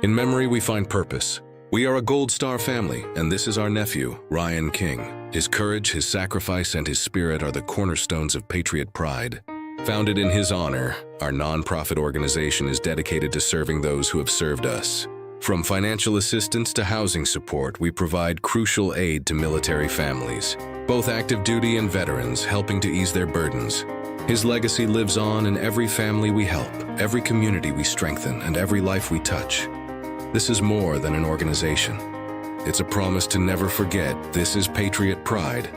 In memory, we find purpose. We are a Gold Star family, and this is our nephew, Ryan King. His courage, his sacrifice, and his spirit are the cornerstones of Patriot Pride. Founded in his honor, our nonprofit organization is dedicated to serving those who have served us. From financial assistance to housing support, we provide crucial aid to military families, both active duty and veterans, helping to ease their burdens. His legacy lives on in every family we help, every community we strengthen, and every life we touch. This is more than an organization. It's a promise to never forget this is Patriot Pride.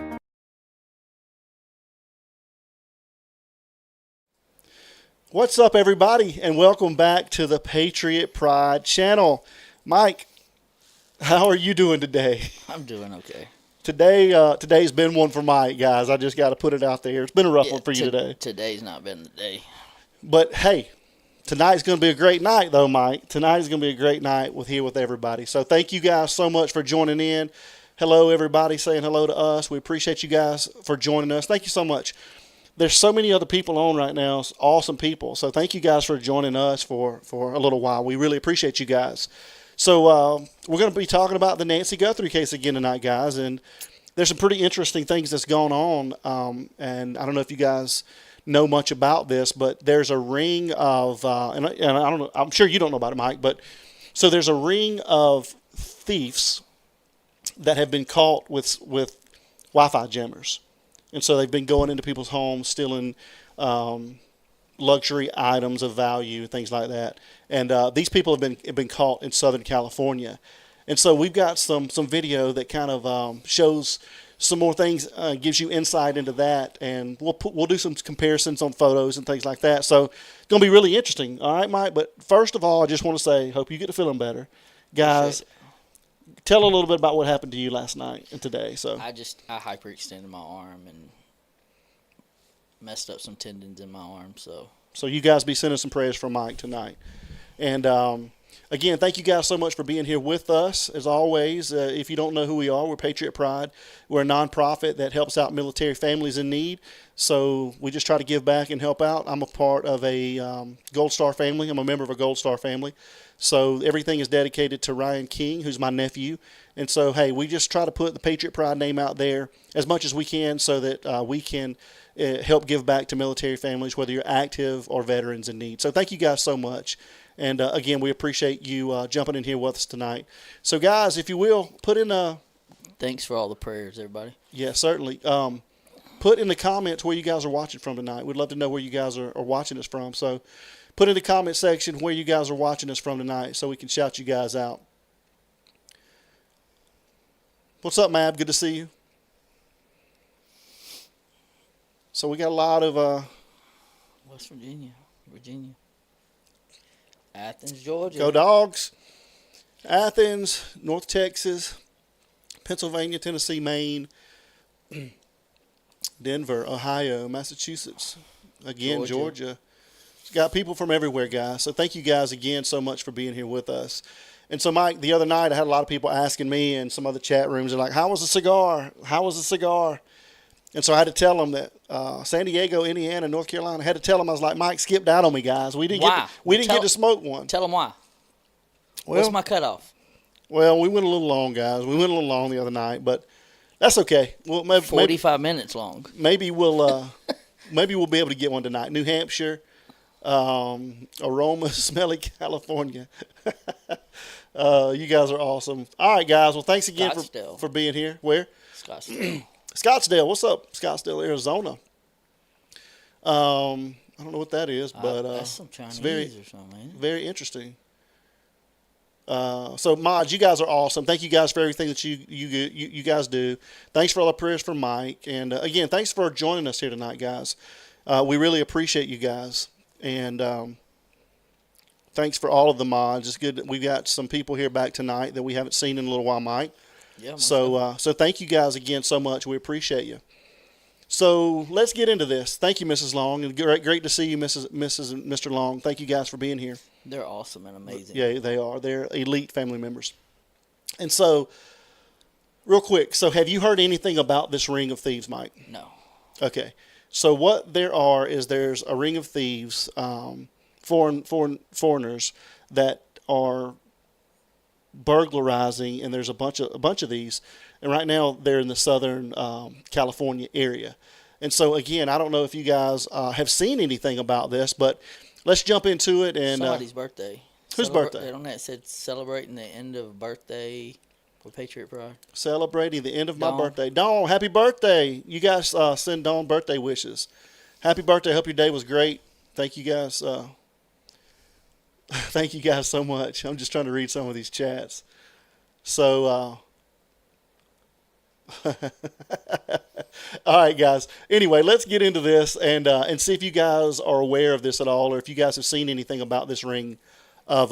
What's up, everybody, and welcome back to the Patriot Pride channel. Mike, how are you doing today? I'm doing okay. Today's been one for Mike, guys. I just got to put it out there. It's been a rough one for you today. Today's not been the day. But, hey, tonight's going to be a great night, though, Mike. Tonight's going to be a great night with everybody. So thank you guys so much for joining in. Hello, everybody, saying hello to us. We appreciate you guys for joining us. Thank you so much. There's so many other people on right now, awesome people. So thank you guys for joining us for a little while. We really appreciate you guys. So we're going to be talking about the Nancy Guthrie case again tonight, guys. And there's some pretty interesting things that's going on. And I don't know if you guys know much about this, but there's a ring of, and I don't know, I'm sure you don't know about it, Mike, but so there's a ring of thieves that have been caught with Wi-Fi jammers. And so they've been going into people's homes, stealing luxury items of value, things like that. And these people have been caught in Southern California. And so we've got some video that kind of shows some more things, gives you insight into that. And we'll do some comparisons on photos and things like that. So it's going to be really interesting. All right, Mike? But first of all, I just want to say, hope you get to feeling better. Guys, tell a little bit about what happened to you last night and today. So I hyperextended my arm and messed up some tendons in my arm. So you guys be sending some prayers for Mike tonight. And again, thank you guys so much for being here with us. As always, if you don't know who we are, we're Patriot Pride. We're a nonprofit that helps out military families in need. So we just try to give back and help out. I'm a part of a Gold Star family. I'm a member of a Gold Star family. So everything is dedicated to Ryan King, who's my nephew. And so, hey, we just try to put the Patriot Pride name out there as much as we can so that we can help give back to military families, whether you're active or veterans in need. So thank you guys so much. And, again, we appreciate you jumping in here with us tonight. So, guys, if you will, put in a... Thanks for all the prayers, everybody. Yeah, certainly. Put in the comments where you guys are watching from tonight. We'd love to know where you guys are watching us from. So put in the comment section where you guys are watching us from tonight so we can shout you guys out. What's up, Mab? Good to see you. So we got a lot of... West Virginia. Athens, Georgia. Go Dogs. Athens, North Texas, Pennsylvania, Tennessee, Maine, Denver, Ohio, Massachusetts, again, Georgia. Got people from everywhere, guys. So thank you guys again so much for being here with us. And so, Mike, the other night I had a lot of people asking me in some other chat rooms, they're like, how was the cigar? How was the cigar? And so I had to tell them that San Diego, Indiana, North Carolina, I had to tell them, I was like, Mike skipped out on me, guys. We didn't get to smoke one. Tell them why. What's my cutoff? Well, we went a little long, guys. We went a little long the other night, but that's okay. Well, maybe 45 minutes long. Maybe we'll be able to get one tonight. New Hampshire, aroma, smelly California. You guys are awesome. All right, guys. Well, thanks again for being here. Where? Scottsdale. Scottsdale. What's up, Scottsdale, Arizona? I don't know what that is, but that's some Chinese or something. Ain't it? Very interesting. So, mods, you guys are awesome. Thank you guys for everything that you guys do. Thanks for all the prayers for Mike. And, again, thanks for joining us here tonight, guys. We really appreciate you guys. And thanks for all of the mods. It's good that we've got some people here back tonight that we haven't seen in a little while, Mike. Yeah. So thank you guys again so much. We appreciate you. So let's get into this. Thank you, Mrs. Long, and great to see you, Mrs. and Mr. Long. Thank you guys for being here. They're awesome and amazing. Yeah, they are. They're elite family members. And so, real quick, so have you heard anything about this ring of thieves, Mike? No. Okay. So what there's a ring of thieves, foreigners that are burglarizing, and there's a bunch of these, and right now they're in the Southern California area. And so again, I don't know if you guys have seen anything about this, but let's jump into it. And Somebody's birthday. Whose birthday? On that said celebrating the end of birthday with Patriot Pride. Celebrating the end of my Dawn. birthday. Dawn, happy birthday! You guys send Dawn birthday wishes. Happy birthday! Hope your day was great. Thank you guys. Thank you guys so much. I'm just trying to read some of these chats. So, all right, guys. Anyway, let's get into this and see if you guys are aware of this at all, or if you guys have seen anything about this ring of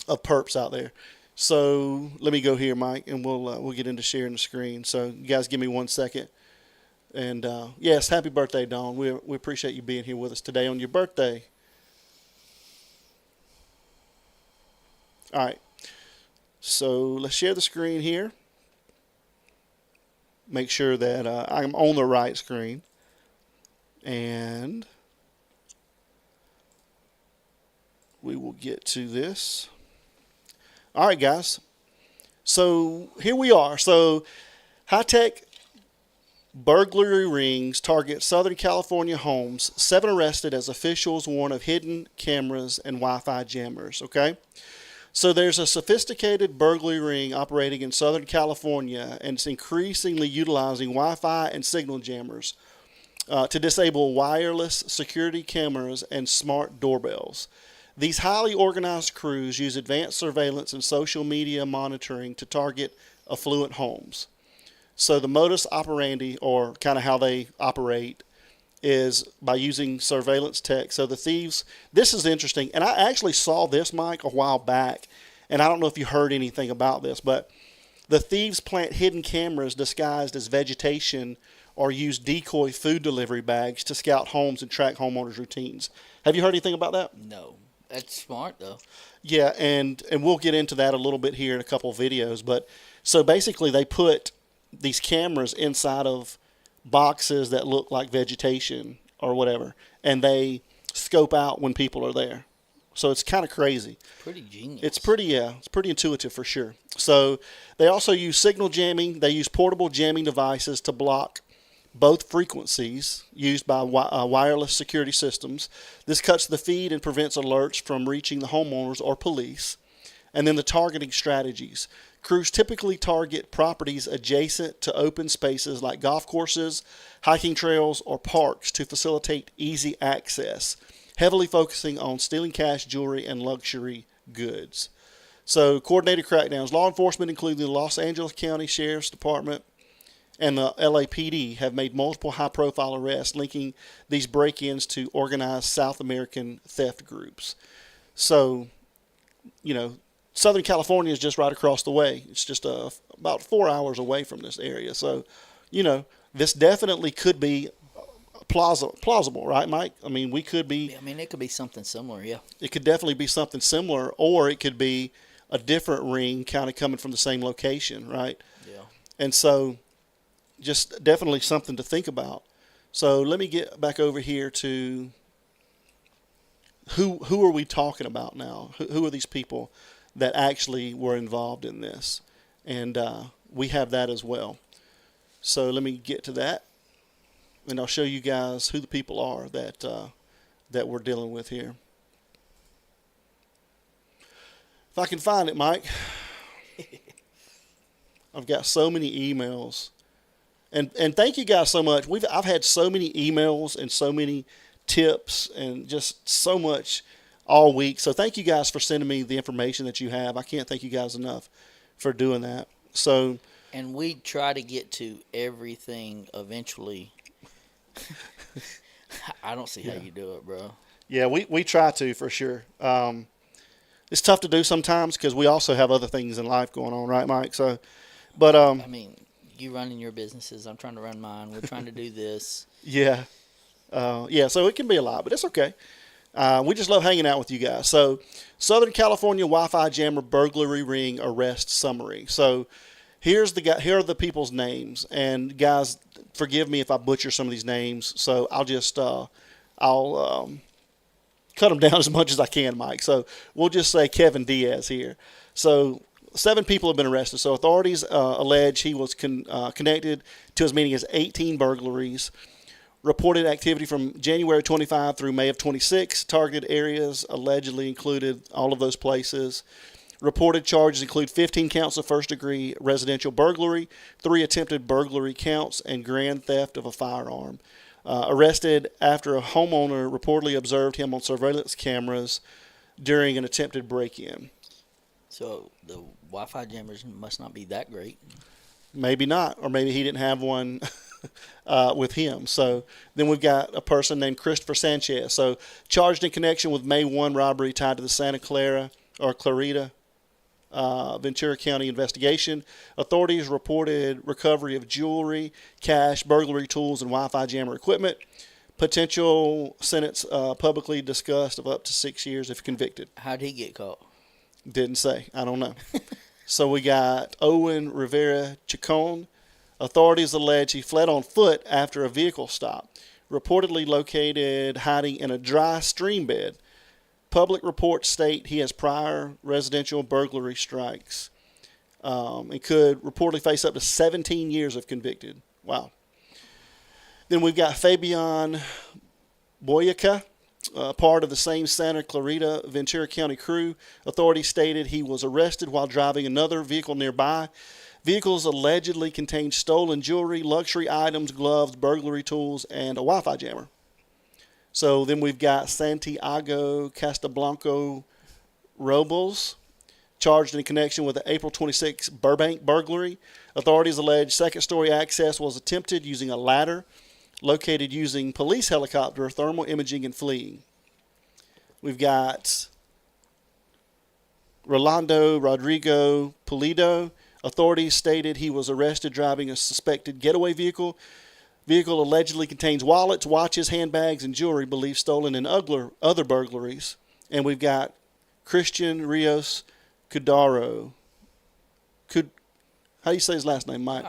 perps out there. So let me go here, Mike, and we'll get into sharing the screen. So you guys give me 1 second. And yes, happy birthday, Dawn. We appreciate you being here with us today on your birthday. All right. So let's share the screen here. Make sure that I'm on the right screen. And we will get to this. All right, guys. So here we are. So high-tech burglary rings target Southern California homes. 7 arrested as officials warn of hidden cameras and Wi-Fi jammers. Okay. So there's a sophisticated burglary ring operating in Southern California, and it's increasingly utilizing Wi-Fi and signal jammers to disable wireless security cameras and smart doorbells. These highly organized crews use advanced surveillance and social media monitoring to target affluent homes. So the modus operandi, or kind of how they operate, is by using surveillance tech. So the thieves, this is interesting, and I actually saw this, Mike, a while back, and I don't know if you heard anything about this, but the thieves plant hidden cameras disguised as vegetation or use decoy food delivery bags to scout homes and track homeowners' routines. Have you heard anything about that? No. That's smart, though. Yeah, and we'll get into that a little bit here in a couple of videos. But so basically they put these cameras inside of boxes that look like vegetation or whatever, and they scope out when people are there. So it's kind of crazy. Pretty genius. It's pretty intuitive for sure. So they also use signal jamming. They use portable jamming devices to block both frequencies used by wireless security systems. This cuts the feed and prevents alerts from reaching the homeowners or police. And then the targeting strategies. Crews typically target properties adjacent to open spaces like golf courses, hiking trails, or parks to facilitate easy access, heavily focusing on stealing cash, jewelry, and luxury goods. So coordinated crackdowns. Law enforcement, including the Los Angeles County Sheriff's Department and the LAPD, have made multiple high-profile arrests linking these break-ins to organized South American theft groups. So, you know, Southern California is just right across the way. It's just about 4 hours away from this area. So, you know, this definitely could be plausible, right, Mike? I mean, we could be... I mean, it could be something similar, yeah. It could definitely be something similar, or it could be a different ring kind of coming from the same location, right? Yeah. And so, just definitely something to think about. So let me get back over here to who are we talking about now? Who are these people that actually were involved in this? And we have that as well. So let me get to that, and I'll show you guys who the people are that we're dealing with here. If I can find it, Mike. I've got so many emails. And thank you guys so much. I've had so many emails and so many tips and just so much all week. So thank you guys for sending me the information that you have. I can't thank you guys enough for doing that. So, and we try to get to everything eventually. I don't see how you do it, bro. Yeah, we try to, for sure. It's tough to do sometimes because we also have other things in life going on, right, Mike? So, but I mean, you running your businesses, I'm trying to run mine. We're trying to do this. Yeah. So it can be a lot, but it's okay. We just love hanging out with you guys. So, Southern California Wi-Fi jammer burglary ring arrest summary. So, here are the people's names, and guys, forgive me if I butcher some of these names. So I'll just I'll cut them down as much as I can, Mike. So we'll just say Kevin Diaz here. So 7 people have been arrested. So authorities allege he was connected to as many as 18 burglaries. Reported activity from January 25 through May of 26. Targeted areas allegedly included all of those places. Reported charges include 15 counts of first-degree residential burglary, 3 attempted burglary counts, and grand theft of a firearm. Arrested after a homeowner reportedly observed him on surveillance cameras during an attempted break-in. So the Wi-Fi jammers must not be that great. Maybe not, or maybe he didn't have one with him. So then we've got a person named Christopher Sanchez. So charged in connection with May 1 robbery tied to the Santa Clara or Clarita Ventura County investigation. Authorities reported recovery of jewelry, cash, burglary tools, and Wi-Fi jammer equipment. Potential sentence publicly discussed of up to 6 years if convicted. How'd he get caught? Didn't say. I don't know. So we got Owen Rivera Chacon. Authorities allege he fled on foot after a vehicle stop, reportedly located hiding in a dry stream bed. Public reports state he has prior residential burglary strikes and could reportedly face up to 17 years if convicted. Wow. Then we've got Fabian Boyaca, part of the same Santa Clarita Ventura County crew. Authorities stated he was arrested while driving another vehicle nearby. Vehicles allegedly contained stolen jewelry, luxury items, gloves, burglary tools, and a Wi-Fi jammer. So then we've got Santiago Castablanco Robles, charged in connection with the April 26 Burbank burglary. Authorities allege second-story access was attempted using a ladder, located using police helicopter, thermal imaging, and fleeing. We've got Rolando Rodrigo Pulido. Authorities stated he was arrested driving a suspected getaway vehicle. Vehicle allegedly contains wallets, watches, handbags, and jewelry believed stolen in other burglaries. And we've got Christian Rios Cudaro. How do you say his last name, Mike?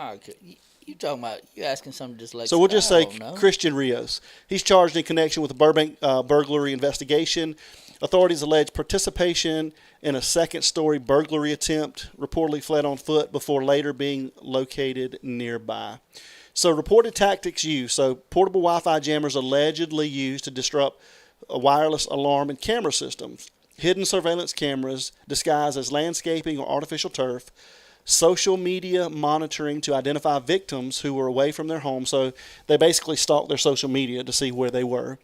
You talking about, you asking something just like. So we'll just say Christian Rios. He's charged in connection with the Burbank burglary investigation. Authorities allege participation in a second-story burglary attempt, reportedly fled on foot before later being located nearby. So reported tactics used. So portable Wi-Fi jammers allegedly used to disrupt a wireless alarm and camera systems. Hidden surveillance cameras disguised as landscaping or artificial turf. Social media monitoring to identify victims who were away from their home. So they basically stalked their social media to see where they were.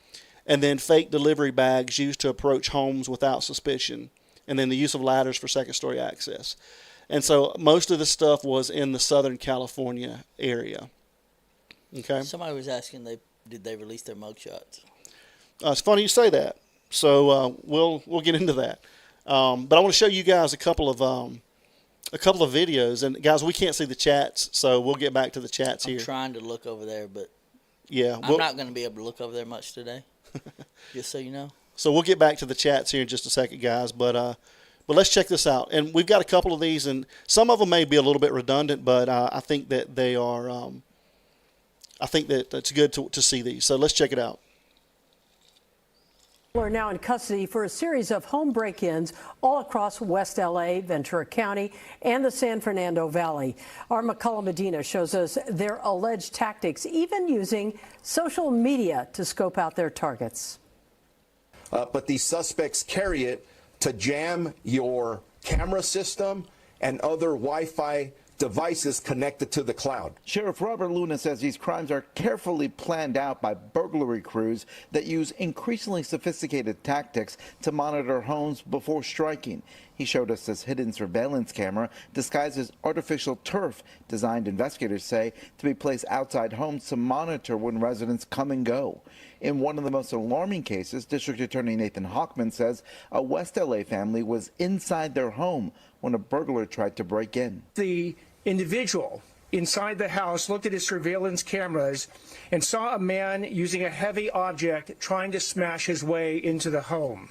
And then fake delivery bags used to approach homes without suspicion. And then the use of ladders for second-story access. And so most of this stuff was in the Southern California area. Okay. Somebody was asking, did they release their mugshots? It's funny you say that. So we'll get into that. But I want to show you guys a couple of videos. And guys, we can't see the chats, so we'll get back to the chats here. I'm trying to look over there, but yeah, I'm not going to be able to look over there much today. Just so you know. So we'll get back to the chats here in just a second, guys. But let's check this out. And we've got a couple of these, and some of them may be a little bit redundant, but I think that they are. I think that it's good to see these. So let's check it out. Are now in custody for a series of home break-ins all across West LA, Ventura County, and the San Fernando Valley. Our McCullough Medina shows us their alleged tactics, even using social media to scope out their targets. But these suspects carry it to jam your camera system and other Wi-Fi devices connected to the cloud. Sheriff Robert Luna says these crimes are carefully planned out by burglary crews that use increasingly sophisticated tactics to monitor homes before striking. He showed us this hidden surveillance camera disguised as artificial turf, designed, investigators say, to be placed outside homes to monitor when residents come and go. In one of the most alarming cases, District Attorney Nathan Hochman says a West LA family was inside their home when a burglar tried to break in. The individual inside the house looked at his surveillance cameras and saw a man using a heavy object trying to smash his way into the home.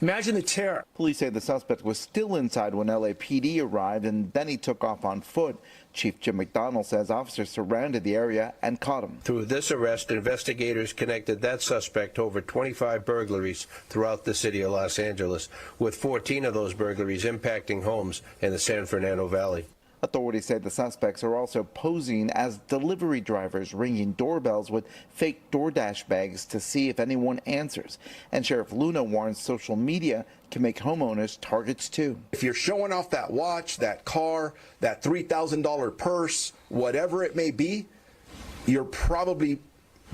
Imagine the terror. Police say the suspect was still inside when LAPD arrived, and then he took off on foot. Chief Jim McDonald says officers surrounded the area and caught him. Through this arrest, investigators connected that suspect to over 25 burglaries throughout the city of Los Angeles, with 14 of those burglaries impacting homes in the San Fernando Valley. Authorities say the suspects are also posing as delivery drivers, ringing doorbells with fake DoorDash bags to see if anyone answers. And Sheriff Luna warns social media can make homeowners targets too. If you're showing off that watch, that car, that $3,000 purse, whatever it may be, you're probably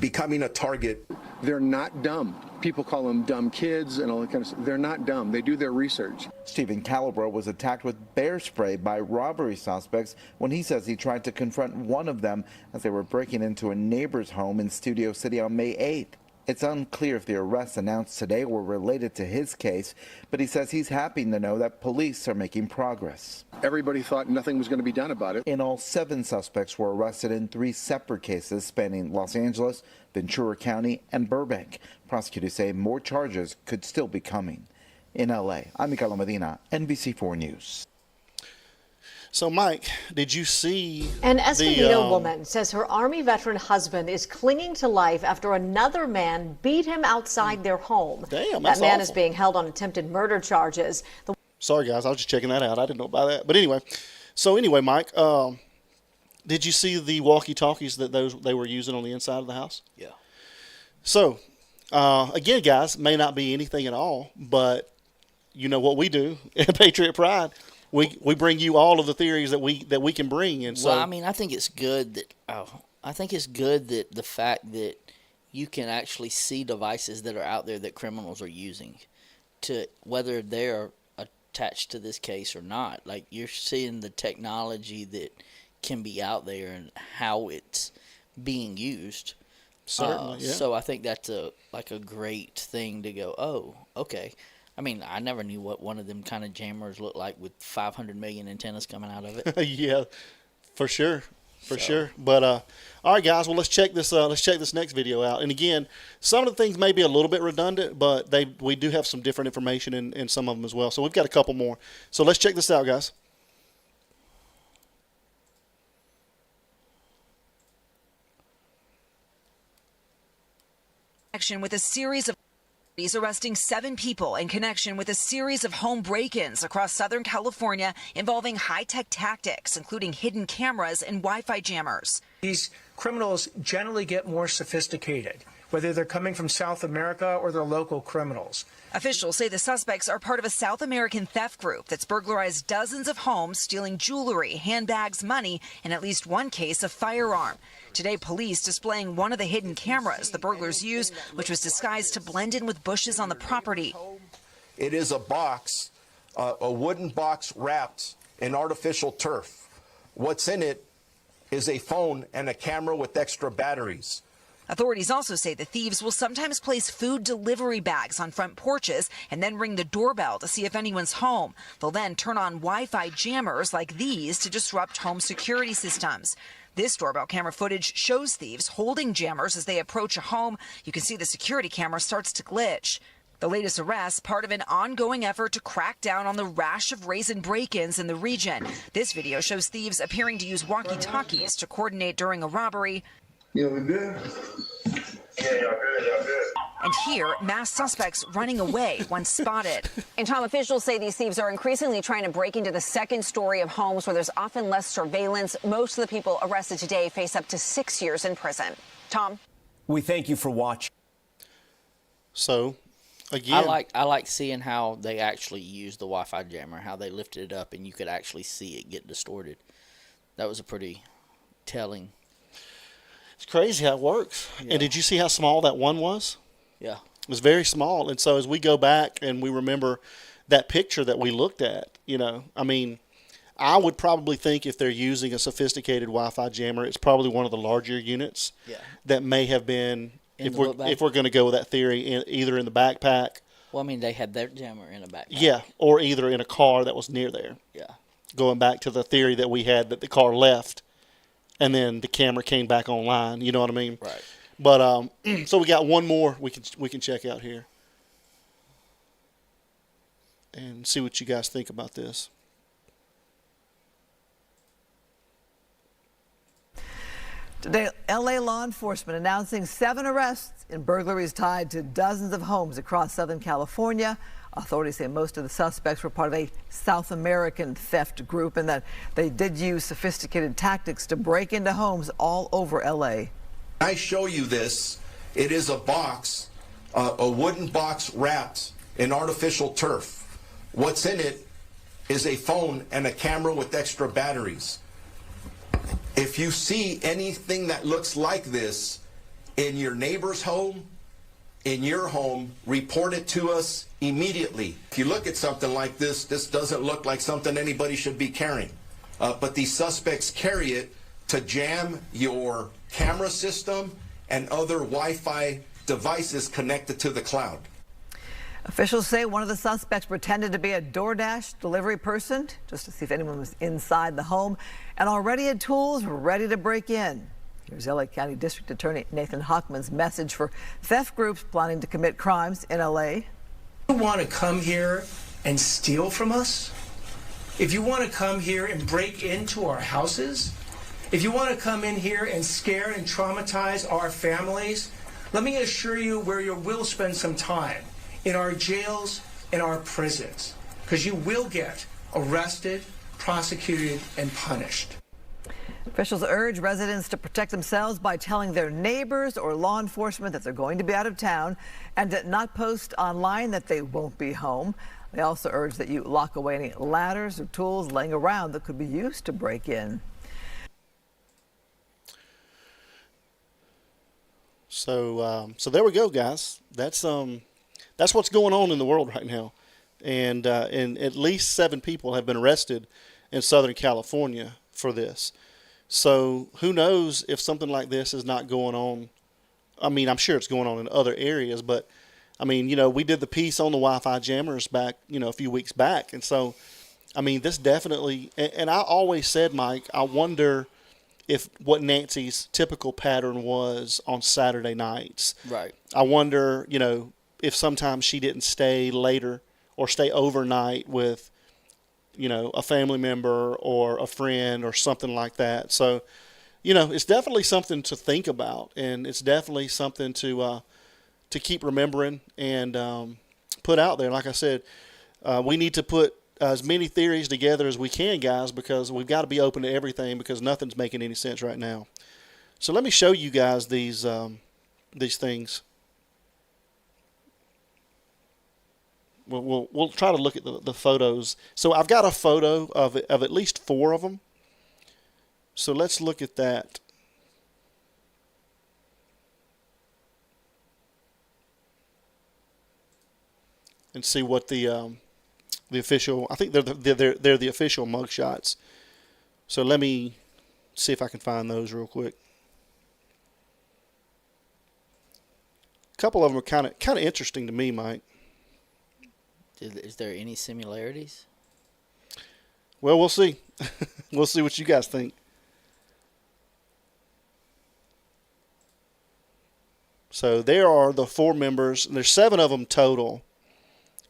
becoming a target. They're not dumb. People call them dumb kids and all that kind of stuff. They're not dumb. They do their research. Stephen Calabro was attacked with bear spray by robbery suspects when he says he tried to confront one of them as they were breaking into a neighbor's home in Studio City on May 8th. It's unclear if the arrests announced today were related to his case, but he says he's happy to know that police are making progress. Everybody thought nothing was going to be done about it. In all, 7 suspects were arrested in 3 separate cases spanning Los Angeles, Ventura County, and Burbank. Prosecutors say more charges could still be coming. In L.A., I'm Miguel Medina, NBC4 News. So, Mike, did you see An Escondido woman says her Army veteran husband is clinging to life after another man beat him outside their home. Damn, that that's man awful. is being held on attempted murder charges. Sorry, guys, I was just checking that out. I didn't know about that. But anyway, Mike, did you see the walkie-talkies that they were using on the inside of the house? Yeah. So, again, guys, may not be anything at all, but you know what we do at Patriot Pride. We bring you all of the theories that we can bring, and so Well, I mean, I think it's good that the fact that you can actually see devices that are out there that criminals are using, to whether they're attached to this case or not. Like, you're seeing the technology that can be out there and how it's being used. certainly, yeah. So I think that's a great thing to go, oh, okay. I mean, I never knew what one of them kind of jammers looked like with 500 million antennas coming out of it. Yeah, for sure. But all right, guys. Well, let's check this next video out. And again, some of the things may be a little bit redundant, but we do have some different information in some of them as well. So we've got a couple more. So let's check this out, guys. With a series of arresting 7 people in connection with a series of home break-ins across Southern California involving high-tech tactics, including hidden cameras and Wi-Fi jammers. These criminals generally get more sophisticated, whether they're coming from South America or they're local criminals. Officials say the suspects are part of a South American theft group that's burglarized dozens of homes, stealing jewelry, handbags, money, and at least one case of firearm. Today, police displaying one of the hidden cameras the burglars used, which was disguised to blend in with bushes on the property. It is a box, a wooden box wrapped in artificial turf. What's in it is a phone and a camera with extra batteries. Authorities also say the thieves will sometimes place food delivery bags on front porches and then ring the doorbell to see if anyone's home. They'll then turn on Wi-Fi jammers like these to disrupt home security systems. This doorbell camera footage shows thieves holding jammers as they approach a home. You can see the security camera starts to glitch. The latest arrest, part of an ongoing effort to crack down on the rash of brazen break-ins in the region. This video shows thieves appearing to use walkie-talkies to coordinate during a robbery. Yeah, we good? Yeah, y'all good. And here, masked suspects running away once spotted. And Tom, officials say these thieves are increasingly trying to break into the second story of homes where there's often less surveillance. Most of the people arrested today face up to 6 years in prison. Tom? We thank you for watching. So, again, I like seeing how they actually use the Wi-Fi jammer, how they lifted it up and you could actually see it get distorted. That was a pretty telling. It's crazy how it works. Yeah. And did you see how small that one was? Yeah. It was very small. And so as we go back and we remember that picture that we looked at, I mean, I would probably think if they're using a sophisticated Wi-Fi jammer, it's probably one of the larger units that may have been, if we're going to go with that theory, either in the backpack. Well, I mean, they had their jammer in a backpack. Yeah, or either in a car that was near there. Yeah. Going back to the theory that we had that the car left and then the camera came back online. You know what I mean? Right. But so we got one more we can check out here. and see what you guys think about this. Today, L.A. law enforcement announcing 7 arrests in burglaries tied to dozens of homes across Southern California. Authorities say most of the suspects were part of a South American theft group and that they did use sophisticated tactics to break into homes all over L.A. I show you this. It is a box, a wooden box wrapped in artificial turf. What's in it is a phone and a camera with extra batteries. If you see anything that looks like this in your neighbor's home, in your home, report it to us immediately. If you look at something like this, this doesn't look like something anybody should be carrying. But these suspects carry it to jam your camera system and other Wi-Fi devices connected to the cloud. Officials say one of the suspects pretended to be a DoorDash delivery person just to see if anyone was inside the home and already had tools ready to break in. Here's LA County District Attorney Nathan Hochman's message for theft groups planning to commit crimes in LA. You want to come here and steal from us? If you want to come here and break into our houses, if you want to come in here and scare and traumatize our families, let me assure you where you will spend some time. In our jails, in our prisons, because you will get arrested, prosecuted, and punished. Officials urge residents to protect themselves by telling their neighbors or law enforcement that they're going to be out of town and to not post online that they won't be home. They also urge that you lock away any ladders or tools laying around that could be used to break in. So there we go, guys. That's what's going on in the world right now. And at least 7 people have been arrested in Southern California for this. So who knows if something like this is not going on. I mean, I'm sure it's going on in other areas, but I mean, we did the piece on the Wi-Fi jammers back, a few weeks back. And so, I mean, this definitely, and I always said, Mike, I wonder if what Nancy's typical pattern was on Saturday nights. Right. I wonder, if sometimes she didn't stay later or stay overnight with, a family member or a friend or something like that. So, it's definitely something to think about, and it's definitely something to keep remembering and put out there. Like I said, we need to put as many theories together as we can, guys, because we've got to be open to everything because nothing's making any sense right now. So let me show you guys these things. We'll try to look at the photos. So I've got a photo of at least 4 of them. So let's look at that. And see what the official. I think they're the official mugshots. So let me see if I can find those real quick. A couple of them are kind of interesting to me, Mike. Is there any similarities? Well, we'll see. We'll see what you guys think. So there are the 4 members, and there's 7 of them total.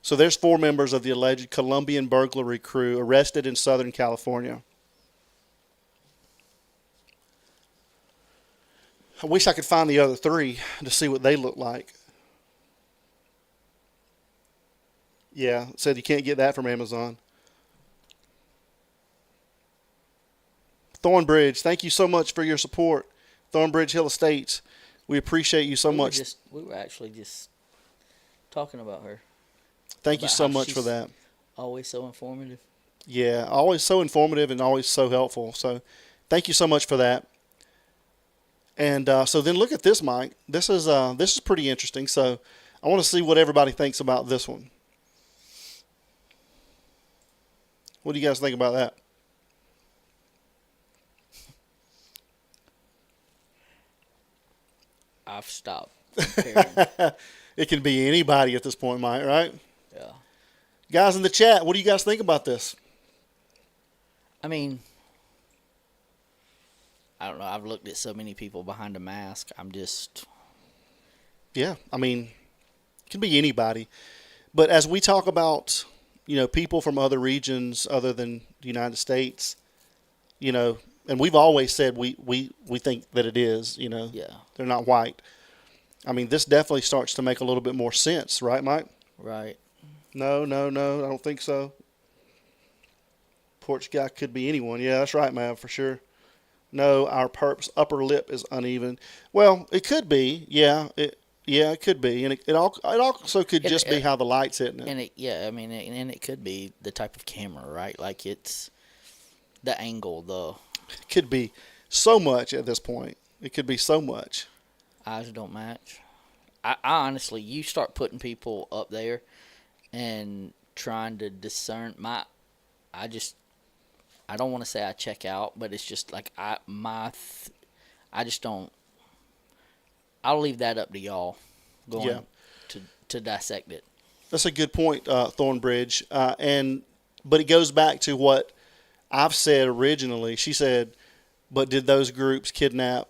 So there's 4 members of the alleged Colombian burglary crew arrested in Southern California. I wish I could find the other 3 to see what they look like. Yeah, it said you can't get that from Amazon. Thornbridge, thank you so much for your support. Thornbridge Hill Estates, we appreciate you so much. We were actually just talking about her. Thank you so much for that. Always so informative. Yeah, always so informative and always so helpful. So thank you so much for that. And so then look at this, Mike. This is pretty interesting. So I want to see what everybody thinks about this one. What do you guys think about that? I've stopped comparing. It can be anybody at this point, Mike, right? Yeah. Guys in the chat, what do you guys think about this? I mean, I don't know. I've looked at so many people behind a mask. Yeah, I mean, it can be anybody. But as we talk about people from other regions other than the United States, and we've always said we think that it is, Yeah. they're not white. I mean, this definitely starts to make a little bit more sense, right, Mike? Right. No, I don't think so. Porch guy could be anyone. Yeah, that's right, man, for sure. No, our perp's upper lip is uneven. Well, it could be. Yeah, it could be, and it also could just be how the light's hitting it. And it could be the type of camera, right? Like it's the angle, It could be so much at this point. It could be so much. Eyes don't match. I honestly, you start putting people up there and trying to discern I don't want to say I check out, but it's just like I just don't. I'll leave that up to y'all going to dissect it. That's a good point, Thornbridge. But it goes back to what I've said originally. She said, but did those groups kidnap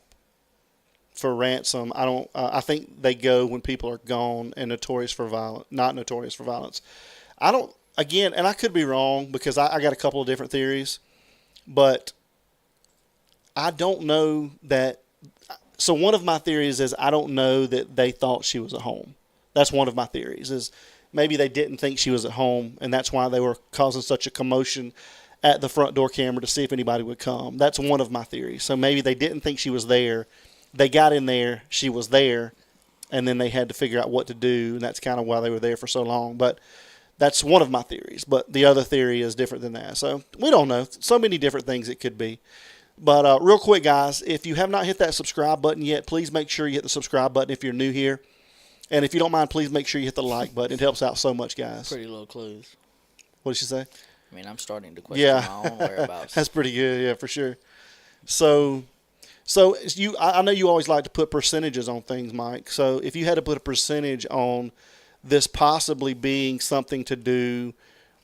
for ransom? I think they go when people are gone and not notorious for violence. I don't, again, and I could be wrong because I got a couple of different theories, but I don't know that. So one of my theories is I don't know that they thought she was at home. That's one of my theories, is maybe they didn't think she was at home, and that's why they were causing such a commotion at the front door camera to see if anybody would come. That's one of my theories. So maybe they didn't think she was there. They got in there, she was there, and then they had to figure out what to do, and that's kind of why they were there for so long. But that's one of my theories. But the other theory is different than that. So we don't know. So many different things it could be. But real quick, guys, if you have not hit that subscribe button yet, please make sure you hit the subscribe button if you're new here. And if you don't mind, please make sure you hit the like button. It helps out so much, guys. Pretty little clues. What did she say? I mean, I'm starting to question my own whereabouts. That's pretty good, yeah, for sure. So I know you always like to put percentages on things, Mike. So if you had to put a percentage on this possibly being something to do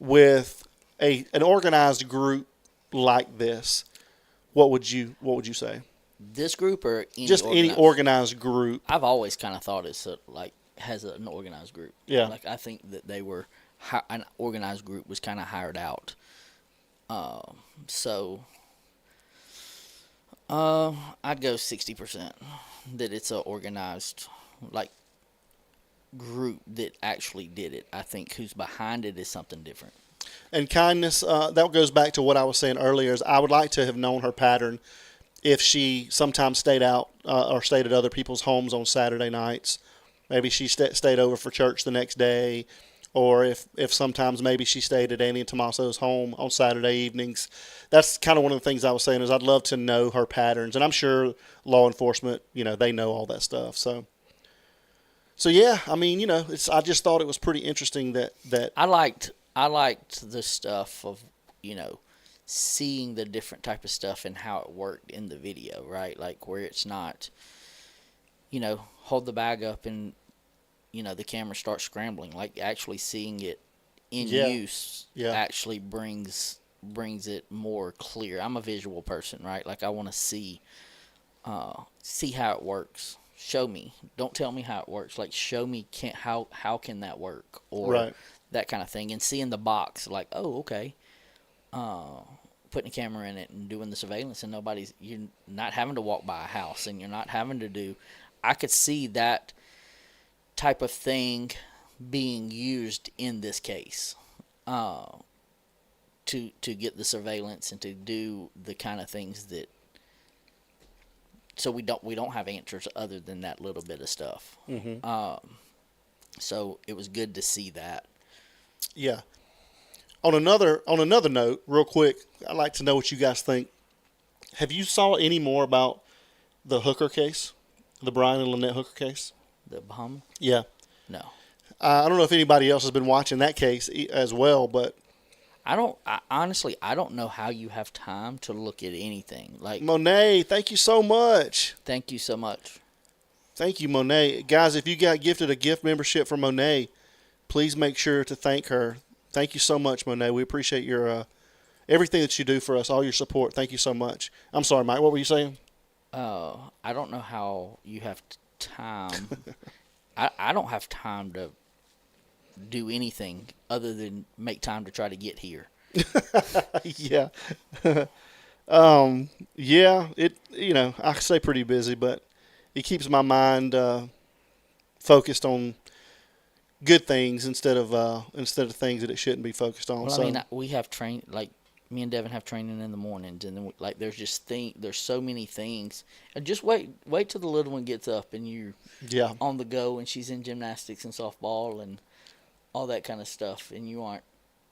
with an organized group like this, what would you say? This group or any organized group? I've always kind of thought it's has an organized group. Yeah. Like I think that they were an organized group was kind of hired out. I'd go 60% that it's an organized group that actually did it. I think who's behind it is something different. And kindness, that goes back to what I was saying earlier, is I would like to have known her pattern if she sometimes stayed out or stayed at other people's homes on Saturday nights. Maybe she stayed over for church the next day, or if sometimes maybe she stayed at Annie and Tommaso's home on Saturday evenings. That's kind of one of the things I was saying, is I'd love to know her patterns. And I'm sure law enforcement, they know all that stuff. So yeah, I mean, I just thought it was pretty interesting that I liked the stuff of, seeing the different type of stuff and how it worked in the video, right? Like where it's not, hold the bag up and, the camera starts scrambling. Like actually seeing it in use actually brings it more clear. I'm a visual person, right? Like I want to see how it works. Show me. Don't tell me how it works. Like show me how can that work, or that kind of thing. And seeing the box, like, oh, okay. Putting a camera in it and doing the surveillance, and you're not having to walk by a house, and you're not having to do. I could see that type of thing being used in this case, to get the surveillance and to do the kind of things that. So we don't have answers other than that little bit of stuff. Mm-hmm. So it was good to see that. Yeah. On another note, real quick, I'd like to know what you guys think. Have you saw any more about the Hooker case, the Brian and Lynette Hooker case? The Bahama? Yeah. No. I don't know if anybody else has been watching that case as well, but honestly, I don't know how you have time to look at anything. Like Monet, thank you so much. Thank you so much. Thank you, Monet. Guys, if you got gifted a gift membership from Monet, please make sure to thank her. Thank you so much, Monet. We appreciate your everything that you do for us, all your support. Thank you so much. I'm sorry, Mike. What were you saying? I don't know how you have time. I don't have time to do anything other than make time to try to get here. Yeah. Yeah, I stay pretty busy, but it keeps my mind focused on good things instead of things that it shouldn't be focused on. Well, So, I mean, we have me and Devin have training in the mornings, and then there's so many things. And just wait till the little one gets up and you're on the go, and she's in gymnastics and softball and all that kind of stuff, and you aren't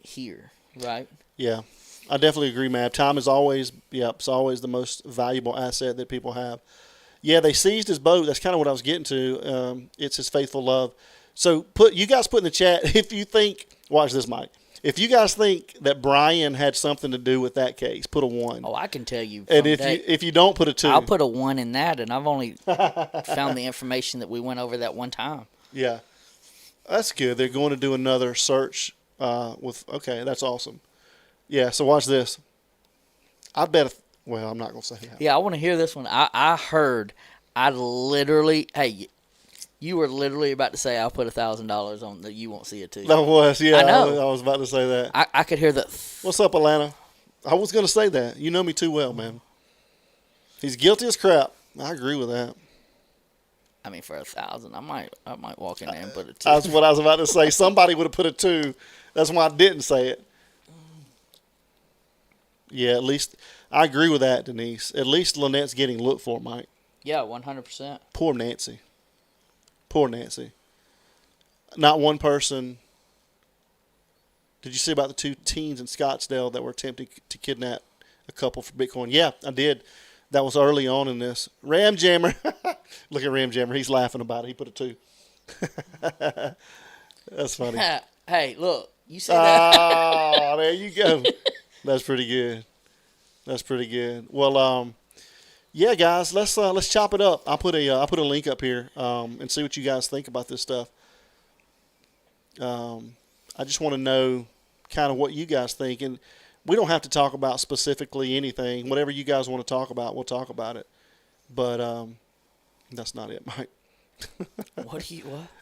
here, right? yeah, I definitely agree, man. Time is always the most valuable asset that people have. Yeah, they seized his boat. That's kind of what I was getting to. It's his faithful love. So you guys put in the chat if you think. Watch this, Mike. If you guys think that Brian had something to do with that case, put a 1. Oh, I can tell you. And if you don't, put a 2. I'll put a 1 in that, and I've only found the information that we went over that one time. Yeah, that's good. They're going to do another search okay, that's awesome. Yeah, so watch this. I bet. Well, I'm not going to say that. Yeah, I want to hear this one. Hey, you were literally about to say I'll put $1,000 on that. You won't see it too. That was, yeah. I know. I was about to say that. I could hear that. What's up, Atlanta? I was going to say that. You know me too well, man. He's guilty as crap. I agree with that. I mean, for $1,000, I might walk in there and put a 2. That's what I was about to say. Somebody would have put a 2. That's why I didn't say it. Yeah, at least I agree with that, Denise. At least Lynette's getting looked for, Mike. Yeah, 100%. Poor Nancy. Poor Nancy. Not one person. Did you see about the 2 teens in Scottsdale that were attempting to kidnap a couple for Bitcoin? Yeah, I did. That was early on in this. Ram Jammer. Look at Ram Jammer. He's laughing about it. He put a 2. That's funny. Hey, look. You see that? Oh, there you go. That's pretty good. That's pretty good. Well, yeah, guys, let's chop it up. I'll put a link up here and see what you guys think about this stuff. I just want to know kind of what you guys think, and we don't have to talk about specifically anything. Whatever you guys want to talk about, we'll talk about it. But that's not it, Mike. What?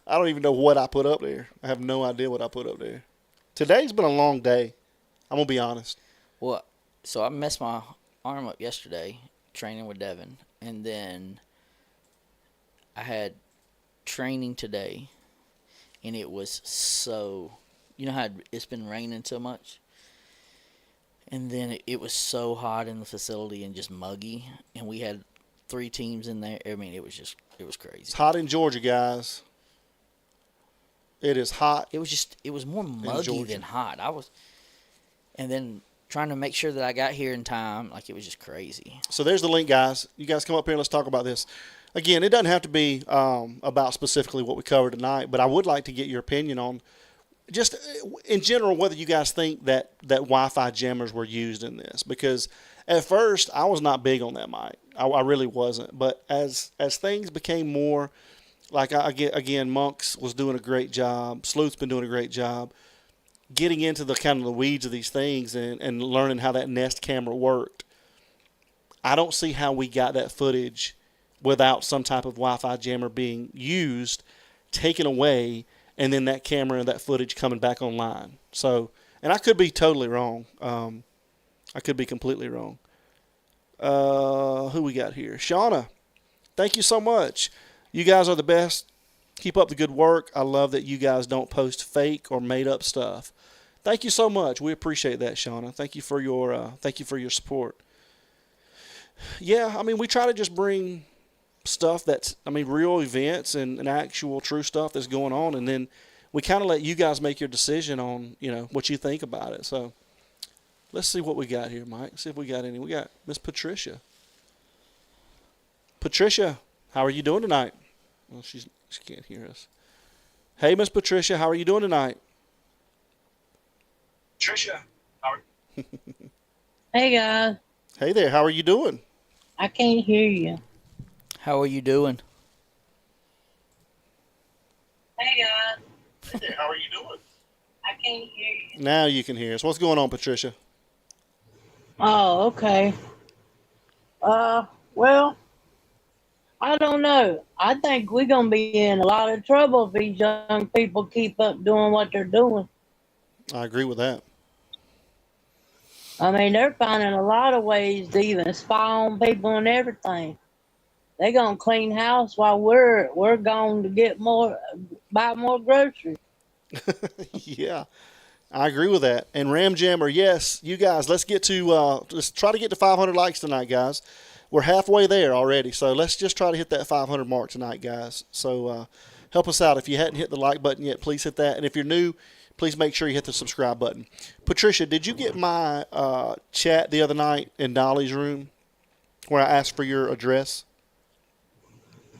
I don't even know what I put up there. I have no idea what I put up there. Today's been a long day. I'm gonna be honest. Well, so I messed my arm up yesterday training with Devin, and then I had training today, and it was so, you know how it's been raining so much, and then it was so hot in the facility and just muggy, and we had 3 teams in there. I mean, it was crazy. It's hot in Georgia, guys. It is hot. It was more muggy than hot. And then trying to make sure that I got here in time, like, it was just crazy. So there's the link, guys. You guys come up here and let's talk about this. Again, it doesn't have to be about specifically what we covered tonight, but I would like to get your opinion on just in general whether you guys think that Wi-Fi jammers were used in this. Because at first I was not big on that, Mike. I really wasn't. But as things became more, like again, Monks was doing a great job. Sleuth's been doing a great job. Getting into the kind of the weeds of these things and learning how that Nest camera worked, I don't see how we got that footage without some type of Wi-Fi jammer being used, taken away, and then that camera and that footage coming back online. So, and I could be totally wrong. I could be completely wrong. Who we got here? Shauna, thank you so much. You guys are the best. Keep up the good work. I love that you guys don't post fake or made up stuff. Thank you so much. We appreciate that, Shauna. Thank you for your support. Yeah, I mean, we try to just bring stuff that's, real events and actual true stuff that's going on, and then we kind of let you guys make your decision on, what you think about it. So let's see what we got here, Mike. See if we got any. We got Miss Patricia. Patricia, how are you doing tonight? Well, she can't hear us. Hey, Miss Patricia, how are you doing tonight? Patricia, how are you? Hey, guys. Hey there, how are you doing? I can't hear you. How are you doing? Hey, guys. Hey there, how are you doing? I can't hear you. Now you can hear us. What's going on, Patricia? Oh, okay. Well, I don't know. I think we're gonna be in a lot of trouble if these young people keep up doing what they're doing. I agree with that. I mean, they're finding a lot of ways to even spy on people and everything. They gonna clean house while we're going to get more, buy more groceries. Yeah, I agree with that. And Ram Jammer, yes, you guys, let's try to get to 500 likes tonight, guys. We're halfway there already, so let's just try to hit that 500 mark tonight, guys. So help us out. If you hadn't hit the like button yet, please hit that. And if you're new, please make sure you hit the subscribe button. Patricia, did you get my chat the other night in Dolly's room where I asked for your address?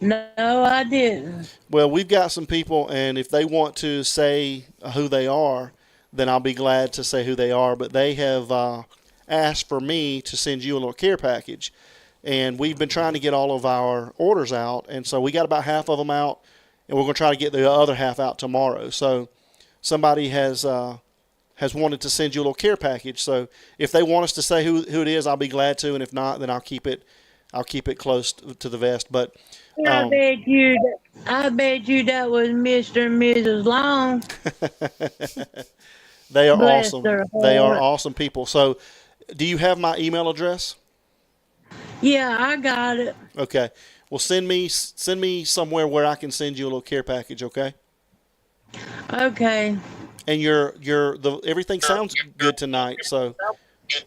No, I didn't. Well, we've got some people, and if they want to say who they are, then I'll be glad to say who they are. But they have asked for me to send you a little care package. And we've been trying to get all of our orders out, and so we got about half of them out, and we're going to try to get the other half out tomorrow. So somebody has wanted to send you a little care package. So if they want us to say who it is, I'll be glad to, and if not, then I'll keep it close to the vest. But I bet you that was Mr. and Mrs. Long. they are Bless awesome. their They are heart. awesome people. So do you have my email address? Yeah, I got it. Okay. Well, send me somewhere where I can send you a little care package. Okay. Okay. And everything sounds good tonight. So,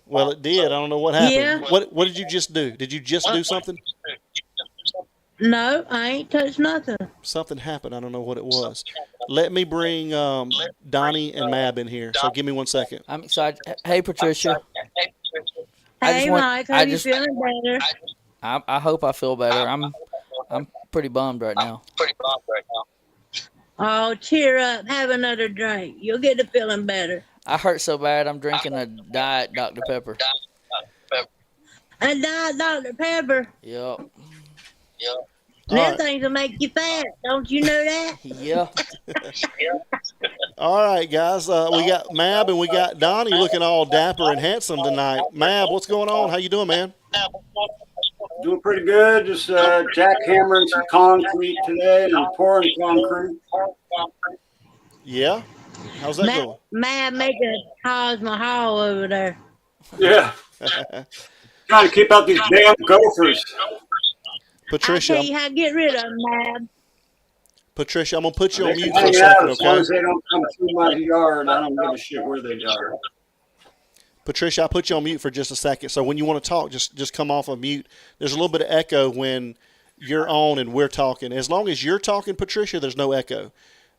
well, it did. I don't know what happened. Yeah. What did you just do? Did you just do something? No, I ain't touched nothing. Something happened. I don't know what it was. Let me bring Donnie and Mab in here. So give me 1 second. I'm excited. Hey, Patricia. Hey, Mike, how you feeling better? I hope I feel better. I'm pretty bummed right now. Oh, cheer up. Have another drink. You'll get to feeling better. I hurt so bad I'm drinking a Diet Dr. Pepper. And Diet Dr. Pepper. Yep. Them things will make you fat. Don't you know that? Yeah. All right, guys. We got Mab and we got Donnie looking all dapper and handsome tonight. Mab, what's going on? How you doing, man? Doing pretty good. Just jackhammering some concrete today and pouring concrete. Yeah? How's that going? Mad making a Taj Mahal over there. Yeah. Trying to keep out these damn gophers. Patricia. I tell you how to get rid of them, Mad. Patricia, I'm going to put you on mute for Hang a out second, as long okay? as they don't come through my yard. I don't give a shit where they are. Patricia, I'll put you on mute for just a second. So when you want to talk, just come off of mute. There's a little bit of echo when you're on and we're talking. As long as you're talking, Patricia, there's no echo.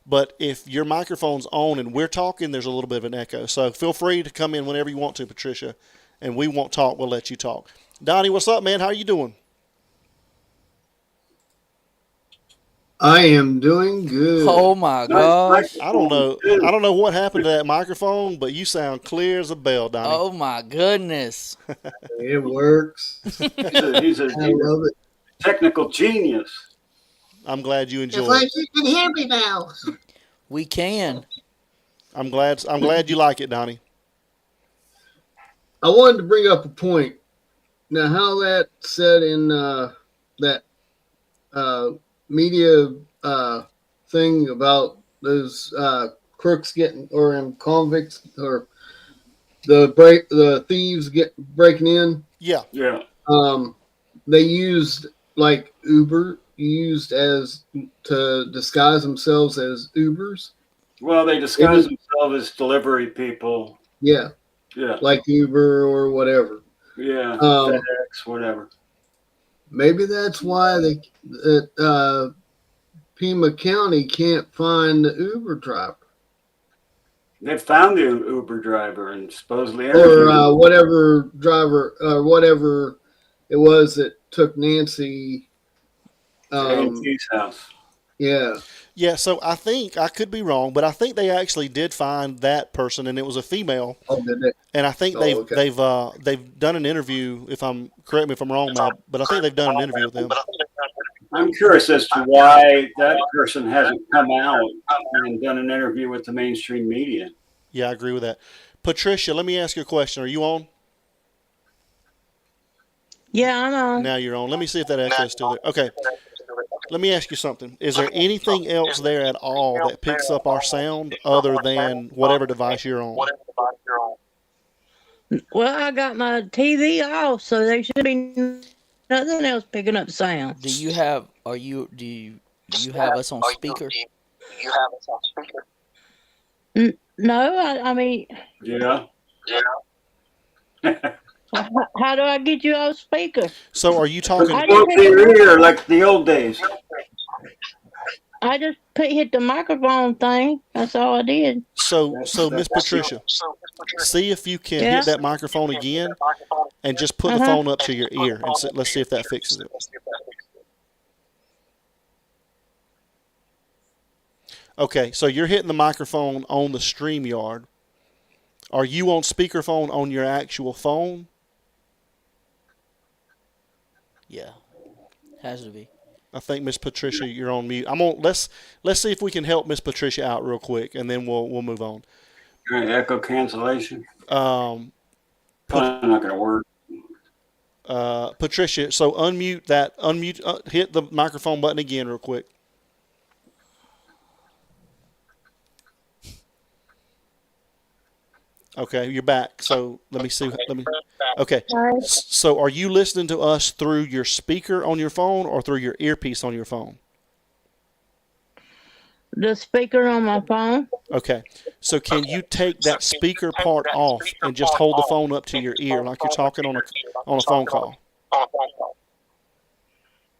But if your microphone's on and we're talking, there's a little bit of an echo. So feel free to come in whenever you want to, Patricia. And we won't talk. We'll let you talk. Donnie, what's up, man? How are you doing? I am doing good. Oh my gosh. I don't know what happened to that microphone, but you sound clear as a bell, Donnie. Oh my goodness. It works. He's a I love it. technical genius. I'm glad you enjoy It's like it. you can hear me now. We can. I'm glad you like it, Donnie. I wanted to bring up a point. Now, how that said in that media thing about those crooks getting, or convicts, or the thieves breaking in. Yeah. Yeah. They used like Uber used as to disguise themselves as Ubers. Well, they disguise themselves as delivery people. Yeah. Yeah. Like Uber or whatever. Yeah. FedEx, whatever. Maybe that's why Pima County can't find the Uber driver. They found the Uber driver and supposedly Or whatever driver, whatever it was that took Nancy. Nancy's house. Yeah. Yeah, so I think, I could be wrong, but I think they actually did find that person, and it was a female. Oh, did they? And I think they've done an interview. Correct me if I'm wrong, Matt, but I think they've done an interview with them. I'm curious as to why that person hasn't come out and done an interview with the mainstream media. Yeah, I agree with that. Patricia, let me ask you a question. Are you on? Yeah, I'm on. Now you're on. Let me see if that echo is still there. Okay. let me ask you something. Is there anything else there at all that picks up our sound other than whatever device you're on? Well, I got my TV off, so there should be nothing else picking up sound. Do you have us on speaker? No, I mean, Yeah. how do I get you on speaker? So are you talking? Go to your ear like the old days. I just hit the microphone thing. That's all I did. So Miss Patricia, see if you can hit that microphone again, and just put the phone up to your ear, and let's see if that fixes it. Okay, so you're hitting the microphone on the StreamYard. Are you on speakerphone on your actual phone? Yeah, has to be. I think Miss Patricia, you're on mute. Let's see if we can help Miss Patricia out real quick, and then we'll move on. Echo cancellation. Probably not going to work. Patricia, so unmute. Hit the microphone button again real quick. Okay, you're back. So let me see. Okay. So are you listening to us through your speaker on your phone or through your earpiece on your phone? The speaker on my phone. Okay. So can you take that speaker part off and just hold the phone up to your ear like you're talking on a phone call?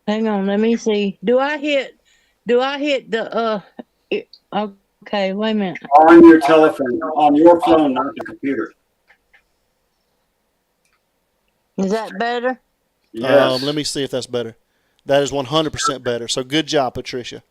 Hang on, let me see. Do I hit the okay, wait a minute. On your telephone, on your phone, not the computer. Is that better? Yes. Let me see if that's better. That is 100% better. So good job, Patricia.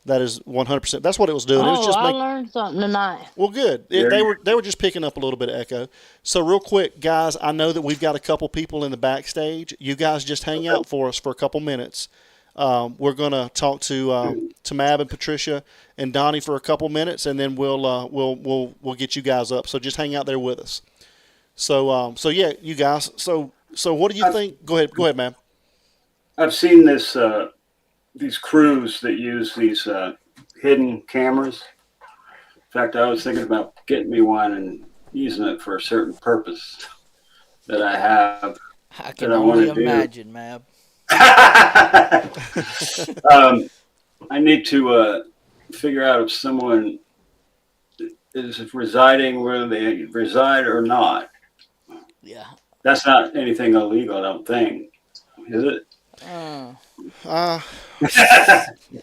That is 100%. That's what it was doing. It was just I learned something tonight. Well, good. They were just picking up a little bit of echo. So real quick, guys, I know that we've got a couple people in the backstage. You guys just hang out for us for a couple minutes. We're going to talk to Mab and Patricia and Donnie for a couple minutes, and then we'll get you guys up. So just hang out there with us. So yeah, you guys. So what do you think? Go ahead, Mab. I've seen these crews that use these hidden cameras. In fact, I was thinking about getting me one and using it for a certain purpose that I have. I can only imagine, Mab. I need to figure out if someone is residing where they reside or not. Yeah. That's not anything illegal, I don't think. Is it? I'm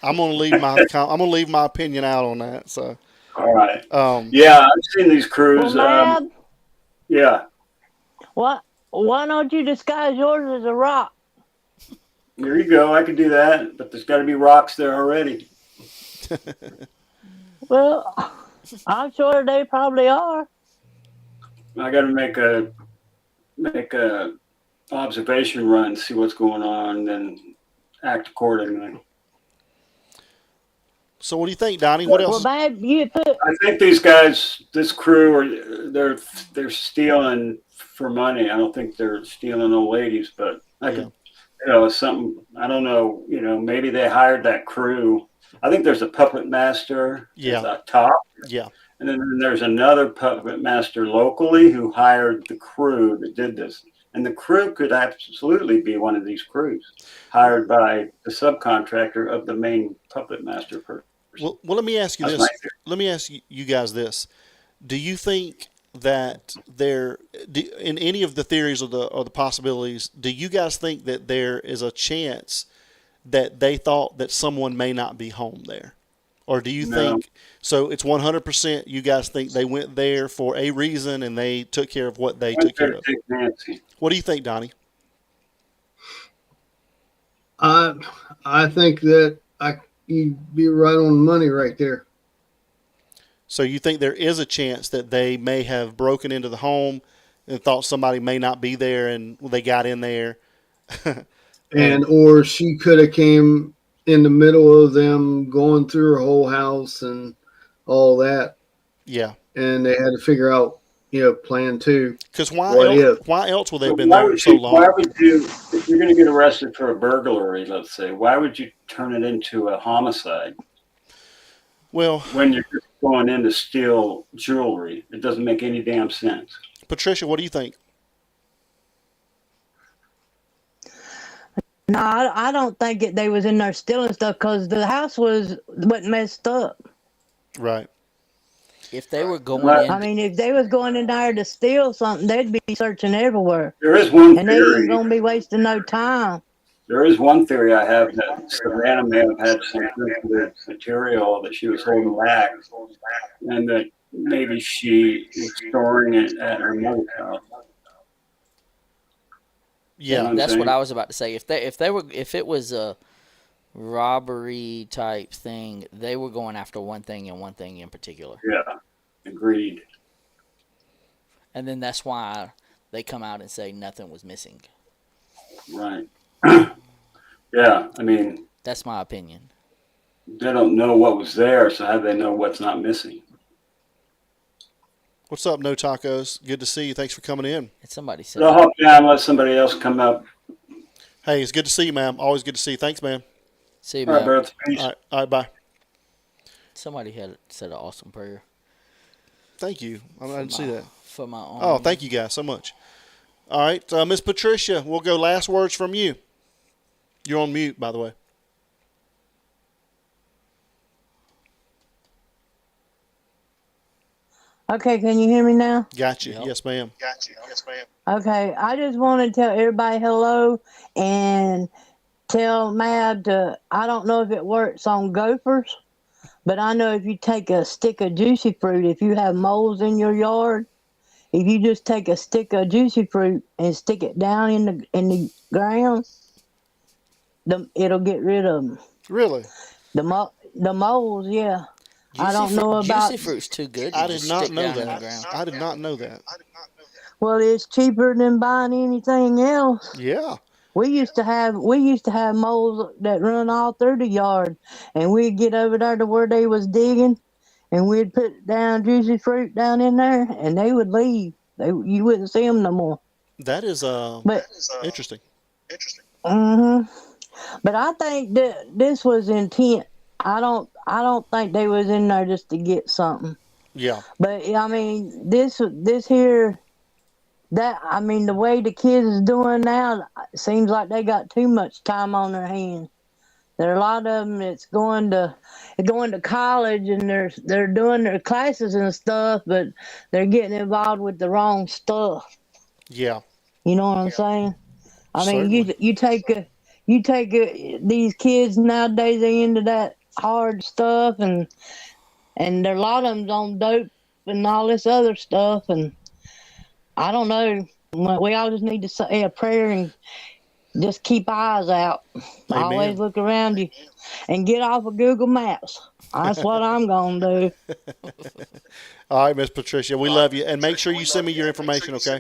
gonna leave my opinion out on that. So. All right. Yeah, I've seen these crews. Well, Mab, yeah. What? Why don't you disguise yours as a rock? There you go. I could do that, but there's got to be rocks there already. Well, I'm sure they probably are. I got to make a observation run, see what's going on, and then act accordingly. So what do you think, Donnie? What else? Well, babe, I think these guys, this crew, they're stealing for money. I don't think they're stealing old ladies, but it's something. I don't know. Maybe they hired that crew. I think there's a puppet master at the top. Yeah. And then there's another puppet master locally who hired the crew that did this. And the crew could absolutely be one of these crews hired by the subcontractor of the main puppet master person. Well, let me ask you this. Let me ask you guys this. Do you think that in any of the theories or the possibilities, do you guys think that there is a chance that they thought that someone may not be home there? Or do you think, so it's 100% you guys think they went there for a reason and they took care of what they took care of? Nancy. What do you think, Donnie? I think that you'd be right on the money right there. So you think there is a chance that they may have broken into the home and thought somebody may not be there and they got in there? or she could have came in the middle of them going through her whole house and all that. Yeah. And they had to figure out plan two. Because why else would they have been Why there would so you? Why long? would you? If you're going to get arrested for a burglary, let's say, why would you turn it into a homicide? Well, when you're just going in to steal jewelry, it doesn't make any damn sense. Patricia, what do you think? No, I don't think they was in there stealing stuff because the house wasn't messed up. Right. If they were going in, I mean, if they was going in there to steal something, they'd be searching everywhere. There is one and they ain't theory. gonna be wasting no time. There is one theory I have that Savannah may have had some sensitive material that she was holding back, and that maybe she was storing it at her mother's house. Yeah, that's what I was about to say. If it was a robbery type thing, they were going after one thing and one thing in particular. Yeah, agreed. And then that's why they come out and say nothing was missing. Right. Yeah, I mean, that's my opinion. They don't know what was there, so how do they know what's not missing? What's up, No Tacos? Good to see you. Thanks for coming in. And somebody said, I'll hop down and let somebody else come up. Hey, it's good to see you, man. Always good to see you. Thanks, man. See you, man. All right, brother. Peace. All right, bye. Somebody had said an awesome prayer. Thank you. I didn't see that. For my own. Oh, thank you guys so much. All right, Miss Patricia, we'll go last words from you. You're on mute, by the way. Okay, can you hear me now? Got you. Yep. Yes, ma'am. Got you. Yes, ma'am. Okay, I just want to tell everybody hello and tell Mab I don't know if it works on gophers, but I know if you take a stick of juicy fruit, if you have moles in your yard, if you just take a stick of juicy fruit and stick it down in the ground, it'll get rid of them. Really? The moles, yeah. I don't know about juicy fruit's too good. I did not know that. I did not know that. Well, it's cheaper than buying anything else. Yeah. We used to have moles that run all through the yard, and we'd get over there to where they was digging, and we'd put down juicy fruit down in there, and they would leave. You wouldn't see them no more. That is interesting. Interesting. But I think that this was intent. I don't think they was in there just to get something. Yeah. But I mean, this here, the way the kids is doing now, it seems like they got too much time on their hands. There are a lot of them that's going to college, and they're doing their classes and stuff, but they're getting involved with the wrong stuff. Yeah. You know what I'm saying? I mean, you take these kids nowadays, they into that hard stuff, and there a lot of them's on dope and all this other stuff, and I don't know. We all just need to say a prayer and just keep eyes out. Amen. Always look around you and get off of Google Maps. That's what I'm gonna do. All right, Miss Patricia, we love you, and make sure you send me your information, okay?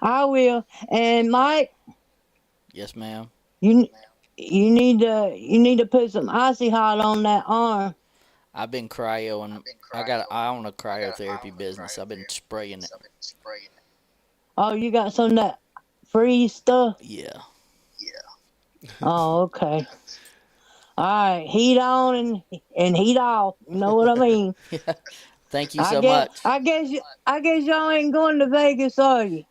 I will. And Mike. Yes, ma'am. You need to put some icy hot on that arm. I've been cryoing. I own a cryotherapy business. I've been spraying it. Oh, you got some of that freeze stuff? Yeah. Oh, okay. All right, heat on and heat off. You know what I mean? Thank you so much. I guess y'all ain't going to Vegas, are you?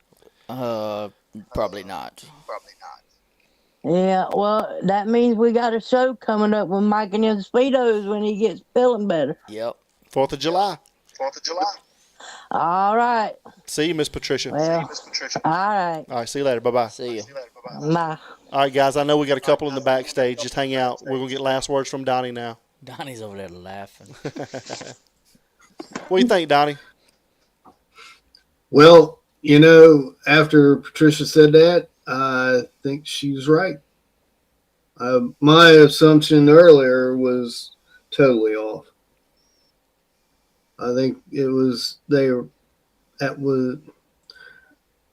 Probably not. Yeah, well, that means we got a show coming up with Mike and his Speedos when he gets feeling better. Yep. 4th of July. All right. See you, Miss Patricia. Well, all right. All right, see you later. Bye-bye. See you. Bye. All right, guys, I know we got a couple in the backstage. Just hang out. We're going to get last words from Donnie now. Donnie's over there laughing. What do you think, Donnie? Well, after Patricia said that, I think she was right. My assumption earlier was totally off. I think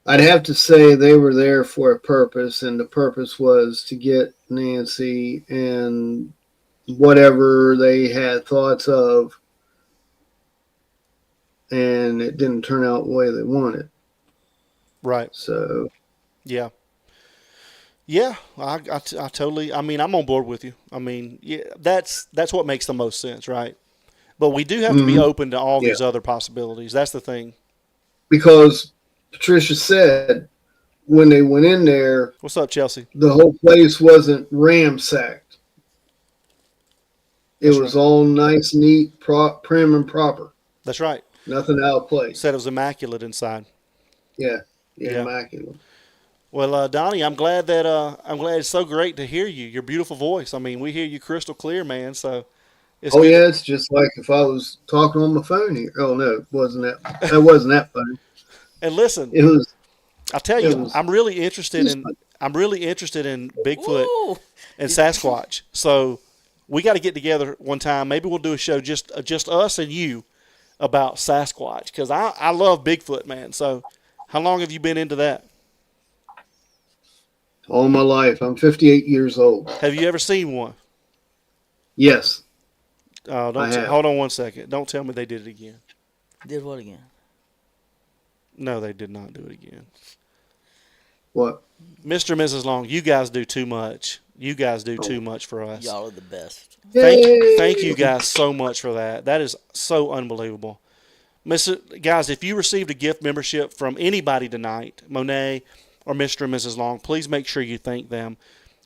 I'd have to say they were there for a purpose, and the purpose was to get Nancy and whatever they had thoughts of and it didn't turn out the way they wanted. Right. So, yeah. Yeah, I totally. I mean, I'm on board with you. I mean, yeah, that's what makes the most sense, right? But we do have to be open to all these other possibilities. That's the thing. Because Patricia said when they went in there, what's up, Chelsea? The whole place wasn't ramsacked. It was all nice, neat, prim, and proper. That's right. Nothing out of place. Said it was immaculate inside. Yeah, immaculate. Well, Donnie, I'm glad it's so great to hear you. Your beautiful voice. I mean, we hear you crystal clear, man. So, it's just like if I was talking on my phone here. Oh no, it wasn't that. That wasn't that funny. And listen, it was. I tell you, I'm really interested in Bigfoot and Sasquatch. So, we got to get together one time. Maybe we'll do a show just us and you about Sasquatch, because I love Bigfoot, man. So, how long have you been into that? All my life. I'm 58 years old. Have you ever seen one? Yes. Hold on one second. Don't tell me they did it again. Did what again? No, they did not do it again. What? Mr. and Mrs. Long, you guys do too much. You guys do too much for us. Y'all are the best. Thank you guys so much for that. That is so unbelievable. Guys, if you received a gift membership from anybody tonight, Monet or Mr. and Mrs. Long, please make sure you thank them.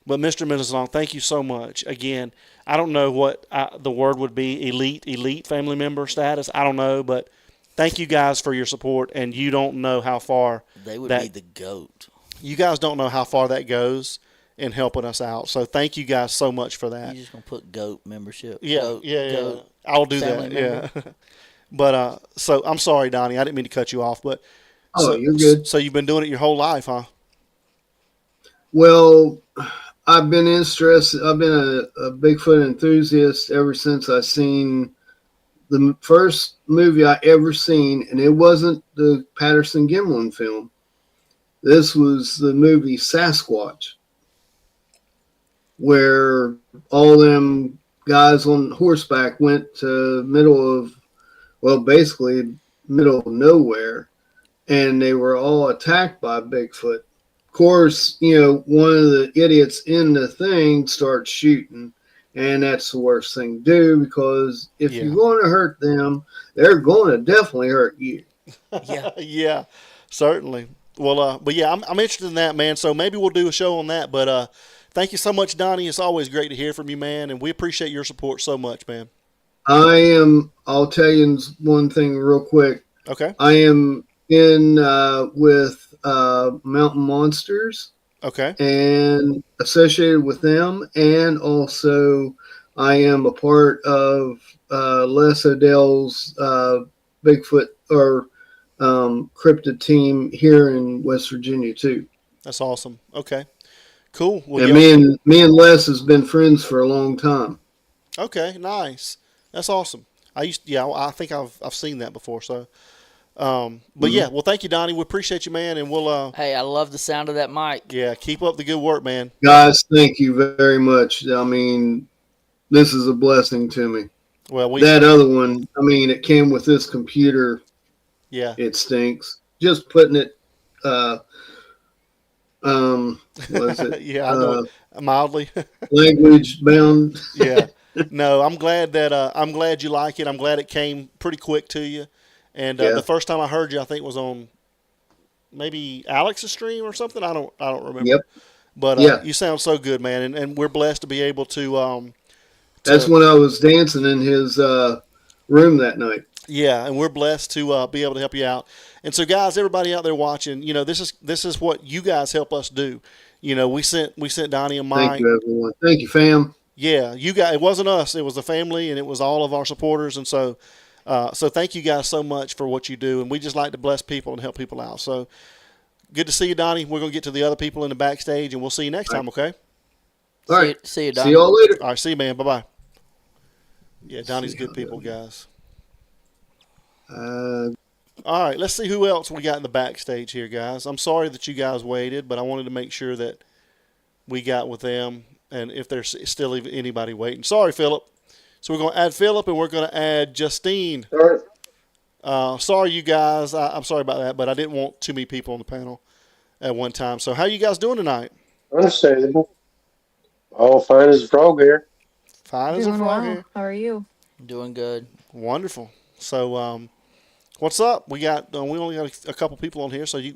But Mr. and Mrs. Long, thank you so much. Again, I don't know what the word would be, elite family member status. I don't know, but thank you guys for your support, and you don't know how far. They would be the GOAT. You guys don't know how far that goes in helping us out. So thank you guys so much for that. You're just going to put GOAT membership. Yeah, GOAT I'll do that, yeah. But, so I'm sorry, Donnie. I didn't mean to cut you off, but. You're good. So you've been doing it your whole life, huh? Well, I've been interested. I've been a Bigfoot enthusiast ever since I seen the first movie I ever seen, and it wasn't the Patterson Gimlin film. This was the movie Sasquatch, where all them guys on horseback went to basically middle of nowhere, and they were all attacked by Bigfoot. Of course, one of the idiots in the thing starts shooting, and that's the worst thing to do, because if you're going to hurt them, they're going to definitely hurt you. Yeah, certainly. Well, but yeah, I'm interested in that, man. So maybe we'll do a show on that. But thank you so much, Donnie. It's always great to hear from you, man, and we appreciate your support so much, man. I'll tell you one thing real quick. Okay. I am in with Mountain Monsters. Okay. And associated with them, and also I am a part of Les Odell's Bigfoot or cryptid team here in West Virginia too. That's awesome. Okay. Cool. Well, and me and Les has been friends for a long time. Okay, nice. That's awesome. I think I've seen that before. So, but yeah, well, thank you, Donnie. We appreciate you, man, and we'll. Hey, I love the sound of that mic. Yeah, keep up the good work, man. Guys, thank you very much. I mean, this is a blessing to me. Well, that other one, I mean, it came with this computer. Yeah, it stinks. Just putting it. Was it? Yeah, I know. Mildly. Language bound. Yeah. No, I'm glad you like it. I'm glad it came pretty quick to you. And the first time I heard you, I think was on maybe Alex's stream or something. I don't remember. Yep. But you sound so good, man, and we're blessed to be able to. That's when I was dancing in his room that night. Yeah, and we're blessed to be able to help you out. And so, guys, everybody out there watching, this is what you guys help us do. We sent Donnie and Mike. Thank you, everyone. Thank you, fam. Yeah, you guys. It wasn't us. It was the family, and it was all of our supporters. And so, thank you guys so much for what you do. And we just like to bless people and help people out. So, good to see you, Donnie. We're gonna get to the other people in the backstage, and we'll see you next time. Okay. All right. See you, Donnie. See y'all later. All right. See you, man. Bye bye. Yeah, Donnie's good people, guys. All right, let's see who else we got in the backstage here, guys. I'm sorry that you guys waited, but I wanted to make sure that we got with them, and if there's still anybody waiting. Sorry, Philip. So we're going to add Philip, and we're going to add Justine. All right. Sorry, you guys. I'm sorry about that, but I didn't want too many people on the panel at one time. So, how you guys doing tonight? Understandable. All fine as a frog here. Fine as a Doing frog well. here. How are you? Doing good. Wonderful. So, what's up? We only got a couple people on here, so you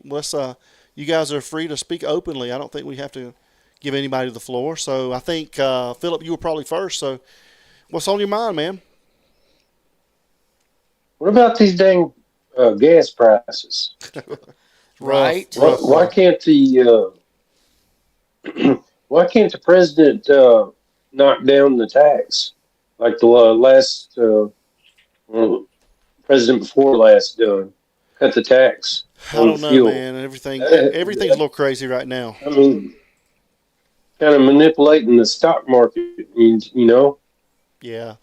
guys are free to speak openly. I don't think we have to give anybody the floor. So, I think Philip, you were probably first. So, what's on your mind, man? What about these dang gas prices? Right. Why can't the why can't the president knock down the tax like the last well, president before last done? Cut the tax I on don't know, fuel. man. Everything's a little crazy right now. I mean, kind of manipulating the stock market. You know. Yeah,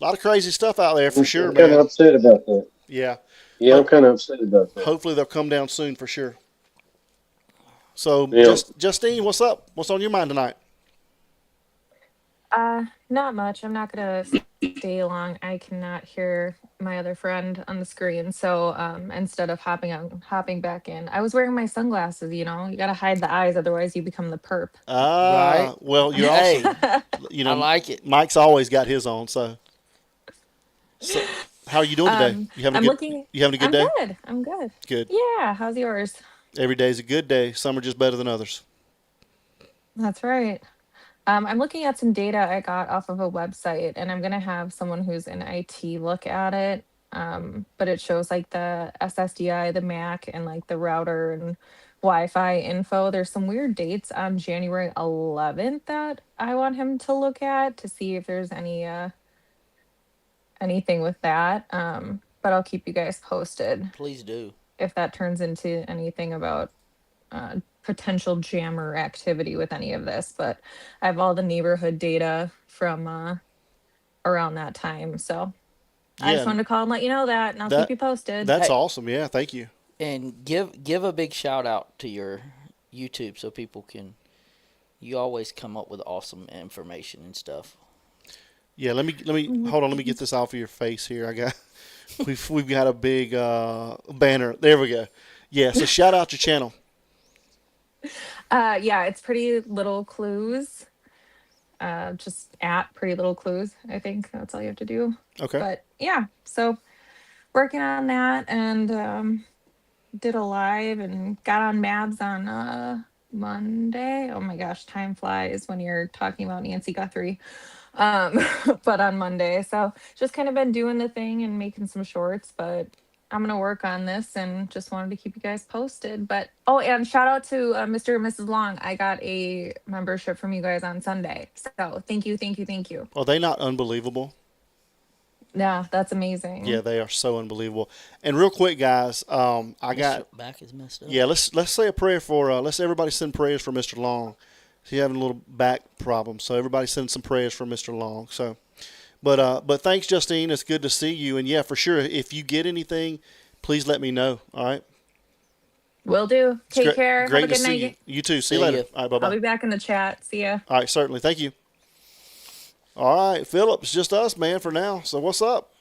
a lot of crazy stuff out there for sure, I'm kind man. of upset about that. Yeah. Yeah, I'm kind of upset about that. Hopefully they'll come down soon for sure. So, Yeah. Justine, what's up? What's on your mind tonight? Not much. I'm not gonna stay long. I cannot hear my other friend on the screen. So instead of hopping back in, I was wearing my sunglasses, you know. You gotta hide the eyes, otherwise you become the perp. Right. Well, you're Hey, also, you know, I like it. Mike's always got his on. So how are you doing today? You having I'm a good? looking You having a good I'm day? good. I'm good. Good. Yeah, how's yours? Every day's a good day. Some are just better than others. That's right. I'm looking at some data I got off of a website, and I'm gonna have someone who's in IT look at it. But it shows like the SSDI, the MAC, and like the router and Wi-Fi info. There's some weird dates on January 11th that I want him to look at to see if there's anything with that. But I'll keep you guys posted Please do. if that turns into anything about potential jammer activity with any of this. But I have all the neighborhood data from around that time. So I just Yeah, wanted to call and let you know that, and I'll keep that you posted. that's Hey, awesome. Yeah, thank you. and give a big shout out to your YouTube so people can. You always come up with awesome information and stuff. Yeah, let me hold on. Let me get this off of your face here. I got we've got a big banner. There we go. Yeah, so shout out your channel. Yeah, it's Pretty Little Clues. Just at Pretty Little Clues. I think that's all you have to do. Okay. But yeah, so working on that, and did a live and got on Mavs on Monday. Oh my gosh, time flies when you're talking about Nancy Guthrie. Um, but on Monday. So just kind of been doing the thing and making some shorts, but I'm gonna work on this and just wanted to keep you guys posted. But oh, and shout out to Mr. and Mrs. Long. I got a membership from you guys on Sunday. So thank you, thank you, thank you. Are they not unbelievable? Yeah, that's amazing. Yeah, they are so unbelievable. And real quick, guys, I got back is messed up. yeah. Let's say a prayer for. Let's everybody send prayers for Mr. Long. He's having a little back problem, so everybody send some prayers for Mr. Long. So, but thanks, Justine. It's good to see you. And yeah, for sure, if you get anything, please let me know. All right. Will do. Take care. Great Have a to good see night. you. You too. See you later. All right. Bye I'll bye. be back in the chat. See ya. All right. Certainly. Thank you. All right, Philip. It's just us, man, for now. So what's up?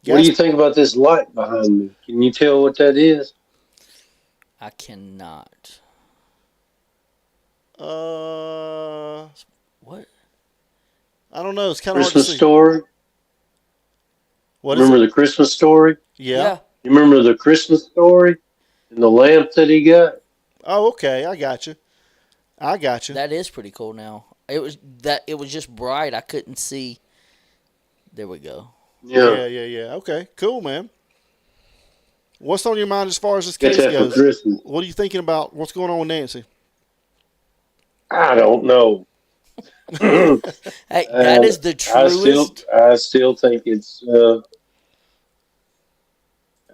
What do you think about this light behind me? Can you tell what that is? I cannot. What? I don't know. It's kind of hard to Christmas see. Story. What is Remember it? the Christmas Story? Yeah. You remember the Christmas Story and the lamp that he got? Oh, okay. I got you. That is pretty cool. Now it was just bright. I couldn't see. There we go. Yeah. Okay. Cool, man. What's on your mind as far as this Get case that for goes? Christmas. What are you thinking about? What's going on with Nancy? I don't know. Hey, that is the truest. I still think it's.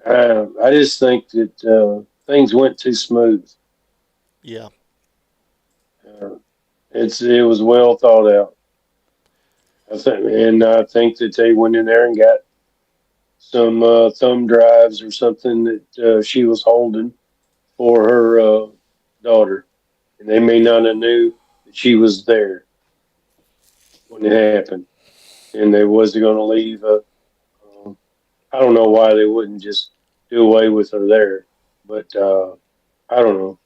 I just think that things went too smooth. Yeah. It was well thought out. I think that they went in there and got some thumb drives or something that she was holding for her daughter, and they may not have knew that she was there when it happened, and they wasn't going to leave I don't know why they wouldn't just do away with her there, but I don't know,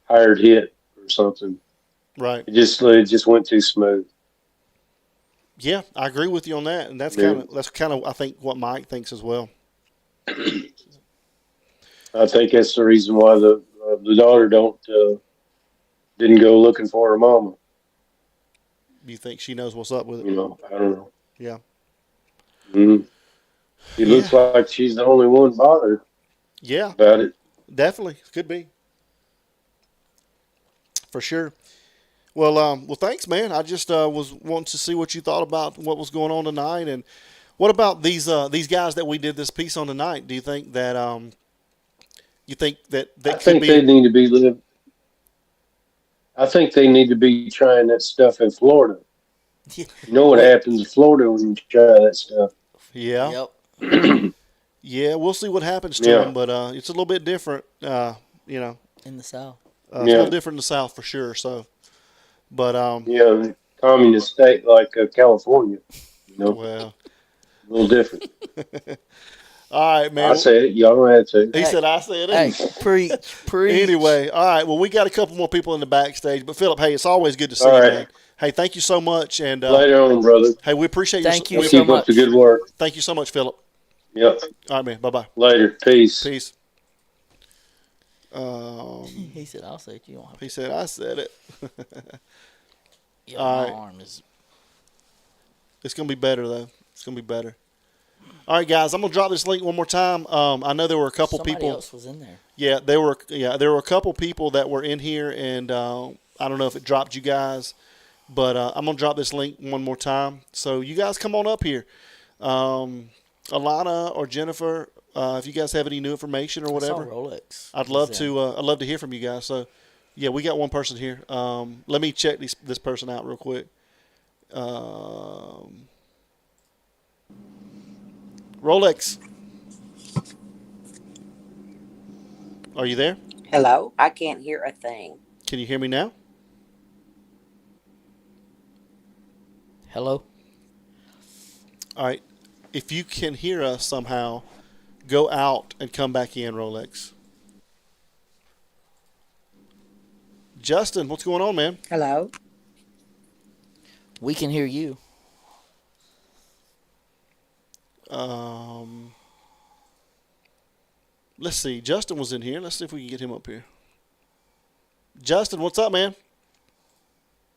hired hit or something. Right. It just went too smooth. Yeah, I agree with you on that, and that's Yeah. kind of I think what Mike thinks as well. I think that's the reason why the daughter didn't go looking for her mama. You think she knows what's up with it? I don't know. Yeah. Mm. She looks like she's the only one bothered. Yeah. About it. Definitely could be. For sure. Well, thanks, man. I just was wanting to see what you thought about what was going on tonight, and what about these guys that we did this piece on tonight? Do you think that I think they need to be live. I think they need to be trying that stuff in Florida. You know what happens in Florida when you try that stuff? Yeah. Yep. Yeah, we'll see what happens to Yeah. them, but it's a little bit different. In the South. It's a little different in the South for sure. So, but Yeah, communist state like California. Well, a little different. All right, man. I said it. Y'all don't have to. He said I said it. Hey, preach. Anyway, all right. Well, we got a couple more people in the backstage, but Philip, hey, it's always good to see All you, right. man. Hey, thank you so much, and Later on, brother. Hey, we appreciate Thank your you Keep up the good work. Thank you so much, Philip. Yep. All right, man. Bye bye. Later. Peace. Peace. He said, "I'll say it. You don't have He said I said it. Yeah, All my right. arm is. It's gonna be better though. It's gonna be better. All right, guys. I'm gonna drop this link one more time. I know there were a couple Somebody people. else was in there. Yeah, there were a couple people that were in here, and I don't know if it dropped you guys, but I'm gonna drop this link one more time. So you guys come on up here, Alana or Jennifer, if you guys have any new information or I saw whatever. Rolex I'd was love to. I'd love to hear from you guys. So yeah, we got one person here. Let me check this person out real quick. Rolex, are you there? Hello? I can't hear a thing. Can you hear me now? Hello? All right. If you can hear us somehow, go out and come back in, Rolex. Justin, what's going on, man? Hello? We can hear you. Let's see. Justin was in here. Let's see if we can get him up here. Justin, what's up, man?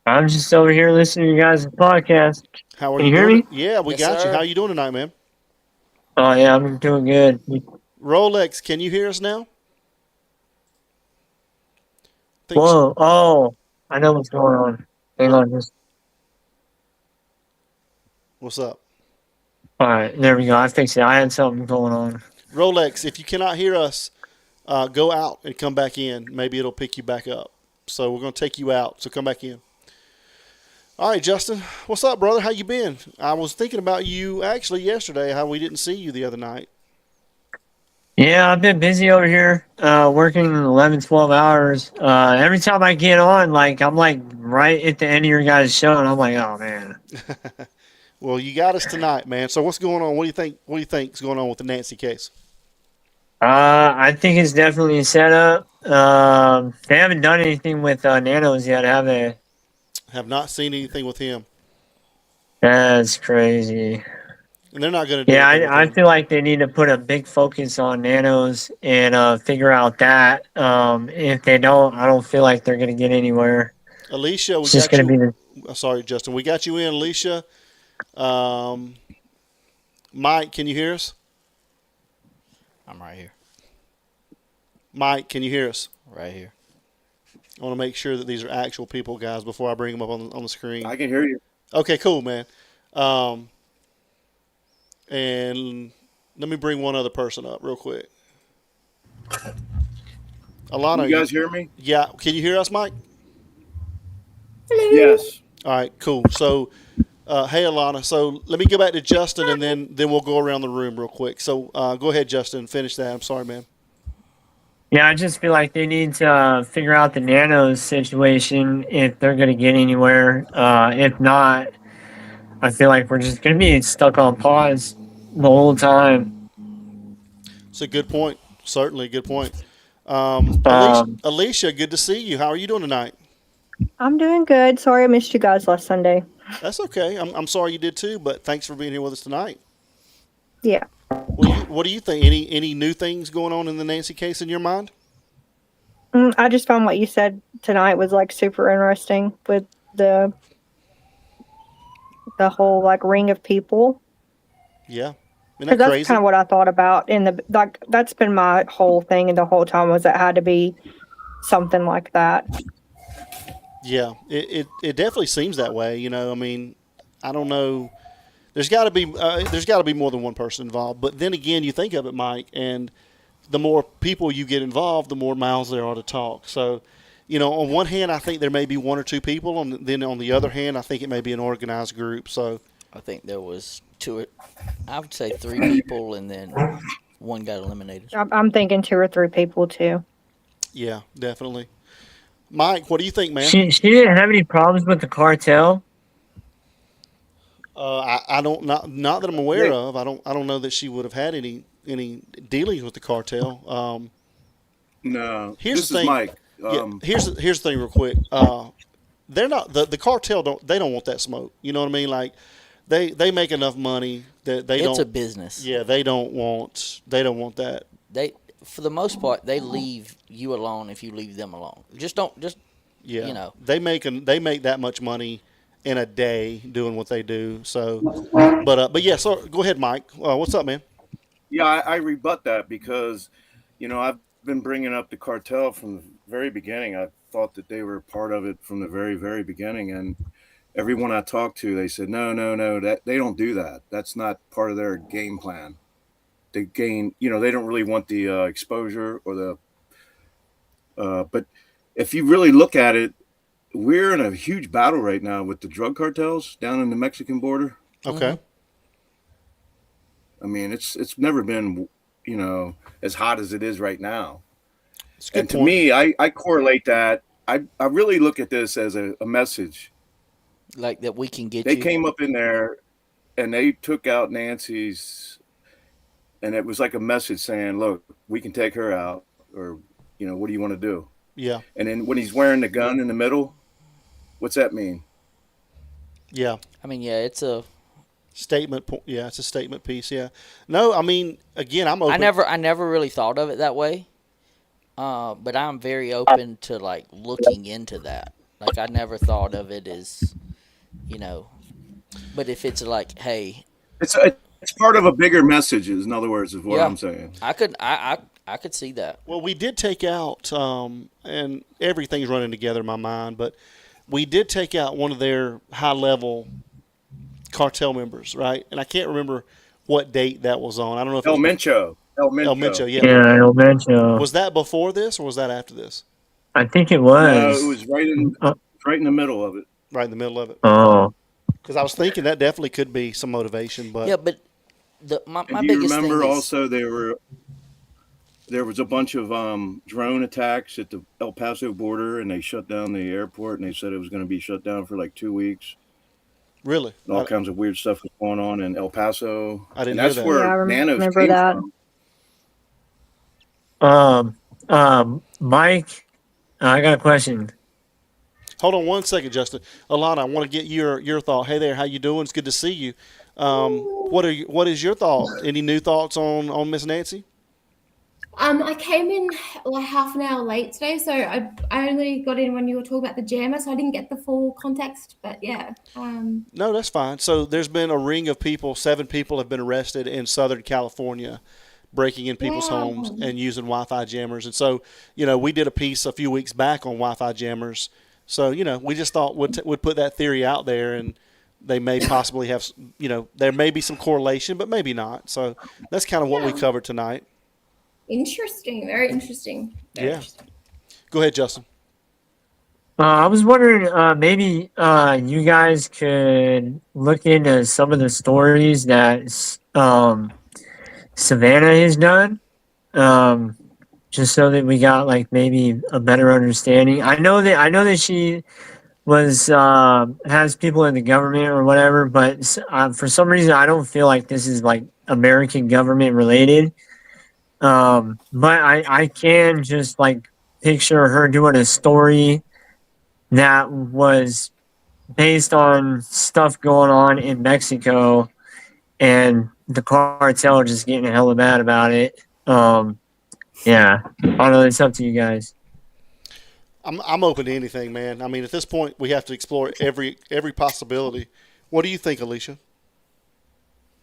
I'm just over here listening to you guys' podcast. How are Can you you hear doing? me? Yeah, we Yes, got you. sir. How are you doing tonight, man? Oh, yeah, I'm doing good. Rolex, can you hear us now? Whoa, oh, I know what's going on. Hang on, just. What's up? All right, there we go. I fixed it. I had something going on. Rolex, if you cannot hear us, go out and come back in. Maybe it'll pick you back up. So we're going to take you out. So come back in. All right, Justin. What's up, brother? How you been? I was thinking about you actually yesterday, how we didn't see you the other night. Yeah, I've been busy over here, working 11, 12 hours. Every time I get on, I'm right at the end of your guys' show, and I'm like, oh, man. Well, you got us tonight, man. So what's going on? What do you think? What do you think is going on with the Nancy case? I think it's definitely a setup. They haven't done anything with Nanos yet, have they? Have not seen anything with him. That's crazy. And they're not going to do Yeah, anything with I him. feel like they need to put a big focus on Nanos and figure out that. If they don't, I don't feel like they're going to get anywhere. Alicia, we It's just got going to you. be the. Sorry, Justin. We got you in, Alicia. Mike, can you hear us? I'm right here. Mike, can you hear us? Right here. I want to make sure that these are actual people, guys, before I bring them up on the screen. I can hear you. Okay, cool, man. And let me bring one other person up real quick. Alana, You guys hear me? Yeah. Can you hear us, Mike? Yes. All right, cool. So, hey, Alana. So let me go back to Justin, and then we'll go around the room real quick. So go ahead, Justin. Finish that. I'm sorry, man. Yeah, I just feel like they need to figure out the Nanos situation if they're going to get anywhere. If not, I feel like we're just going to be stuck on pause. the whole time. It's a good point. Certainly a good point. Um, Alicia, good to see you. How are you doing tonight? I'm doing good. Sorry I missed you guys last Sunday. That's okay. I'm sorry you did too, but thanks for being here with us tonight. Yeah. What do you think? Any new things going on in the Nancy case in your mind? I just found what you said tonight was like super interesting with the whole like ring of people. Yeah. Isn't Because that that's crazy? kind of what I thought about in the like that's been my whole thing and the whole time was it had to be something like that. Yeah, it definitely seems that way. You know, I mean, I don't know. There's got to be more than one person involved. But then again, you think of it, Mike, and the more people you get involved, the more mouths there are to talk. So, you know, on one hand, I think there may be one or two people, and then on the other hand, I think it may be an organized group. So, I think there was I would say 3 people, and then one got eliminated. I'm thinking 2 or 3 people too. yeah, definitely. Mike, what do you think, man? she didn't have any problems with the cartel. I don't not that I'm aware of. I don't know that she would have had any dealings with the cartel. No, Here's this the thing. is Mike. Here's the thing, real quick. They're not the cartel. They don't want that smoke. You know what I mean? Like they make enough money that they don't. It's a business. Yeah, they don't want that. They, for the most part, they leave you alone if you leave them alone. Yeah, you know. they make that much money in a day doing what they do. So, but yeah. So go ahead, Mike. What's up, man? Yeah, I rebut that because, I've been bringing up the cartel from the very beginning. I thought that they were part of it from the very, very beginning. And everyone I talked to, they said, no, that they don't do that. That's not part of their game plan. They gain, they don't really want the exposure or but if you really look at it, we're in a huge battle right now with the drug cartels down in the Mexican border. Okay. I mean, it's never been, as hot as it is right now. And to me, I correlate that. I really look at this as a message. Like that we can get They you. came up in there and they took out Nancy's, and it was like a message saying, look, we can take her out, or, what do you want to do? Yeah. And then when he's wearing the gun in the middle, what's that mean? Yeah. I mean, yeah, it's a statement. Yeah, it's a statement piece. Yeah. No, I mean, again, I'm open. I never really thought of it that way. But I'm very open to like looking into that. Like I never thought of it as, but if it's like, hey, it's part of a bigger message. In other words, is what I'm saying. I could see that. Well, we did take out, and everything's running together in my mind, but we did take out one of their high-level cartel members, right? And I can't remember what date that was on. I don't know if El Mencho. El Mencho, yeah. Yeah, El Mencho. Was that before this, or was that after this? I think it was. No, it was right in the middle of it. Right in the middle of it. Oh. Because I was thinking that definitely could be some motivation, but yeah, but my do you biggest remember thing is, also there was a bunch of drone attacks at the El Paso border, and they shut down the airport, and they said it was going to be shut down for like 2 weeks. Really? And all kinds of weird stuff was going on in El Paso. I didn't and that's hear that. where Yeah, I Nanos remember came that. from. Mike, I got a question. Hold on one second, Justin. Alana, I want to get your thought. Hey there, how you doing? It's good to see you. What is your thought? Any new thoughts on Miss Nancy? I came in like half an hour late today, so I only got in when you were talking about the jammer, so I didn't get the full context. But yeah. No, that's fine. So there's been a ring of people. 7 people have been arrested in Southern California, breaking in people's homes and using Wi-Fi jammers. And so, we did a piece a few weeks back on Wi-Fi jammers. So, we just thought we'd put that theory out there, and they may possibly have, there may be some correlation, but maybe not. So that's kind of what we covered tonight. Interesting. Very interesting. Go ahead, Justin. I was wondering, maybe you guys could look into some of the stories that Savannah has done, just so that we got like maybe a better understanding. I know that she was has people in the government or whatever, but for some reason I don't feel like this is like American government related. But I can just like picture her doing a story that was based on stuff going on in Mexico and the cartel just getting hella mad about it. Yeah, I don't know. It's up to you guys. I'm open to anything, man. I mean, at this point, we have to explore every possibility. What do you think, Alicia?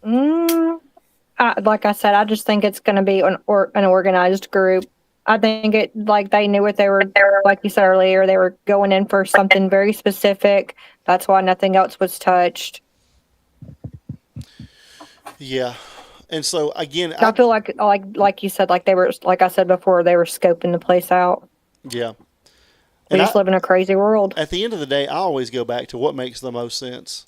Like I said, I just think it's going to be an organized group. I think it like they knew what they were, like you said earlier, they were going in for something very specific. That's why nothing else was touched. Yeah, and so again, I feel like you said, like they were, like I said before, they were scoping the place out. yeah. We just live in a crazy world. At the end of the day, I always go back to what makes the most sense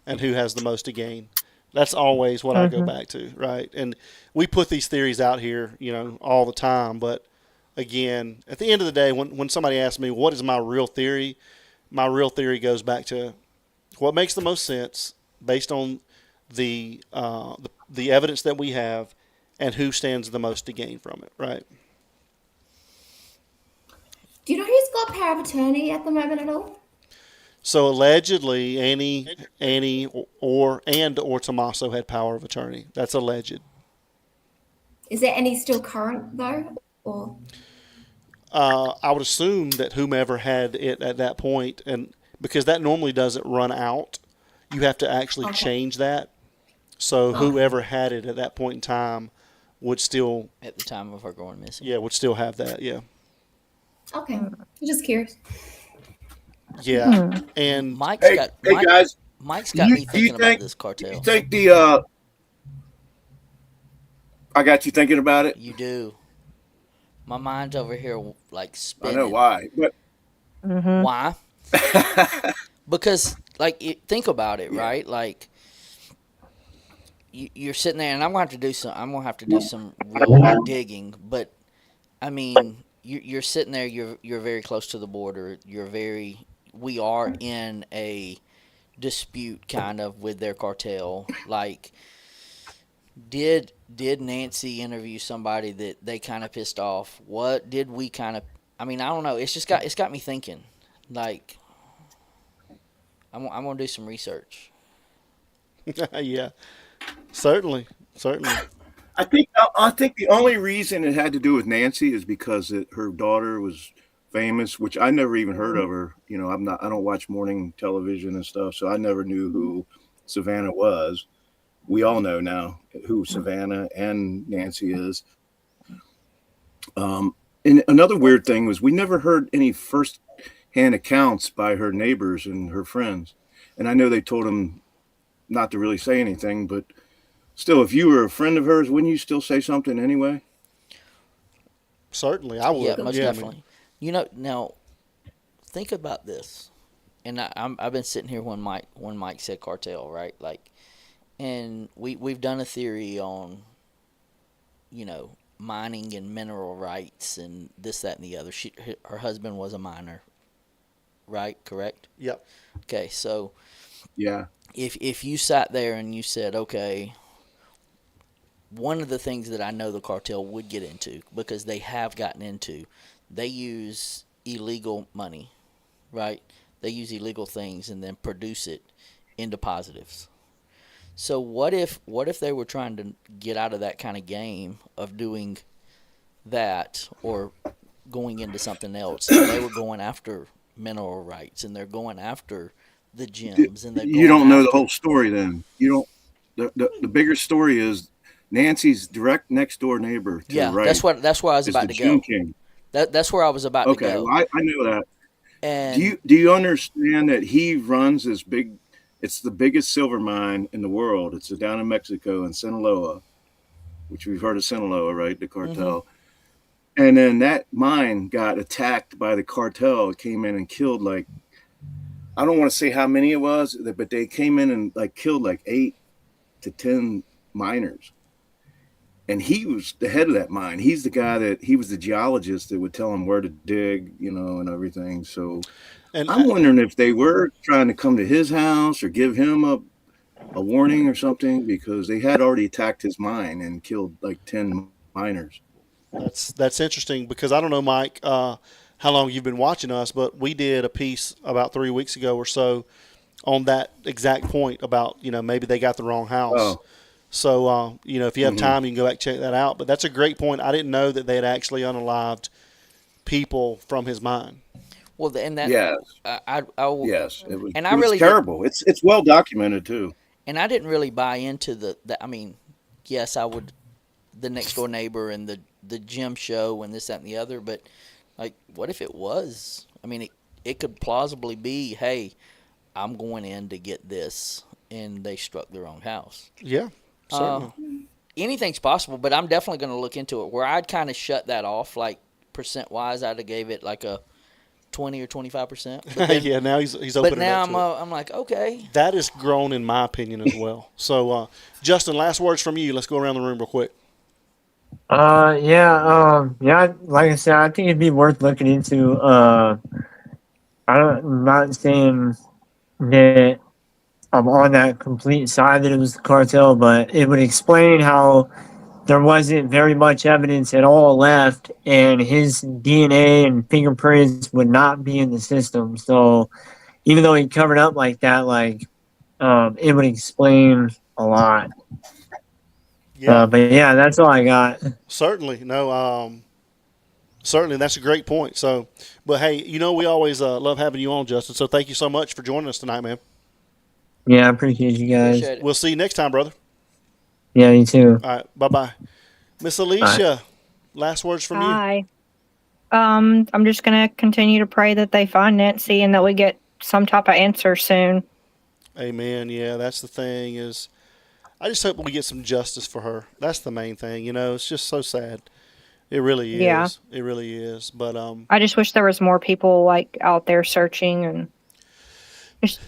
and who has the most to gain. That's always what I go back to, right? And we put these theories out here, all the time. But again, at the end of the day, when somebody asks me what is my real theory goes back to what makes the most sense based on the evidence that we have and who stands the most to gain from it, right? Do you know who's got power of attorney at the moment at all? So allegedly, Annie, or Tommaso had power of attorney. That's alleged. Is there any still current though, or? I would assume that whomever had it at that point, and because that normally doesn't run out, you have to actually change that. So whoever had it at that point in time would still, at the time of her going missing. Yeah, would still have that. Yeah. Okay, I'm just curious. Yeah, and Mike's got me thinking about this cartel. You think I got you thinking about it? You do. My mind's over here like spinning. I know why, but why? Because think about it, right? Like you're sitting there, and I'm gonna have to do some real digging. But I mean, you're sitting there. You're very close to the border. We are in a dispute kind of with their cartel. Like, did Nancy interview somebody that they kind of pissed off? What did we kind of? I mean, I don't know. It's got me thinking. Like, I'm gonna do some research. Yeah, certainly. I think the only reason it had to do with Nancy is because her daughter was famous, which I never even heard of her. I don't watch morning television and stuff, so I never knew who Savannah was. We all know now who Savannah and Nancy is. And another weird thing was we never heard any first-hand accounts by her neighbors and her friends. And I know they told them not to really say anything, but still, if you were a friend of hers, wouldn't you still say something anyway? Certainly, I would. Yeah, most definitely. Now think about this, and I've been sitting here when Mike said cartel, right? Like, and we've done a theory on, mining and mineral rights and this, that, and the other. Her husband was a miner, right? Correct? Yep. Okay, so yeah, if you sat there and you said, okay, one of the things that I know the cartel would get into, because they have gotten into, they use illegal money, right? They use illegal things and then produce it into positives. So what if they were trying to get out of that kind of game of doing that or going into something else, and they were going after mineral rights and they're going after the gems, and you don't know the whole story. Then you don't. The bigger story is Nancy's direct next door neighbor. To the right that's where I was about to go. King. That's where I was about to go. Okay, well, I know that. And do you understand that he runs this big? It's the biggest silver mine in the world. It's down in Mexico in Sinaloa, which we've heard of Sinaloa, right? The cartel. Mm-hmm. And then that mine got attacked by the cartel. It came in and killed I don't want to say how many it was, but they came in and killed 8 to 10 miners. And he was the head of that mine. He was the geologist that would tell him where to dig, and everything. So And I'm wondering if they were trying to come to his house or give him a warning or something, because they had already attacked his mine and killed like 10 miners. that's interesting because I don't know, Mike, how long you've been watching us, but we did a piece about 3 weeks ago or so on that exact point about maybe they got the wrong house. Oh, So if you have hmm time, you can go back and check that out. But that's a great point. I didn't know that they had actually unalived people from his mine. Well, and that yes, I yes. It was and it I was really did, terrible. It's well documented too. and I didn't really buy into the. I mean, yes, I would the next door neighbor and the gym show and this that and the other, but like, what if it was? I mean, it could plausibly be, hey, I'm going in to get this, and they struck their own house. Yeah, certainly. Anything's possible, but I'm definitely going to look into it. Where I'd kind of shut that off, like percent wise, I'd have gave it like a 20 or 25%. Yeah, now he's But opening now up to it. I'm like, okay. That has grown in my opinion as well. So, Justin, last words from you. Let's go around the room real quick. Yeah, like I said, I think it'd be worth looking into. I'm not saying that I'm on that complete side that it was the cartel, but it would explain how there wasn't very much evidence at all left, and his DNA and fingerprints would not be in the system. So even though he covered up like that, it would explain a lot. Yeah, But yeah, that's all I got. certainly. No, certainly that's a great point. So, but hey, we always love having you on, Justin. So thank you so much for joining us tonight, man. Yeah, I appreciate you guys. Appreciate it. We'll see you next time, brother. Yeah, you too. All right, bye bye. Miss Alicia, last words from you. Hi. I'm just gonna continue to pray that they find Nancy and that we get some type of answer soon. Amen. Yeah, that's the thing is, I just hope we get some justice for her. That's the main thing. It's just so sad. It really is. Yeah. It really is. But I just wish there was more people out there searching and just,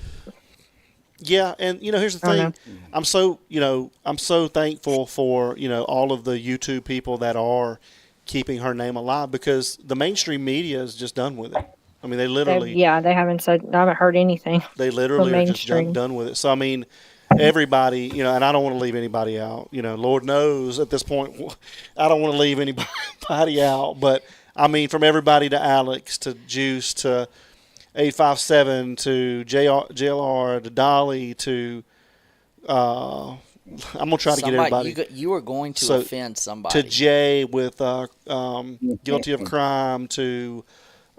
yeah, and here's the I don't thing. I'm so thankful for all of the YouTube people that are keeping her name alive because the mainstream media is just done with it. I mean, they literally they haven't said. I haven't heard anything. they literally from are just mainstream. done with it. So I mean, everybody, and I don't want to leave anybody out. Lord knows at this point, I don't want to leave anybody out. But I mean, from everybody to Alex to Juice to 857 to JLR to Dolly to I'm gonna try to get everybody. You were going to offend somebody. To Jay with guilty of crime to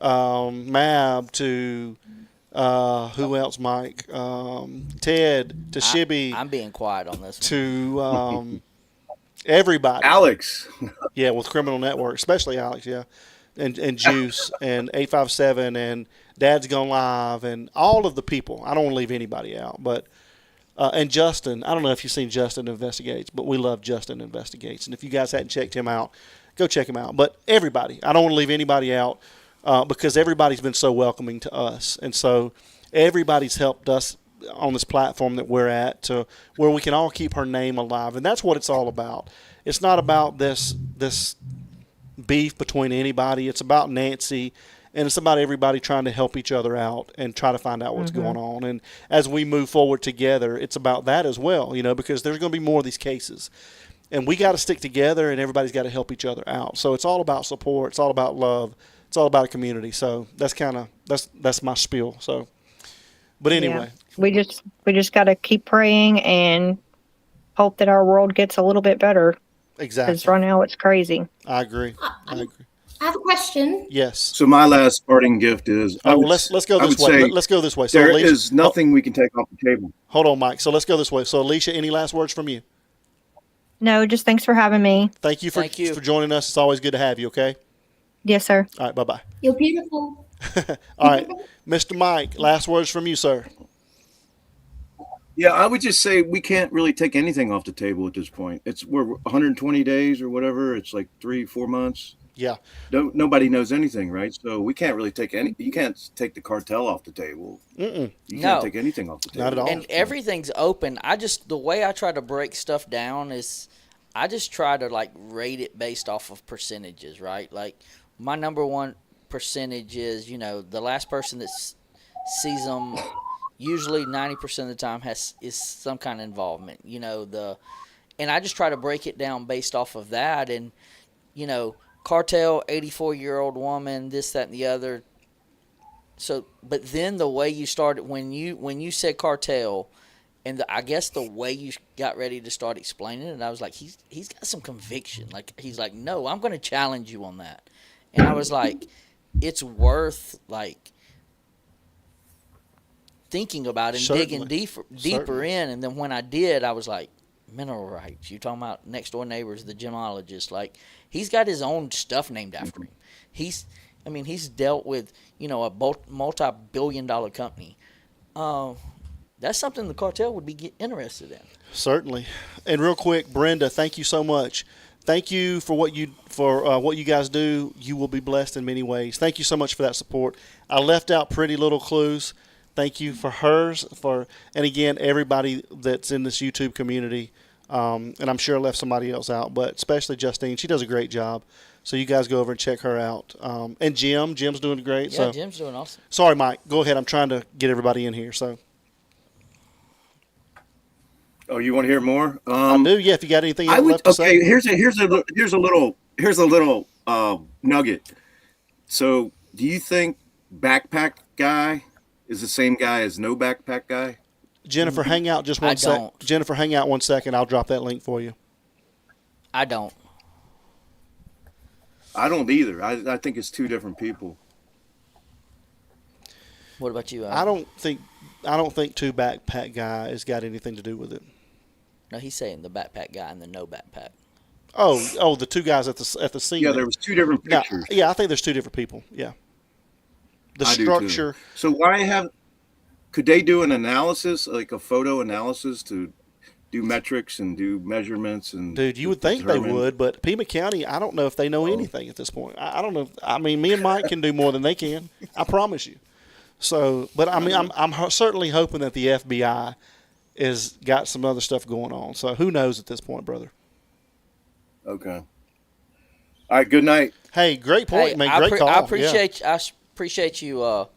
Mab to who else, Mike? Ted to Shibby. I'm being quiet on this one. To everybody. Alex. Yeah, with Criminal Network, especially Alex, yeah. And Juice and 857 and Dad's Gone Live and all of the people. I don't want to leave anybody out. But and Justin, I don't know if you've seen Justin Investigates, but we love Justin Investigates. And if you guys hadn't checked him out, go check him out. But everybody, I don't want to leave anybody out because everybody's been so welcoming to us. And so everybody's helped us on this platform that we're at to where we can all keep her name alive. And that's what it's all about. It's not about this beef between anybody. It's about Nancy, and it's about everybody trying to help each other out and try to find out what's going on. And as we move forward together, it's about that as well, because there's going to be more of these cases. And we got to stick together, and everybody's got to help each other out. So it's all about support. It's all about love. It's all about a community. So that's that's my spiel. So, but anyway, we just got to keep praying and hope that our world gets a little bit better. Exactly. Because right now it's crazy. I agree. I have a question. Yes. So my last parting gift is. Let's go this way. Let's go this way. So There Alicia, is nothing we can take off the table. Hold on, Mike. So let's go this way. So Alicia, any last words from you? No, just thanks for having me. Thank you for joining us. It's always good to have you. Okay. Yes, sir. All right. Bye-bye. You're beautiful. All right, Mr. Mike. Last words from you, sir. Yeah, I would just say we can't really take anything off the table at this point. We're 120 days or whatever. It's like 3-4 months. Yeah. Nobody knows anything, right? So we can't really take any. You can't take the cartel off the table. You can't take anything off the table. Not at all. And everything's open. The way I try to break stuff down is I just try to rate it based off of percentages, right? Like my number one percentage is, the last person that's sees them usually 90% of the time is some kind of involvement. And I just try to break it down based off of that. And cartel, 84-year-old woman, this, that, and the other. So, but then the way you started when you said cartel, and I guess the way you got ready to start explaining it, I was like, he's got some conviction. Like, he's like, no, I'm going to challenge you on that. And I was like, it's worth like thinking about and digging deeper in. And then when I did, I was like, mineral rights. You talking about next door neighbors, the gemologist? Like, he's got his own stuff named after him. He's dealt with a multi-billion-dollar company. That's something the cartel would be interested in. Certainly. And real quick, Brenda, thank you so much. Thank you for what you guys do. You will be blessed in many ways. Thank you so much for that support. I left out Pretty Little Clues. Thank you for hers, and again, everybody that's in this YouTube community. And I'm sure I left somebody else out, but especially Justine. She does a great job. So you guys go over and check her out. And Jim's doing great. Yeah, so. Jim's doing awesome. Sorry, Mike. Go ahead. I'm trying to get everybody in here. So. Oh, you want to hear more? I do. Yeah. If you got anything else left to say. Okay. Here's a little nugget. So, do you think backpack guy is the same guy as no backpack guy? Jennifer, hang out just one second. Jennifer, hang out 1 second. I'll drop that link for you. I don't. I don't either. I think it's two different people. What about you? I don't think two backpack guy has got anything to do with it. No, he's saying the backpack guy and the no backpack. Oh, the two guys at the scene. Yeah, there was two different pictures. Yeah, I think there's two different people. Yeah. The structure. So could they do an analysis, like a photo analysis, to do metrics and do measurements? And dude, you would think they would, but Pima County, I don't know if they know anything at this point. I don't know. I mean, me and Mike can do more than they can. I promise you. So, but I mean, I'm certainly hoping that the FBI is got some other stuff going on. So who knows at this point, brother? Okay. All right. Good night. Hey, great point, man. Great call. I appreciate you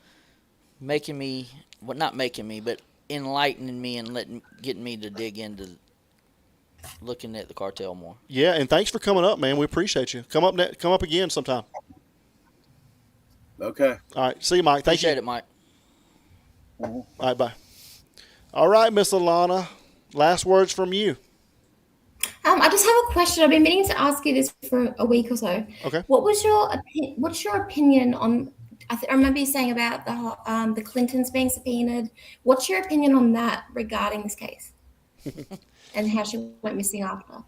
making me, well, not making me, but enlightening me and getting me to dig into looking at the cartel more. Yeah, and thanks for coming up, man. We appreciate you. Come up again sometime. Okay. All right. See you, Mike. Thank you. Appreciate it, Mike. All right, bye. All right, Miss Alana, last words from you. I just have a question. I've been meaning to ask you this for a week or so. Okay. What's your opinion on? I remember you saying about the Clintons being subpoenaed. What's your opinion on that regarding this case and how she went missing after?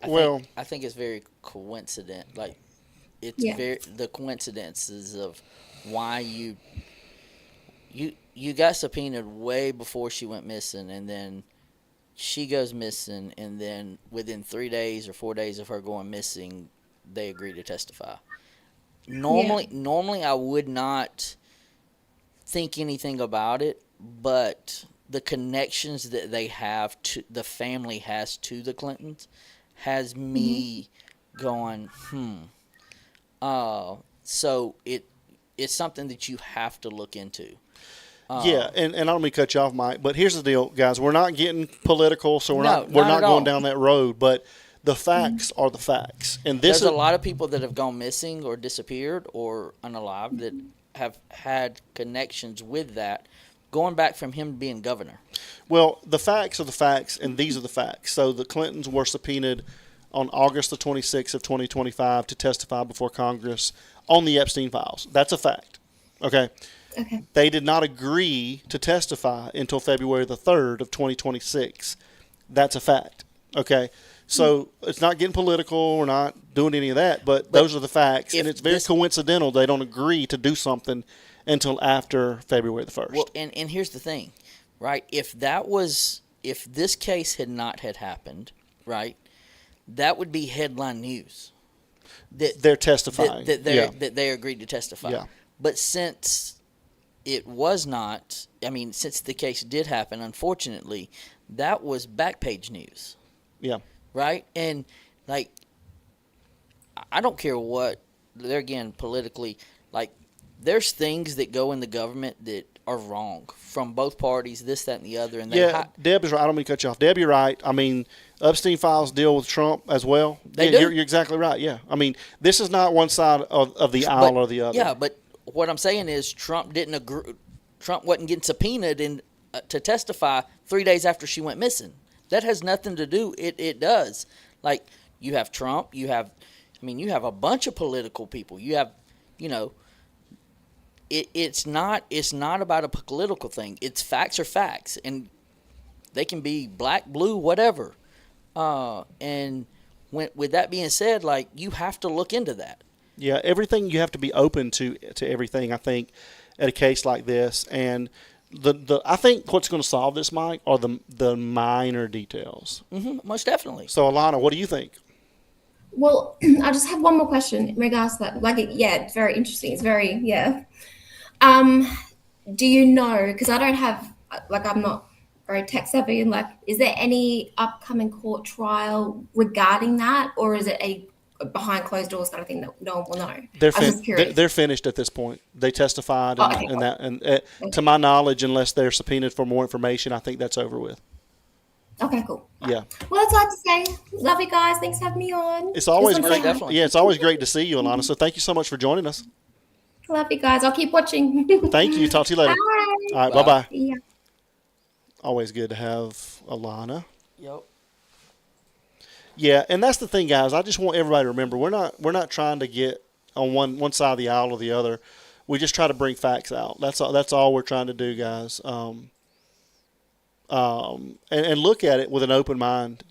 I think it's very coincident. Like, it's the coincidences of why you got subpoenaed way before she went missing, and then she goes missing, and then within 3 days or 4 days of her going missing, they agree to testify. Normally I would not think anything about it, but the connections that they have to the family has to the Clintons has me going, so it's something that you have to look into. Yeah, and I don't mean to cut you off, Mike, but here's the deal, guys. We're not getting political, so we're not going down that road, but the facts are the facts. And there's a lot of people that have gone missing or disappeared or unalive that have had connections with that, going back from him being governor. Well, the facts are the facts, and these are the facts. So the Clintons were subpoenaed on August the 26th of 2025 to testify before Congress on the Epstein files. That's a fact. Okay. They did not agree to testify until February the 3rd of 2026. That's a fact. Okay. So it's not getting political. We're not doing any of that, but those are the facts. And it's very coincidental they don't agree to do something until after February the 1st. Well, and here's the thing, right? If this case had not had happened, right, that would be headline news. That they're testifying. That they agreed to testify. Yeah. But since it was not, since the case did happen, unfortunately, that was back page news. Yeah. Right? And, like, I don't care what, there again, politically, like, there's things that go in the government that are wrong from both parties, this, that, and the other. And Deb is right. I don't mean to cut you off. Deb, you're right. I mean, Epstein files deal with Trump as well. They do. You're exactly right. Yeah. I mean, this is not one side of the aisle or the other. Yeah, but what I'm saying is Trump didn't agree. Trump wasn't getting subpoenaed to testify 3 days after she went missing. That has nothing to do. It does. Like, you have Trump. You have a bunch of political people. You have, it's not about a political thing. It's facts are facts, and they can be black, blue, whatever. And with that being said, like, you have to look into that. Yeah, everything, you have to be open to everything, I think, at a case like this. And I think what's going to solve this, Mike, are the minor details. Most definitely. So, Alana, what do you think? Well, I just have one more question in regards to that. It's very interesting. It's very, do you know, because I don't have, I'm not very tech savvy, and is there any upcoming court trial regarding that, or is it a behind closed doors kind of thing that no one will know? They're finished at this point. They testified, Okay, and to my knowledge, unless they're subpoenaed for more information, I think that's over with. Okay, cool. Yeah. Well, that's all I have to say. Love you guys. Thanks for having me on. It's always Just great. wanna say hi. Yeah, it's always great to see you, Alana. So thank you so much for joining us. Love you guys. I'll keep watching. Thank you. Talk to you later. Bye. All right. Bye-bye. Yeah. Always good to have Alana. Yep. Yeah, and that's the thing, guys. I just want everybody to remember we're not trying to get on one side of the aisle or the other. We just try to bring facts out. That's all we're trying to do, guys. And look at it with an open mind.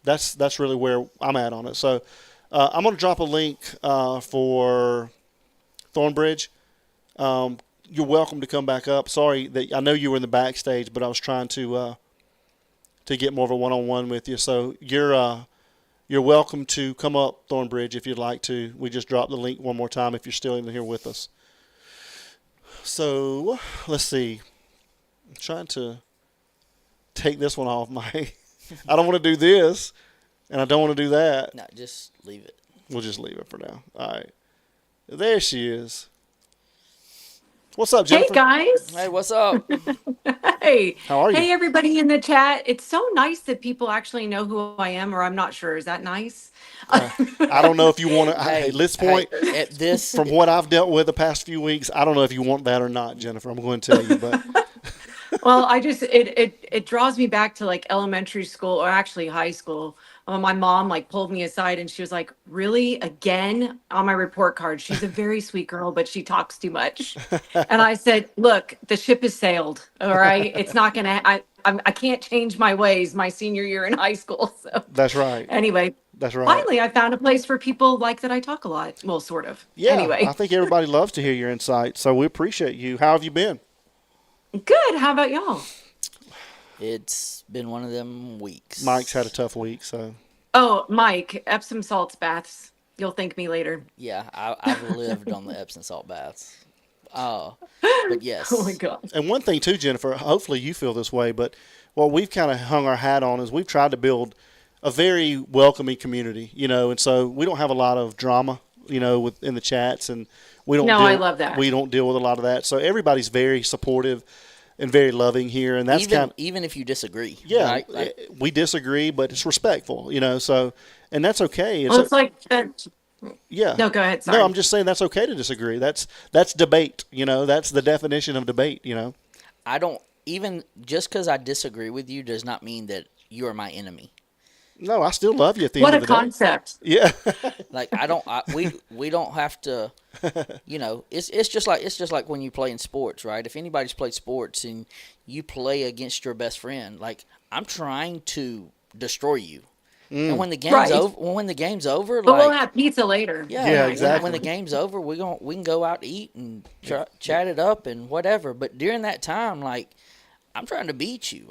That's really where I'm at on it. So I'm going to drop a link for Thornbridge. You're welcome to come back up. Sorry that I know you were in the backstage, but I was trying to get more of a one-on-one with you. So you're welcome to come up, Thornbridge, if you'd like to. We just dropped the link one more time if you're still in here with us. So let's see. I'm trying to take this one off my. I don't want to do this, and I don't want to do that. No, just leave it. We'll just leave it for now. All right. There she is. What's up, Jennifer? Hey, guys. Hey, what's up? Hey. How are you? Hey, everybody in the chat. It's so nice that people actually know who I am, or I'm not sure. Is that nice? I don't know if you want to. At this point, at this, from what I've dealt with the past few weeks, I don't know if you want that or not, Jennifer. I'm going to tell you, but. Well, it draws me back to like elementary school, or actually high school. My mom pulled me aside and she was like, "Really, again?" On my report card, she's a very sweet girl, but she talks too much. And I said, "Look, the ship has sailed. All right, it's not gonna. I can't change my ways. My senior year in high school." So that's right. Anyway, that's right. Finally, I found a place for people like that I talk a lot. Well, sort of. Yeah. Anyway, I think everybody loves to hear your insights, so we appreciate you. How have you been? Good. How about y'all? It's been one of them weeks. Mike's had a tough week, so. Oh, Mike, Epsom salts baths. You'll thank me later. Yeah, I've lived on the Epsom salt baths. But yes. Oh my God. And one thing too, Jennifer, hopefully you feel this way, but what we've kind of hung our hat on is we've tried to build a very welcoming community, and so we don't have a lot of drama, within the chats, and we don't. I love that. We don't deal with a lot of that, so everybody's very supportive and very loving here, and that's even if you disagree. Yeah, right? We disagree, but it's respectful, So, and that's okay. It's like that. Yeah. No, go ahead. Sorry. No, I'm just saying that's okay to disagree. That's debate. That's the definition of debate. I don't even just because I disagree with you does not mean that you are my enemy. No, I still love you at the end of the day. What a concept. Yeah. We don't have to, it's just like when you play in sports, right? If anybody's played sports and you play against your best friend, I'm trying to destroy you. And when the game's over, but we'll have pizza later. Yeah, exactly. When the game's over, we can go out to eat and chat it up and whatever. But during that time, I'm trying to beat you.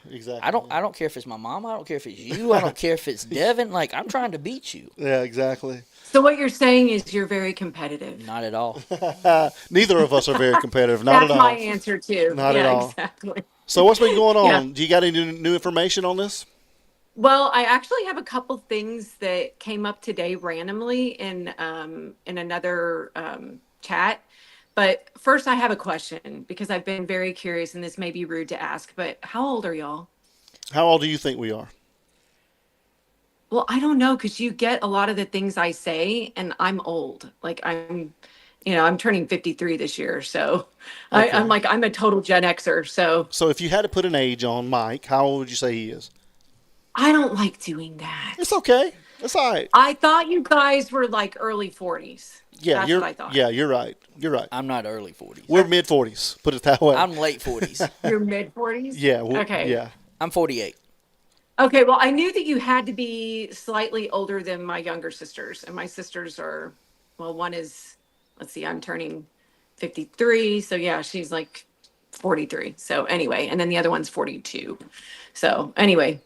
Exactly. I don't care if it's my mom. I don't care if it's you. I don't care if it's Devin. I'm trying to beat you. Yeah, exactly. So what you're saying is you're very competitive. Not at all. Neither of us are very competitive. Not at all. That's my answer too. Not at all. Exactly. So what's been going on? Yeah. Do you got any new information on this? Well, I actually have a couple things that came up today randomly in another chat But first, I have a question because I've been very curious, and this may be rude to ask, but how old are y'all? How old do you think we are? Well, I don't know because you get a lot of the things I say, and I'm old. Like I'm turning 53 this year, so Okay. I'm a total Gen Xer. So So if you had to put an age on Mike, how old would you say he is? I don't like doing that. It's okay. It's all right. I thought you guys were like early 40s. Yeah, That's you're. what I thought. Yeah, you're right. You're right. I'm not early 40s. We're mid 40s. Put it that way. I'm late 40s. You're mid 40s? Yeah. Okay. Yeah. I'm 48. Okay, well, I knew that you had to be slightly older than my younger sisters. And my sisters are, well, one is, let's see, I'm turning 53. So yeah, she's like 43. So anyway, and then the other one's 42. So anyway,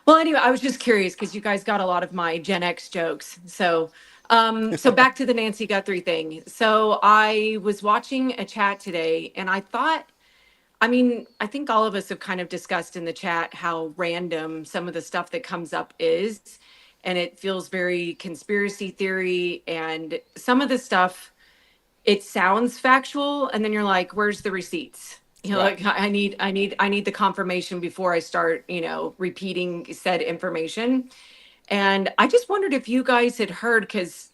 I was just curious because you guys got a lot of my Gen X jokes. So back to the Nancy Guthrie thing. So I was watching a chat today and I thought, I think all of us have kind of discussed in the chat how random some of the stuff that comes up is. And it feels very conspiracy theory. And some of the stuff, it sounds factual. And then you're like, where's the receipts? Right. Like I need the confirmation before I start, repeating said information. And I just wondered if you guys had heard, because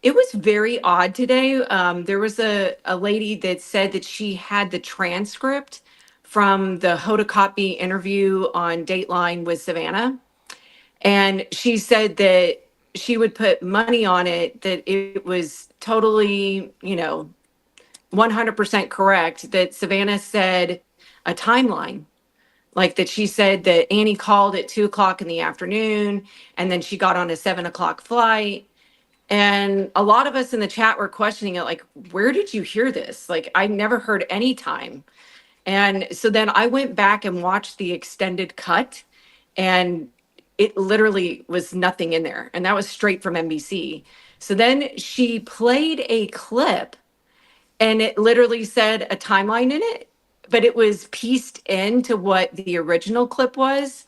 it was very odd today. There was a lady that said that she had the transcript from the Hoda Kotb interview on Dateline with Savannah. And she said that she would put money on it, that it was totally, 100% correct, that Savannah said a timeline. Like that she said that Annie called at 2 o'clock in the afternoon, and then she got on a 7 o'clock flight. And a lot of us in the chat were questioning it, like, where did you hear this? Like, I never heard any time. And so then I went back and watched the extended cut, and it literally was nothing in there. And that was straight from NBC. So then she played a clip, and it literally said a timeline in it, but it was pieced into what the original clip was.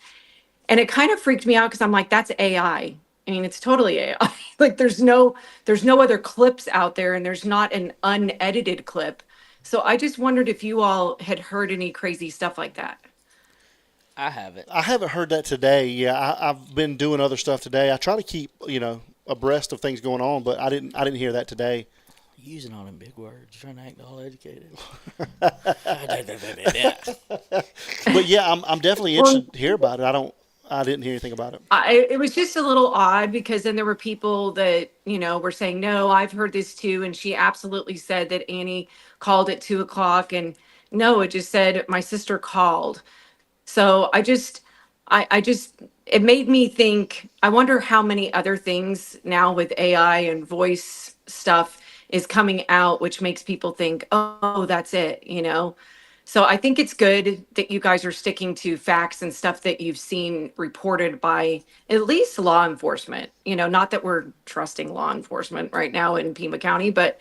And it kind of freaked me out because I'm like, that's AI. I mean, it's totally AI. Like there's no other clips out there, and there's not an unedited clip. So I just wondered if you all had heard any crazy stuff like that. I haven't. I haven't heard that today. Yeah, I've been doing other stuff today. I try to keep abreast of things going on, but I didn't hear that today. Using all them big words, trying to act all educated. But yeah, I'm definitely interested to hear about it. I didn't hear anything about it. It was just a little odd because then there were people that, were saying, no, I've heard this too. And she absolutely said that Annie called at 2 o'clock. And no, it just said my sister called. So it made me think, I wonder how many other things now with AI and voice stuff is coming out, which makes people think, oh, that's it, So I think it's good that you guys are sticking to facts and stuff that you've seen reported by at least law enforcement. Not that we're trusting law enforcement right now in Pima County, but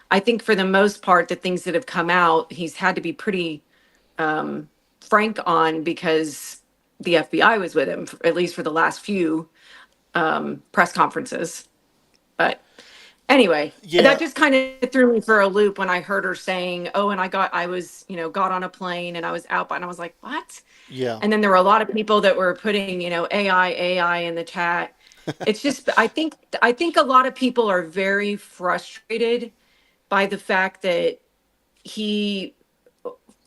I think for the most part, the things that have come out, he's had to be pretty frank on because the FBI was with him, at least for the last few press conferences. But anyway, Yeah. that just kind of threw me for a loop when I heard her saying, oh, and got on a plane and I was out, and I was like, what? Yeah. And then there were a lot of people that were putting, AI in the chat. It's just, I think a lot of people are very frustrated by the fact that he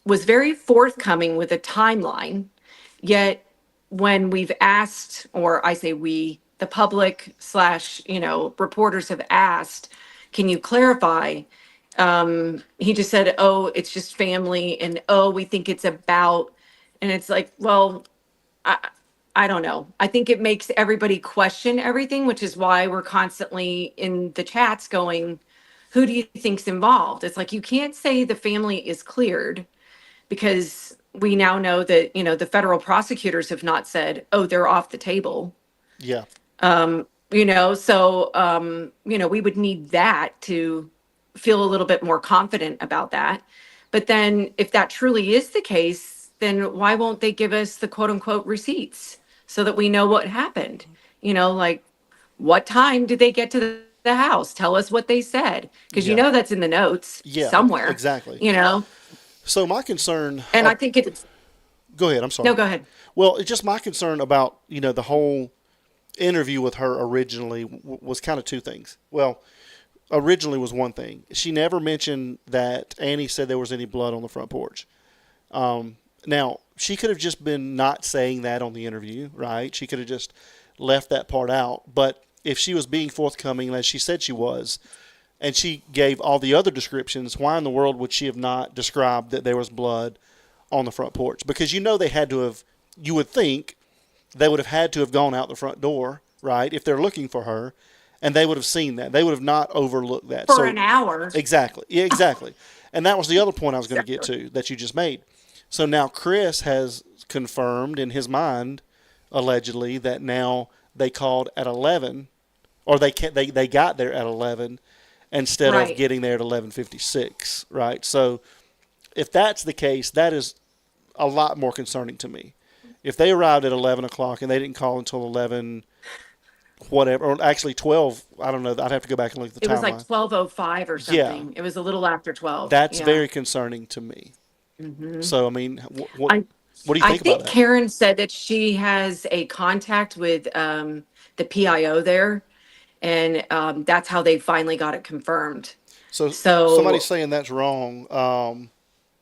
was very forthcoming with a timeline, yet when we've asked, or I say we, the public / reporters have asked, can you clarify? He just said, oh, it's just family, and oh, we think it's about, and it's like, well, I don't know. I think it makes everybody question everything, which is why we're constantly in the chats going, who do you think's involved? It's like, you can't say the family is cleared because we now know that, the federal prosecutors have not said, oh, they're off the table. Yeah. We would need that to feel a little bit more confident about that. But then if that truly is the case, then why won't they give us the quote unquote receipts so that we know what happened? Like what time did they get to the house. Tell us what they said. Because you Yeah. know that's in the notes Yeah, somewhere, exactly. you know? So my concern, And I think it's, go ahead, I'm sorry. no, go ahead. Well, it's just my concern about, the whole interview with her originally was kind of two things. Well, originally was one thing. She never mentioned that Annie said there was any blood on the front porch. Now, she could have just been not saying that on the interview, right? She could have just left that part out. But if she was being forthcoming, as she said she was, and she gave all the other descriptions, why in the world would she have not described that there was blood on the front porch? Because they had to have, you would think, they would have had to have gone out the front door, right, if they're looking for her, and they would have seen that. They would have not overlooked that. For an hour. Exactly. Yeah, exactly. And that was the other point I was going to get to that you just made. So now Chris has confirmed in his mind, allegedly, that now they called at 11, or they got there at 11 instead of getting there at 11:56, right? So if that's the case, that is a lot more concerning to me. If they arrived at 11 o'clock and they didn't call until 11, whatever, or actually 12, I don't know. I'd have to go back and look at the It was like timeline. 12:05 or something. It was a little after 12. That's Yeah. very concerning to me. Mhm. So, I mean, what do you I think think about that? Karen said that she has a contact with the PIO there, and that's how they finally got it confirmed. So So somebody's saying that's wrong.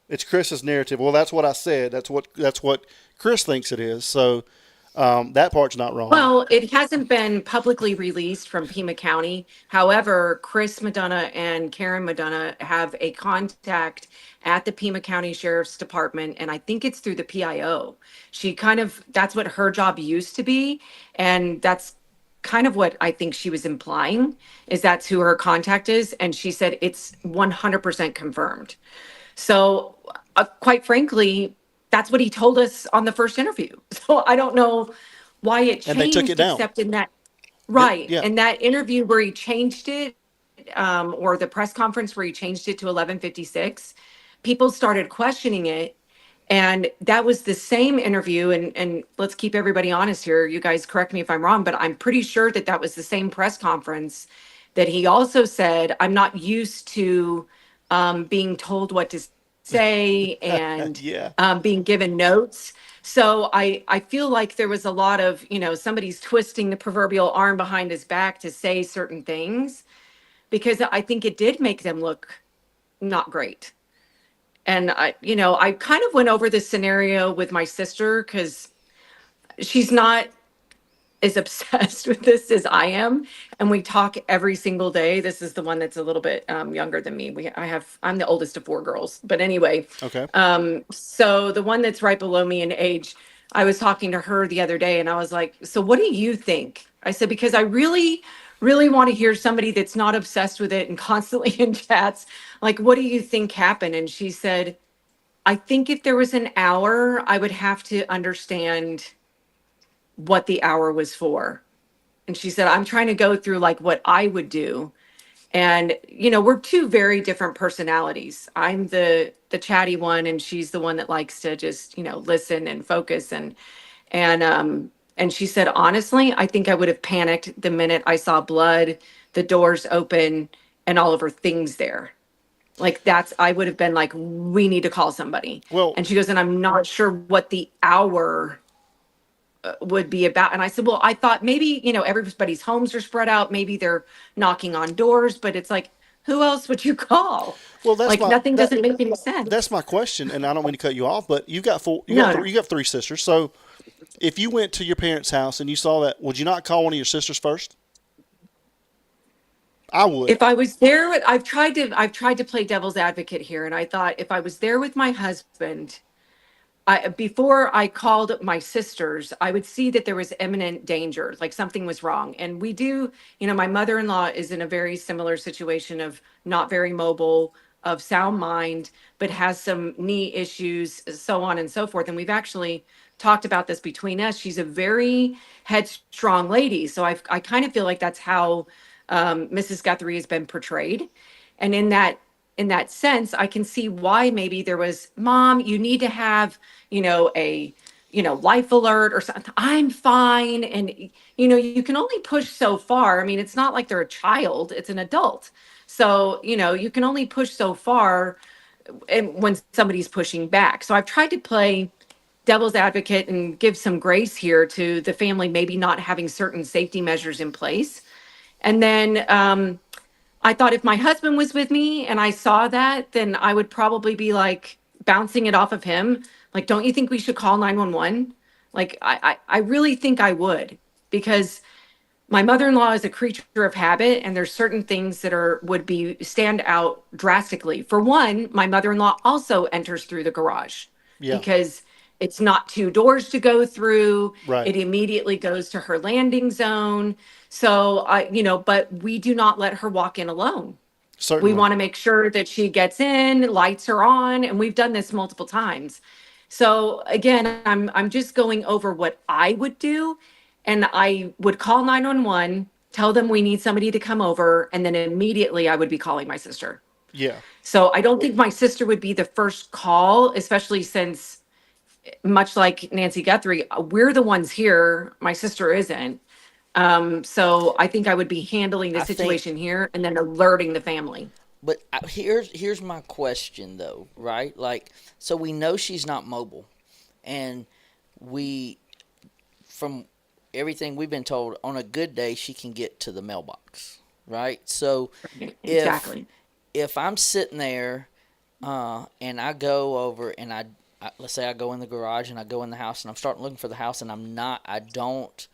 It's Chris's narrative. Well, that's what I said. That's what Chris thinks it is. So that part's not wrong. Well, it hasn't been publicly released from Pima County. However, Chris Madonna and Karen Madonna have a contact at the Pima County Sheriff's Department, and I think it's through the PIO. That's what her job used to be, and that's kind of what I think she was implying, is that's who her contact is, and she said it's 100% confirmed. So, quite frankly, that's what he told us on the first interview. So I don't know why it And they took it changed, down. except in that, right. Yeah. In that interview where he changed it, or the press conference where he changed it to 11:56, people started questioning it. And that was the same interview. And let's keep everybody honest here. You guys correct me if I'm wrong, but I'm pretty sure that that was the same press conference that he also said, I'm not used to being told what to say and Yeah. being given notes. So I feel like there was a lot of, somebody's twisting the proverbial arm behind his back to say certain things, because I think it did make them look not great. And I kind of went over this scenario with my sister because she's not as obsessed with this as I am, and we talk every single day. This is the one that's a little bit younger than me. I'm the oldest of four girls, but anyway. Okay. So the one that's right below me in age, I was talking to her the other day, and I was like, "So what do you think?" I said, because I really, really want to hear somebody that's not obsessed with it and constantly in chats. Like, what do you think happened? And she said, I think if there was an hour, I would have to understand what the hour was for. And she said, I'm trying to go through like what I would do. And we're two very different personalities. I'm the chatty one, and she's the one that likes to just listen and focus. And she said, honestly, I think I would have panicked the minute I saw blood, the doors open, and all of her things there. Like I would have been like, we need to call somebody. Well, and she goes, and I'm not sure what the hour would be about. And I said, well, I thought maybe, everybody's homes are spread out. Maybe they're knocking on doors, but it's like, who else would you call? Well, that's like nothing doesn't make any sense. That's my question, and I don't mean to cut you off, but you got No. you got three sisters. So if you went to your parents' house and you saw that, would you not call one of your sisters first? I would. If I was there, I've tried to play devil's advocate here, and I thought if I was there with my husband, before I called my sisters, I would see that there was imminent danger, like something was wrong. And we do, my mother-in-law is in a very similar situation of not very mobile, of sound mind, but has some knee issues, so on and so forth. And we've actually talked about this between us. She's a very headstrong lady. So I kind of feel like that's how Mrs. Guthrie has been portrayed. And in that sense, I can see why maybe there was, Mom, you need to have, a life alert or something. I'm fine. And, you can only push so far. I mean, it's not like they're a child, it's an adult. So, you can only push so far and when somebody's pushing back. So I've tried to play devil's advocate and give some grace here to the family, maybe not having certain safety measures in place. And then I thought if my husband was with me and I saw that, then I would probably be like bouncing it off of him. Like, don't you think we should call 911? Like, I really think I would, because my mother-in-law is a creature of habit, and there's certain things that would be stand out drastically. For one, my mother-in-law also enters through the garage Yeah. because it's not two doors to go through. Right. It immediately goes to her landing zone. So but we do not let her walk in alone. Certainly. We want to make sure that she gets in, lights are on, and we've done this multiple times. So again, I'm just going over what I would do, and I would call 911, tell them we need somebody to come over, and then immediately I would be calling my sister. Yeah. So I don't think my sister would be the first call, especially since, much like Nancy Guthrie, we're the ones here. My sister isn't. So I think I would be handling the I think- situation here and then alerting the family. But here's my question though, right? Like, so we know she's not mobile, and from everything we've been told, on a good day she can get to the mailbox, right? So Exactly. if I'm sitting there, and I go over and I let's say I go in the garage and I go in the house and I'm starting looking for the house and I don't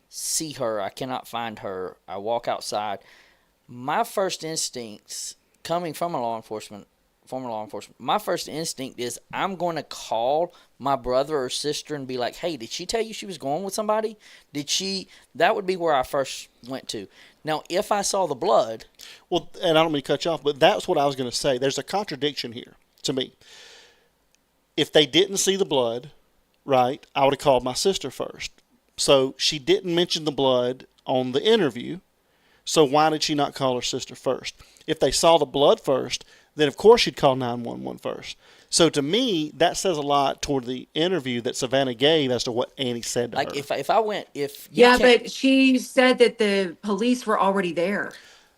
see her, I cannot find her. I walk outside. My first instincts, coming from former law enforcement, my first instinct is I'm going to call my brother or sister and be like, hey, did she tell you she was going with somebody? That would be where I first went to. Now, if I saw the blood. Well, and I don't mean to cut you off, but that's what I was going to say. There's a contradiction here to me. If they didn't see the blood, right, I would have called my sister first. So she didn't mention the blood on the interview. So why did she not call her sister first? If they saw the blood first, then of course she'd call 911 first. So to me, that says a lot toward the interview that Savannah gave as to what Annie said to her. Like if Yeah, but she said that the police were already there.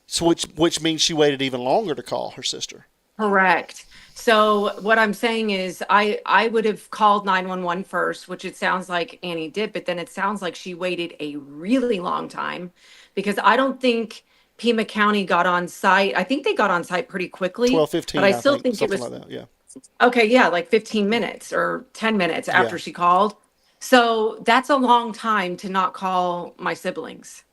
So which means she waited even longer to call her sister. Correct. So what I'm saying is I would have called 911 first, which it sounds like Annie did, but then it sounds like she waited a really long time, because I don't think Pima County got on site. I think they got on site pretty quickly. 12:15, but I still think it something was like that, yeah. okay. Yeah, like 15 minutes or 10 minutes after she called. So that's a long time to not call my siblings.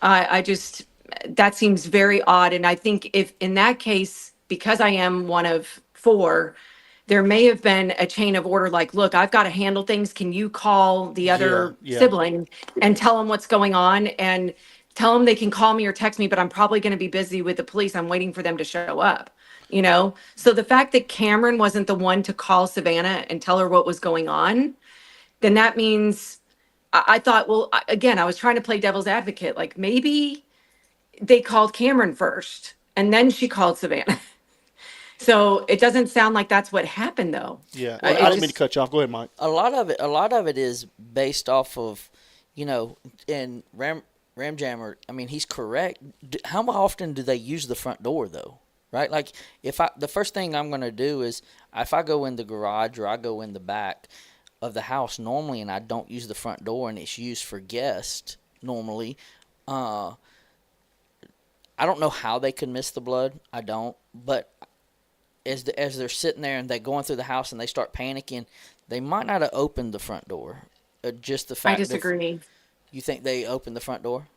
That seems very odd. And I think if in that case, because I am one of 4, there may have been a chain of order, like, look, I've got to handle things. Can you call the other sibling and tell them what's going on, and tell them they can call me or text me, but I'm probably going to be busy with the police. I'm waiting for them to show up, So the fact that Cameron wasn't the one to call Savannah and tell her what was going on, then that means I thought, well, again, I was trying to play devil's advocate. Like, maybe they called Cameron first and then she called Savannah. So it doesn't sound like that's what happened, though. Yeah, I didn't mean to cut you off. Go ahead, Mike. A lot of it is based off of, and Ramjammer. I mean, he's correct. How often do they use the front door though? Right? Like, the first thing I'm going to do is if I go in the garage or I go in the back of the house normally, and I don't use the front door, and it's used for guests normally. I don't know how they could miss the blood. I don't, but as they're sitting there and they're going through the house and they start panicking, they might not have opened the front door. Just the fact. I disagree. You think they opened the front door?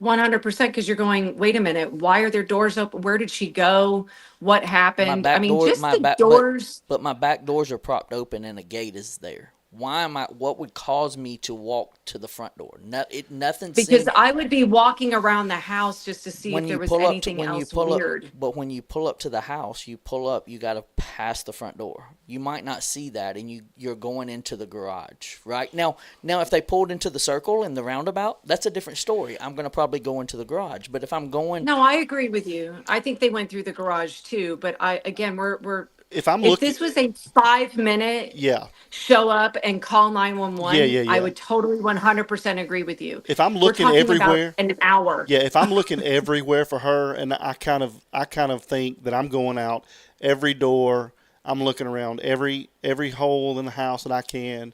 100%, because you're going, wait a minute, why are their doors open? Where did she go? What happened? Doors. But my back doors are propped open and a gate is there. What would cause me to walk to the front door? Nothing. Because I would be walking around the house just to see if there was anything else weird. But when you pull up to the house, you got to pass the front door. You might not see that, and you're going into the garage, right? Now, if they pulled into the circle in the roundabout, that's a different story. I'm going to probably go into the garage. But if I'm going, no, I agree with you. I think they went through the garage too. But we're if I'm If looking, this was a 5 minute yeah, show up and call yeah, 911, yeah, I yeah. would totally 100% agree with you. If I'm We're looking talking about everywhere, an hour. yeah, if I'm looking everywhere for her, and I kind of think that I'm going out every door. I'm looking around every hole in the house that I can,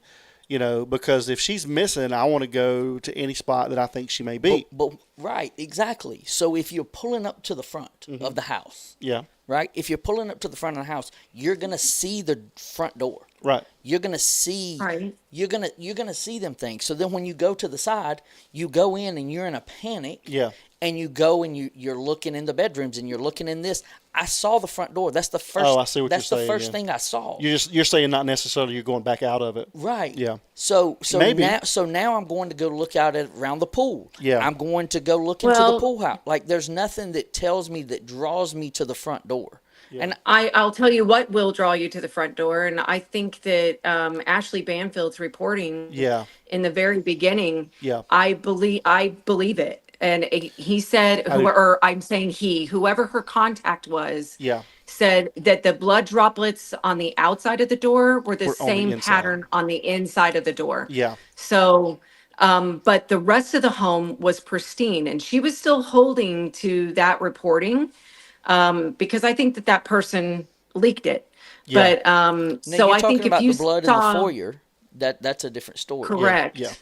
because if she's missing, I want to go to any spot that I think she may be. But right, exactly. So if you're pulling up to the front of the house, Yeah, right? If you're pulling up to the front of the house, you're gonna see the front door. right. You're gonna see. Right. You're gonna see them things. So then when you go to the side, you go in and you're in a panic. Yeah. And you go and you're looking in the bedrooms and you're looking in this. I saw the front door. That's the first. Oh, I see what you're saying. That's the first yeah. thing I saw. You're saying not necessarily you're going back out of it. Right. Yeah. So Maybe. now I'm going to go look out at around the pool. Yeah. I'm going to go look into the pool house. Like there's nothing that tells me that draws me to the front door. Yeah. And I'll tell you what will draw you to the front door. And I think that Ashley Banfield's reporting Yeah. in the very beginning, Yeah. I believe it. And he said, whoever her contact was, Yeah. said that the blood droplets on the outside of the door were the Were on the same inside. pattern on the inside of the door. Yeah. So, but the rest of the home was pristine, and she was still holding to that reporting because I think that person leaked it. Yeah. But Now, so you're I think talking if about you the blood saw, in the foyer, that's a different story. correct. Yeah.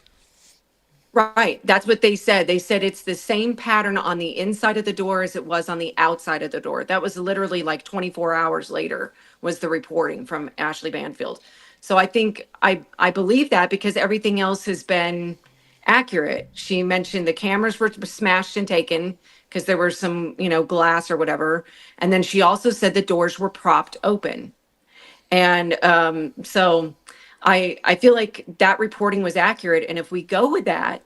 Right. That's what they said. They said it's the same pattern on the inside of the door as it was on the outside of the door. That was literally like 24 hours later was the reporting from Ashley Banfield. So I think I believe that because everything else has been accurate. She mentioned the cameras were smashed and taken because there was some, glass or whatever. And then she also said the doors were propped open. And so I feel like that reporting was accurate. And if we go with that,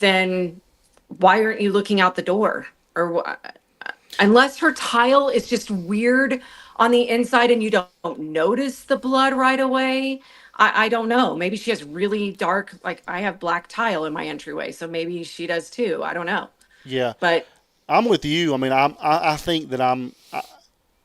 then why aren't you looking out the door? Or unless her tile is just weird on the inside and you don't notice the blood right away. I don't know. Maybe she has really dark, like I have black tile in my entryway. So maybe she does too. I don't know. Yeah. But I'm with you. I mean, I think that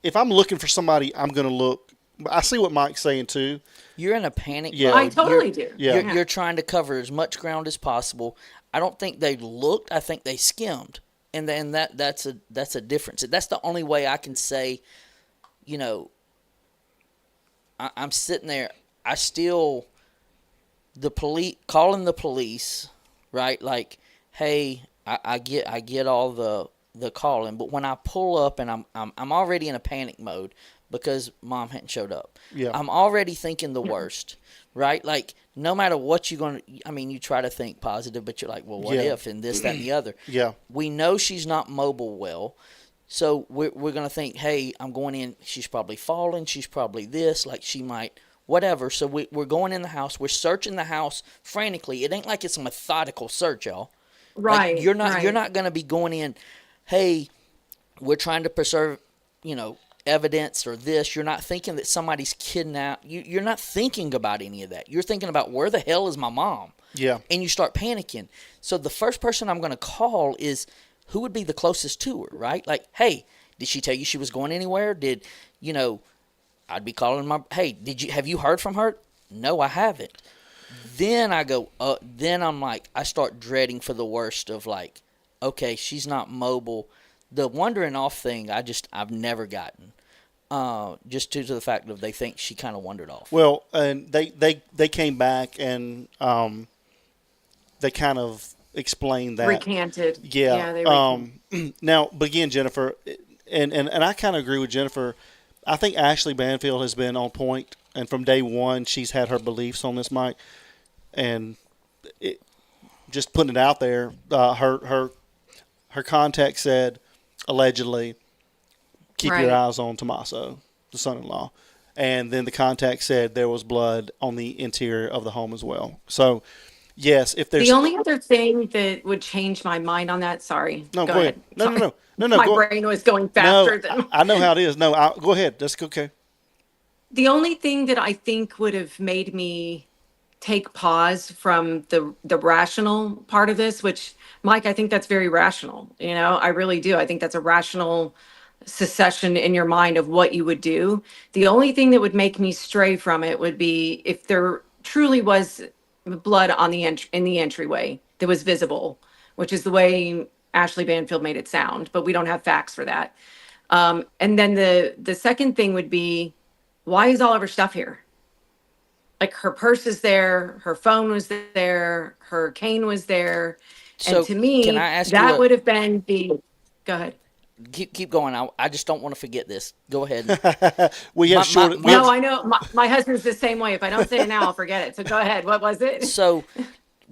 if I'm looking for somebody, I'm going to look. I see what Mike's saying too. You're in a panic Yeah. mode. I totally do. Yeah. You're trying to cover as much ground as possible. I don't think they looked. I think they skimmed, and then that's a difference. That's the only way I can say, I'm sitting there. I still calling the police, right? Like, hey, I get all the calling, but when I pull up and I'm already in a panic mode because mom hadn't showed up. Yeah. I'm already thinking the worst, right? Like, no matter what you try to think positive, but you're like, well, what Yeah. if, and this, that, and the other. Yeah. We know she's not mobile well, so we're going to think, hey, I'm going in, she's probably fallen, she's probably this, like she might, whatever. So we're going in the house, we're searching the house frantically. It ain't like it's a methodical search, y'all. right. Like, you're right. not going to be going in, hey, we're trying to preserve, evidence or this. You're not thinking that somebody's kidnapped. You're not thinking about any of that. You're thinking about where the hell is my mom? Yeah. And you start panicking. So the first person I'm going to call is who would be the closest to her, right? Like, hey, did she tell you she was going anywhere? I'd be calling hey, have you heard from her? No, I haven't. Then I go, then I'm like, I start dreading for the worst of like, okay, she's not mobile. The wandering off thing, I've never gotten. Just due to the fact that they think she kind of wandered off. Well, and they came back and they kind of explained that. Recanted. Yeah. They recanted. Now, but again, Jennifer, and I kind of agree with Jennifer. I think Ashley Banfield has been on point, and from day one, she's had her beliefs on this, Mike. And just putting it out there, her contact said, allegedly, keep your Right. eyes on Tommaso, the son-in-law. And then the contact said there was blood on the interior of the home as well. So, yes, if there's... The only other thing that would change my mind on that, sorry. No, go ahead. No. My brain was going faster than... I know how it is. No, go ahead. That's okay. The only thing that I think would have made me take pause from the rational part of this, which, Mike, I think that's very rational. I really do. I think that's a rational succession in your mind of what you would do. The only thing that would make me stray from it would be if there truly was blood on the in the entryway that was visible, which is the way Ashley Banfield made it sound, but we don't have facts for that. And then the second thing would be, why is all of her stuff here? Like her purse is there, her phone was there, her cane was there, So and to me, can I ask you that would have been the. Go ahead. Keep going. I just don't want to forget this. Go ahead. We have No, I know. My husband's the same way. If I don't say it now, I'll forget it. So go ahead. What was it? So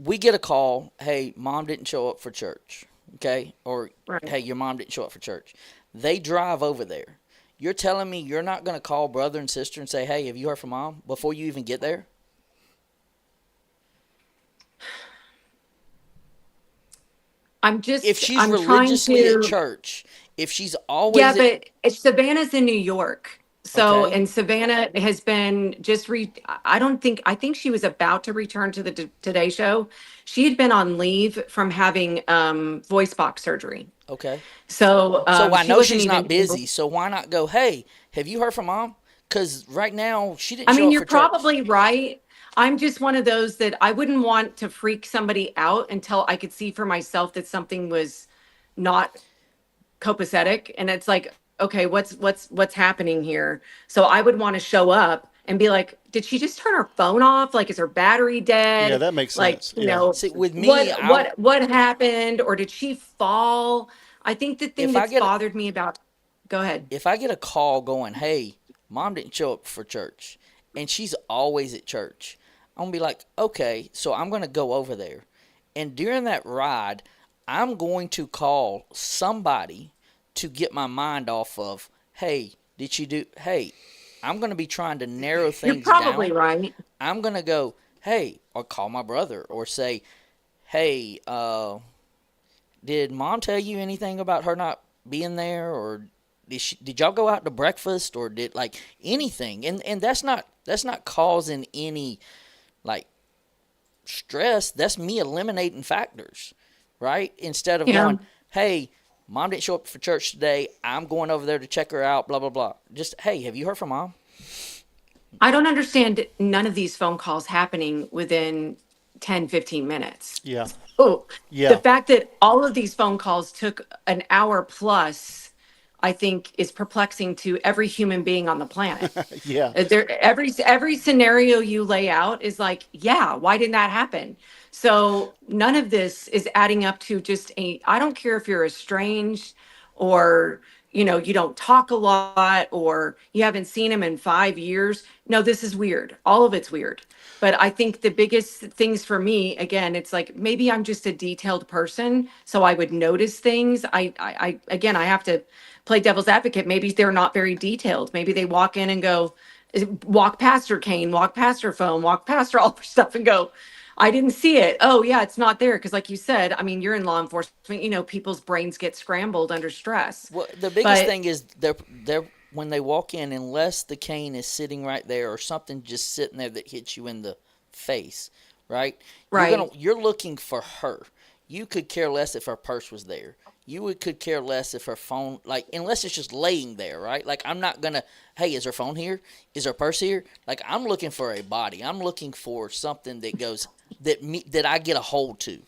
we get a call. Hey, mom didn't show up for church. Okay, or hey, your mom didn't show up for church. They drive over there. You're telling me you're not going to call brother and sister and say, hey, have you heard from mom before you even get there? If she's religiously at church, if she's always but Savannah's in New York. So, and Savannah has been I think she was about to return to the Today Show. She had been on leave from having voice box surgery. Okay. So I know she's not busy. So why not go, hey, have you heard from mom? Because right now she didn't show up for church. I mean, you're probably right. I'm just one of those that I wouldn't want to freak somebody out until I could see for myself that something was not copacetic. And it's like, okay, what's happening here? So I would want to show up and be like, did she just turn her phone off? Like, is her battery dead? Yeah, that makes sense. Like, you know, see, with me, what happened? Or did she fall? I think the thing that's bothered me about, go ahead. If I get a call going, hey, mom didn't show up for church, and she's always at church, I'm going to be like, okay, so I'm going to go over there. And during that ride, I'm going to call somebody to get my mind off of, hey, did she do, hey, I'm going to be trying to narrow things down. You're probably right. I'm going to go, hey, or call my brother or say, hey, did mom tell you anything about her not being there? Or did y'all go out to breakfast or did like anything? And that's not causing any like stress. That's me eliminating factors, right? Instead of going, hey, mom didn't show up for church today. I'm going over there to check her out, blah, blah, blah. Just, hey, have you heard from mom? I don't understand none of these phone calls happening within 10, 15 minutes. Yeah. Oh, yeah. The fact that all of these phone calls took an hour plus, I think, is perplexing to every human being on the planet. Yeah. Every scenario you lay out is like, yeah, why didn't that happen? So none of this is adding up to just I don't care if you're estranged or, you know, you don't talk a lot or you haven't seen him in 5 years. No, this is weird. All of it's weird. But I think the biggest things for me, again, it's like maybe I'm just a detailed person, so I would notice things. I again, I have to play devil's advocate. Maybe they're not very detailed. Maybe they walk in and go, walk past her cane, walk past her phone, walk past her all her stuff and go, I didn't see it. Oh yeah, it's not there. Because like you said, I mean, you're in law enforcement, you know, people's brains get scrambled under stress. Well, the biggest thing is they're when they walk in, unless the cane is sitting right there or something just sitting there that hits you in the face, right? Right. You're looking for her. You could care less if her purse was there. Could care less if her phone, like, unless it's just laying there, right? Like, I'm not going to, hey, is her phone here? Is her purse here? Like, I'm looking for a body. I'm looking for something that goes, that I get a hold to.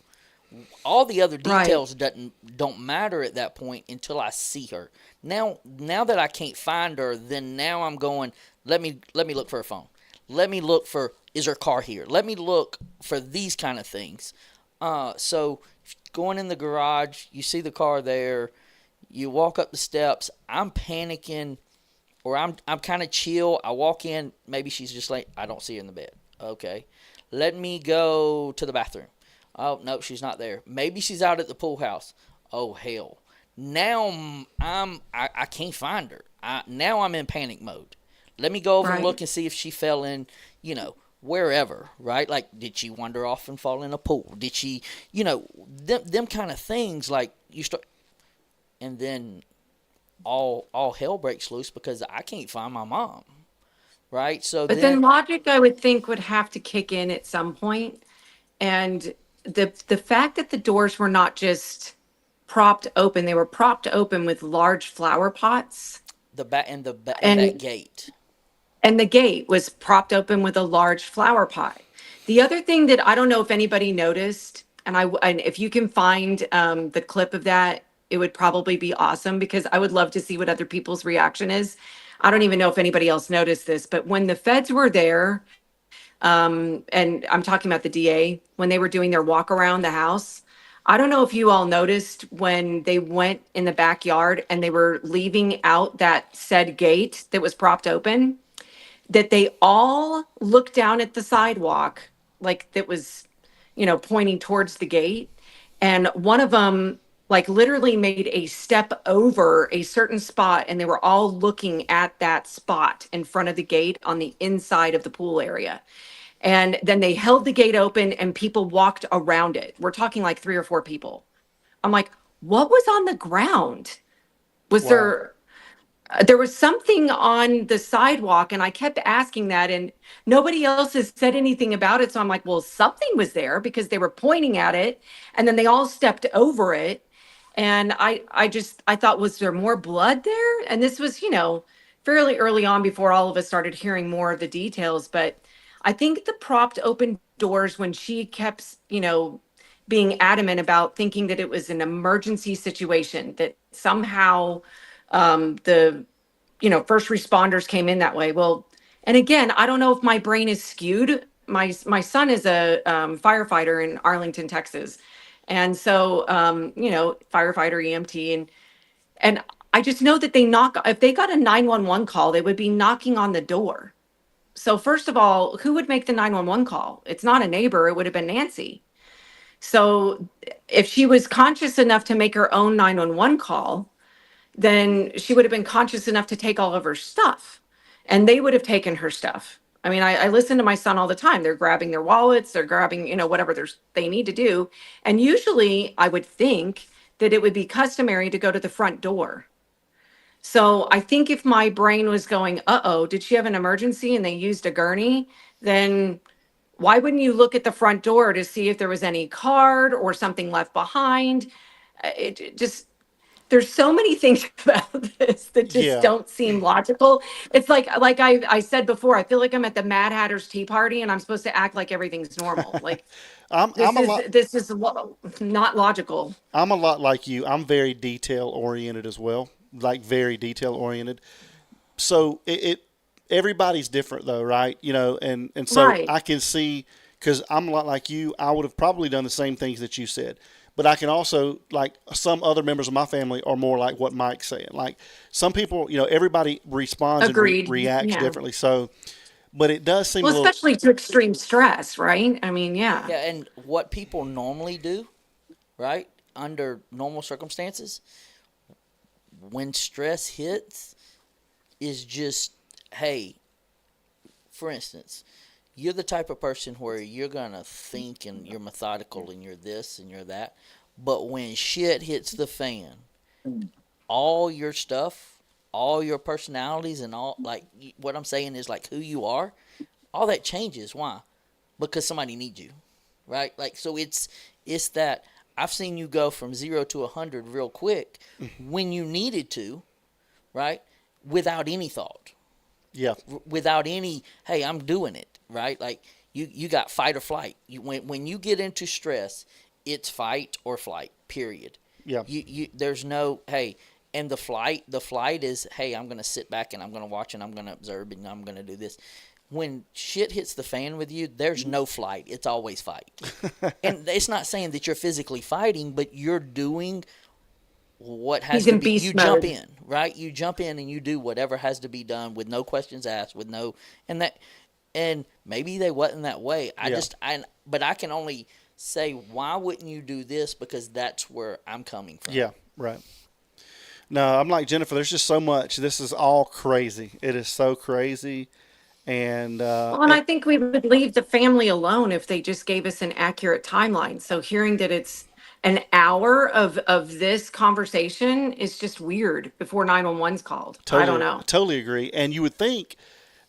All the other details don't matter at that point until I see her. Now that I can't find her, then now I'm going, let me look for her phone. Let me look for, is her car here? Let me look for these kind of things. So going in the garage, you see the car there, you walk up the steps, I'm panicking, or I'm kind of chill. I walk in, maybe she's just like, I don't see her in the bed. Okay. Let me go to the bathroom. Oh, no, she's not there. Maybe she's out at the pool house. Oh, hell. Now I can't find her. Now I'm in panic mode. Let me go over and look and see if she fell in, you know, wherever, right? Like, did she wander off and fall in a pool? Did she, you know, them kind of things, like, you start, and then all hell breaks loose because I can't find my mom, right? So but then logic, I would think, would have to kick in at some point. And the fact that the doors were not just propped open. They were propped open with large flower pots. The back and And that gate. and the gate was propped open with a large flower pot. The other thing that I don't know if anybody noticed, and if you can find the clip of that, it would probably be awesome because I would love to see what other people's reaction is. I don't even know if anybody else noticed this, but when the feds were there, and I'm talking about the DA, when they were doing their walk around the house, I don't know if you all noticed when they went in the backyard and they were leaving out that said gate that was propped open, that they all looked down at the sidewalk, like that was, pointing towards the gate. And one of them, like, literally made a step over a certain spot, and they were all looking at that spot in front of the gate on the inside of the pool area. And then they held the gate open and people walked around it. We're talking like 3 or 4 people. I'm like, what was on the ground? Was there was something on the sidewalk, and I kept asking that, and nobody else has said anything about it. So I'm like, well, something was there because they were pointing at it, and then they all stepped over it. And I thought, was there more blood there? And this was, fairly early on before all of us started hearing more of the details. But I think the propped open doors, when she kept, being adamant about thinking that it was an emergency situation, that somehow the first responders came in that way. Well, and again, I don't know if my brain is skewed. My son is a firefighter in Arlington, Texas, and so firefighter, EMT, and I just know that if they got a 911 call, they would be knocking on the door. So first of all, who would make the 911 call? It's not a neighbor. It would have been Nancy. So if she was conscious enough to make her own 911 call, then she would have been conscious enough to take all of her stuff, and they would have taken her stuff. I mean, I listen to my son all the time. They're grabbing their wallets, they're grabbing, whatever they need to do. And usually I would think that it would be customary to go to the front door. So I think if my brain was going, uh-oh, did she have an emergency and they used a gurney? Then why wouldn't you look at the front door to see if there was any card or something left behind? It just, there's so many things about this that just Yeah. don't seem logical. It's like I said before, I feel like I'm at the Mad Hatter's tea party and I'm supposed to act like everything's normal. Like this is not logical. I'm a lot like you. I'm very detail oriented as well, like very detail oriented. So everybody's different though, right? And so Right. I can see, because I'm a lot like you. I would have probably done the same things that you said. But I can also, like, some other members of my family are more like what Mike's saying. Like, some people, everybody responds Agreed. and reacts Yeah. differently. So, but it does seem Well, a little. especially to extreme stress, right? I mean, yeah. Yeah, and what people normally do, right, under normal circumstances, when stress hits, is just, hey, for instance, you're the type of person where you're going to think and you're methodical and you're this and you're that. But when shit hits the fan, all your stuff, all your personalities and all, like, what I'm saying is, like, who you are, all that changes. Why? Because somebody needs you, right? Like, so it's that I've seen you go from 0 to 100 real quick when you needed to, right? Without any thought. Yeah. Without any, hey, I'm doing it, right? Like, you got fight or flight. When you get into stress, it's fight or flight, period. Yeah. There's no, hey, and the flight is, hey, I'm going to sit back and I'm going to watch and I'm going to observe and I'm going to do this. When shit hits the fan with you, there's no flight. It's always fight. And it's not saying that you're physically fighting, but you're doing what has to be. You jump in, right? You jump in and you do whatever has to be done with no questions asked, with no, and maybe they wasn't that way. But I can only say, why wouldn't you do this? Because that's where I'm coming from. Yeah, right. No, I'm like Jennifer. There's just so much. This is all crazy. It is so crazy. And I think we would leave the family alone if they just gave us an accurate timeline. So hearing that it's an hour of this conversation is just weird before 911's called. I don't know. Totally agree. And you would think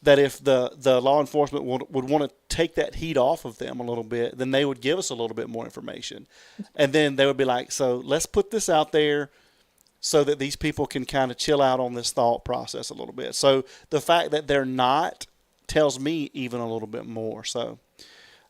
that if the law enforcement would want to take that heat off of them a little bit, then they would give us a little bit more information. And then they would be like, so let's put this out there so that these people can kind of chill out on this thought process a little bit. So the fact that they're not tells me even a little bit more. So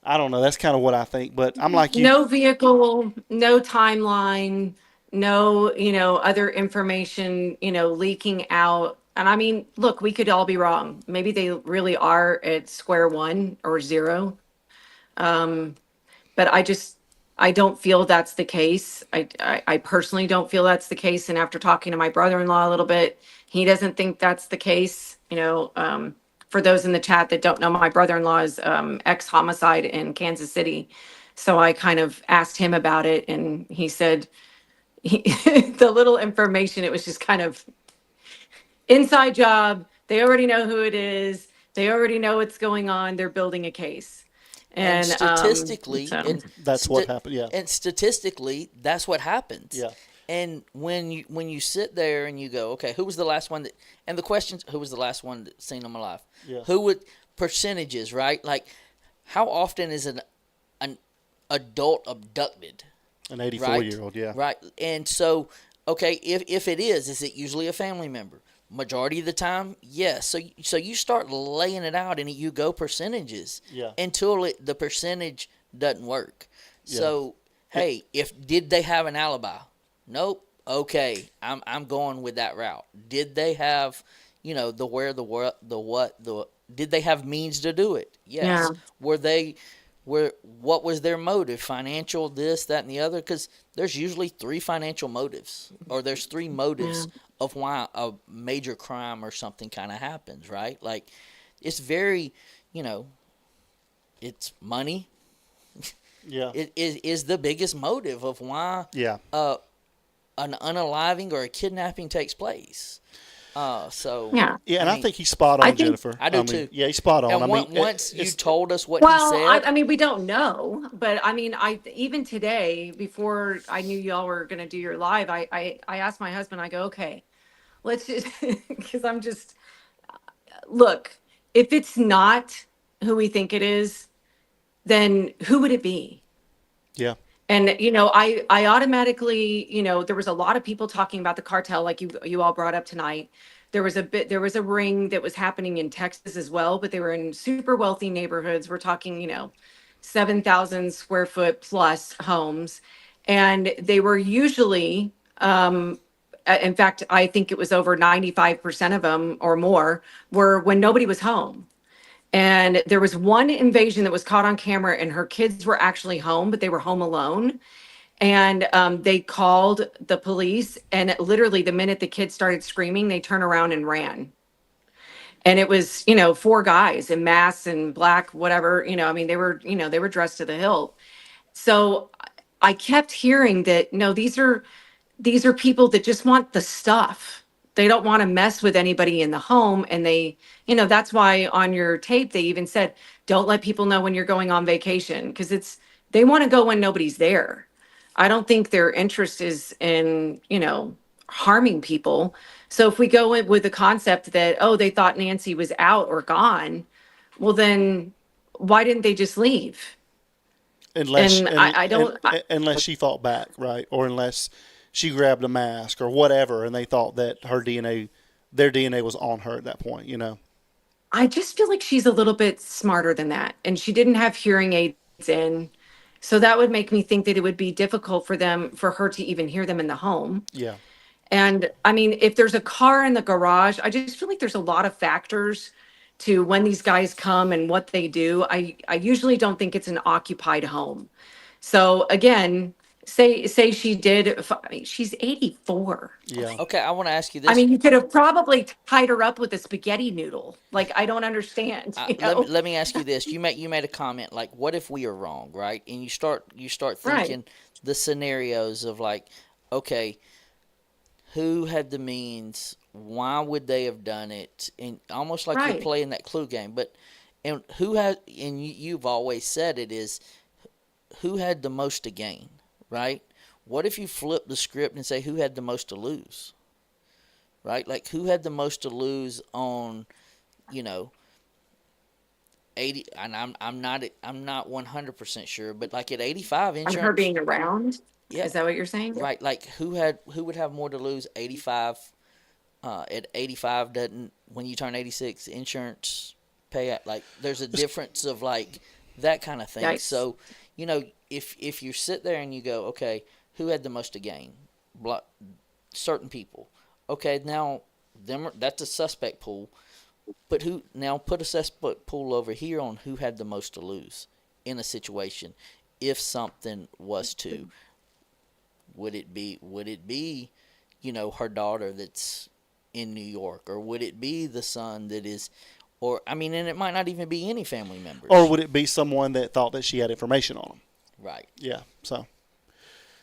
I don't know. That's kind of what I think. But I'm like you. No vehicle, no timeline, no, other information, leaking out. And I mean, look, we could all be wrong. Maybe they really are at square one or zero. But I don't feel that's the case. I personally don't feel that's the case. And after talking to my brother-in-law a little bit, he doesn't think that's the case. For those in the chat that don't know, my brother-in-law is ex-homicide in Kansas City. So I kind of asked him about it, and he said the little information, it was just kind of inside job. They already know who it is. They already know what's going on. They're building a case. And statistically, that's what happened. Yeah. And statistically, that's what happens. Yeah. And when you sit there and you go, okay, who was the last one that? And the questions, who was the last one that seen them alive? Yeah. Who would percentages, right? Like, how often is an adult abducted? An 84-year-old, yeah. Right. And so, okay, if it is it usually a family member? Majority of the time, yes. So you start laying it out and you go percentages until the percentage doesn't work. Yeah. So, hey, did they have an alibi? Nope. Okay, I'm going with that route. Did they have, the where, the what, did they have means to do it? Yes. Yeah. What was their motive? Financial, this, that, and the other? Because there's usually 3 financial motives, or there's 3 motives of why a major crime or something kind of happens, right? Like, it's very, it's money. Yeah. It is the biggest motive of why an unaliving or a kidnapping takes place. And I think he's spot on, Jennifer. I do too. Yeah, he's spot on. And once you told us what he said, I mean, we don't know, but I mean, even today, before I knew y'all were going to do your live, I asked my husband. I go, okay, let's just because I'm just look. If it's not who we think it is, then who would it be? Yeah. And, I automatically, there was a lot of people talking about the cartel, like you all brought up tonight. There was a ring that was happening in Texas as well, but they were in super wealthy neighborhoods. We're talking, 7,000 square foot plus homes. And they were usually, in fact, I think it was over 95% of them or more were when nobody was home. And there was one invasion that was caught on camera, and her kids were actually home, but they were home alone. And they called the police, and literally the minute the kids started screaming, they turned around and ran. And it was, 4 guys in masks and black, whatever, I mean, they were dressed to the hilt. So I kept hearing that, no, these are people that just want the stuff. They don't want to mess with anybody in the home. And they, that's why on your tape, they even said, don't let people know when you're going on vacation, because they want to go when nobody's there. I don't think their interest is in, harming people. So if we go in with the concept that, they thought Nancy was out or gone, well, then why didn't they just leave? Unless she fought back, right? Or unless she grabbed a mask or whatever, and they thought that their DNA was on her at that point, I just feel like she's a little bit smarter than that. And she didn't have hearing aids in. So that would make me think that it would be difficult for her to even hear them in the home. Yeah. And I mean, if there's a car in the garage, I just feel like there's a lot of factors to when these guys come and what they do. I usually don't think it's an occupied home. So again, say she did. She's 84. Yeah. Okay, I want to ask you this. I mean, you could have probably tied her up with a spaghetti noodle. Like, I don't understand. Let me ask you this. You made a comment like, "What if we are wrong?" Right? And you start thinking the scenarios of like, okay, who had the means? Why would they have done it? And almost like you're playing that clue game. But and who had? And you've always said it is who had the most to gain. Right? What if you flip the script and say who had the most to lose? Right? Like who had the most to lose on, 80, and I'm not 100% sure, but like at 85, On her insurance. being around? Yeah. Is that what you're saying? Right. Like who would have more to lose? 85. At 85, doesn't when you turn 86, insurance pay out. Like there's a difference of like that kind of thing. Yikes. So, if you sit there and you go, okay, who had the most to gain? Certain people. Okay, now that's a suspect pool. But put a suspect pool over here on who had the most to lose in a situation if something was to. Would it be, her daughter that's in New York, or would it be the son that is, and it might not even be any family members. Or would it be someone that thought that she had information on him? Right. Yeah. So.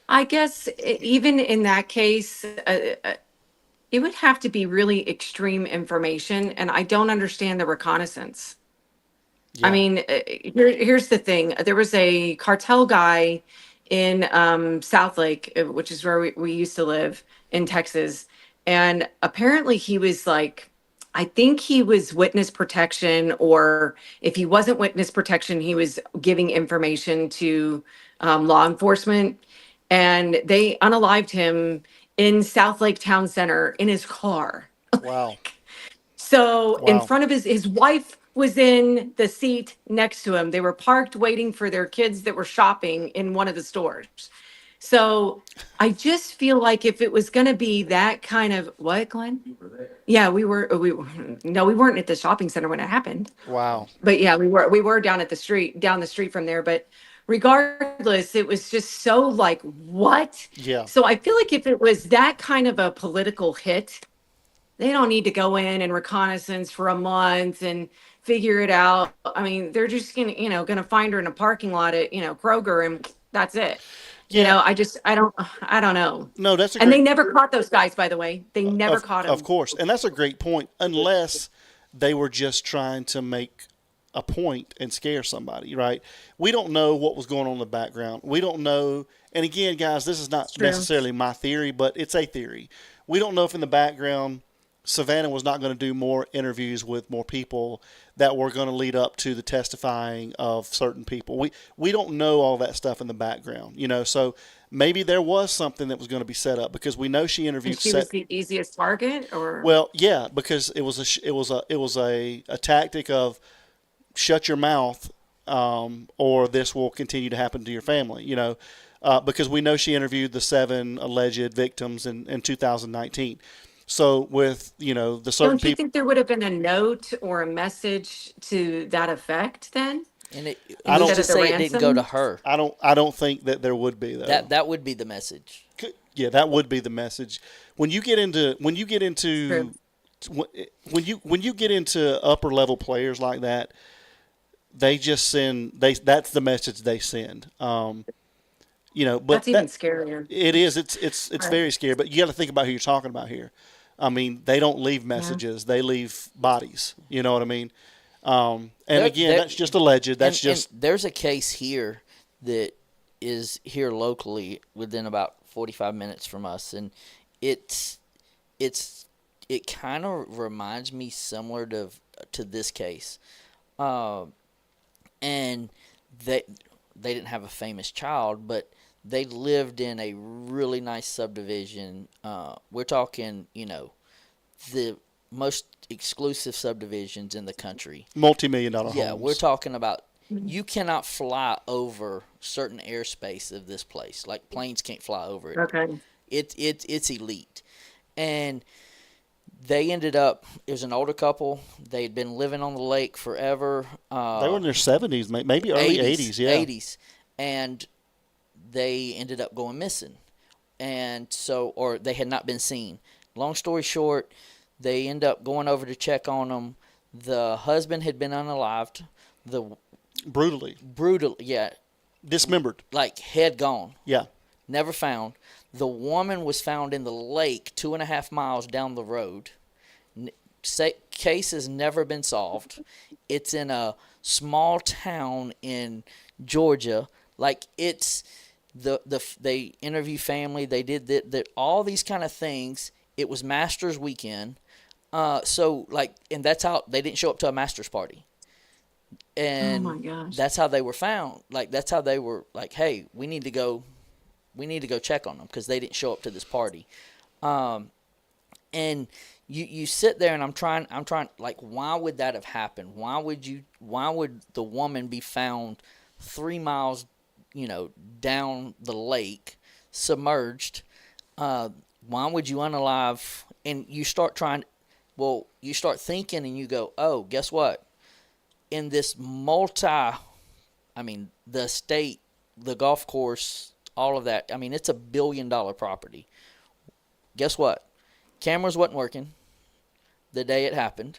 I guess even in that case, it would have to be really extreme information, and I don't understand the reconnaissance. Yeah. I mean, here's the thing. There was a cartel guy in South Lake, which is where we used to live in Texas. And apparently he was like, I think he was witness protection, or if he wasn't witness protection, he was giving information to law enforcement. And they unalived him in South Lake Town Center in his car. Wow. So in Wow. front of his wife was in the seat next to him. They were parked waiting for their kids that were shopping in one of the stores. So I just feel like if it was going to be that kind of what, Glenn? Yeah, we weren't at the shopping center when it happened. Wow. But yeah, we were down the street from there. But regardless, it was just so like, what? Yeah. So I feel like if it was that kind of a political hit, they don't need to go in and reconnaissance for a month and figure it out. I mean, they're just gonna find her in a parking lot at Kroger, and that's it. Yeah. I don't know. No, that's a And great, they never caught those guys, by the way. They never caught them. Of course. And that's a great point, unless they were just trying to make a point and scare somebody, right? We don't know what was going on in the background. We don't know. And again, guys, this is not necessarily my theory, but it's a theory. We don't know if in the background Savannah was not going to do more interviews with more people that were going to lead up to the testifying of certain people. We don't know all that stuff in the background, so maybe there was something that was going to be set up, because we know she interviewed. And she was the easiest target, or well, yeah, because it was a tactic of shut your mouth, or this will continue to happen to your family, because we know she interviewed the 7 alleged victims in 2019. So with, the certain don't you people, think there would have been a note or a message to that effect then? And I don't just say it didn't go to her. I don't think that there would be, though. That would be the message. Yeah, that would be the message. When you get into when you get into upper level players like that, they just send that's the message they send. But that's even scarier. It is. It's Right. very scary. But you got to think about who you're talking about here. I mean, they don't leave messages; they leave bodies. You know what I mean? That's just alleged. That's just. And there's a case here that is here locally within about 45 minutes from us, and it kind of reminds me similar to this case, and they didn't have a famous child, but they lived in a really nice subdivision. We're talking, the most exclusive subdivisions in the country. Multi-million-dollar Yeah, homes. we're talking about you cannot fly over certain airspace of this place. Like planes can't fly over it. Okay. It's elite. And they ended up, it was an older couple. They'd been living on the lake forever. They were in their 70s, maybe early 80s. Yeah. 80s. And they ended up going missing. Or they had not been seen. Long story short, they end up going over to check on them. The husband had been unalived. Brutally, yeah. Dismembered. Like head gone. Yeah. Never found. The woman was found in the lake 2.5 miles down the road. Case has never been solved. It's in a small town in Georgia. Like it's they interview family. They did all these kind of things. It was Masters weekend. And that's how they didn't show up to a Masters party. And Oh my gosh. that's how they were found. Like, that's how they were like, hey, we need to go check on them because they didn't show up to this party. And you sit there and I'm trying, like, why would that have happened? Why would the woman be found 3 miles, down the lake, submerged? Why would you unalive? And you start thinking and you go, oh, guess what? In this the estate, the golf course, all of that, it's $1 billion property. Guess what? Cameras wasn't working the day it happened.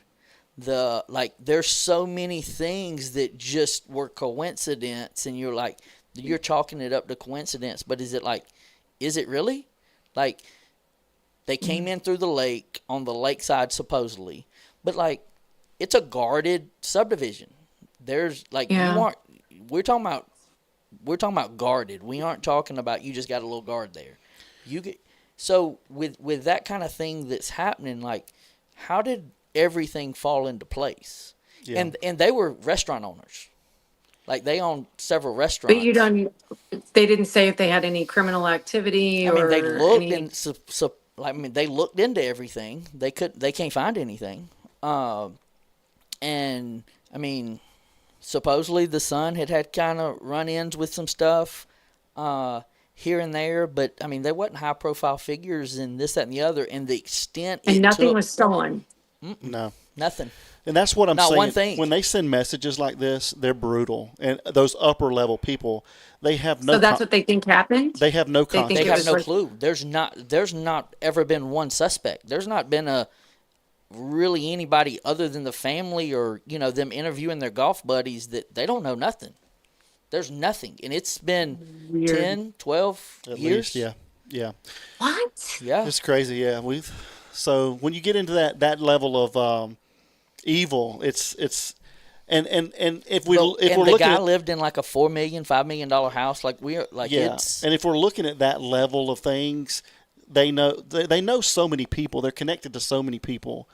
There's so many things that just were coincidence, and you're chalking it up to coincidence, but is it really? Like, they came in through the lake on the lakeside supposedly, but it's a guarded subdivision. There's we're talking about guarded. We aren't talking about you just got a little guard there. So with that kind of thing that's happening, how did everything fall into place? Yeah. And they were restaurant owners. They owned several restaurants. But they didn't say if they had any criminal activity they looked they looked into everything. They can't find anything. And supposedly the son had kind of run-ins with some stuff here and there, but they wasn't high-profile figures and this, that, and the other. And the extent and nothing was stolen. No, nothing. And that's what I'm Not saying. one thing. When they send messages like this, they're brutal. And those upper-level people, they have no. So that's what they think happened. They have no context. They have no clue. There's not ever been one suspect. There's not been really anybody other than the family or them interviewing their golf buddies that they don't know nothing. There's nothing, and it's been Weird. 10, 12 At years. least, yeah. What? Yeah, it's crazy. Yeah, so when you get into that level of evil, it's and if we're the looking guy at, lived in a $4 million, $5 million house, and it's. And if we're looking at that level of things, they know so many people. They're connected to so many people,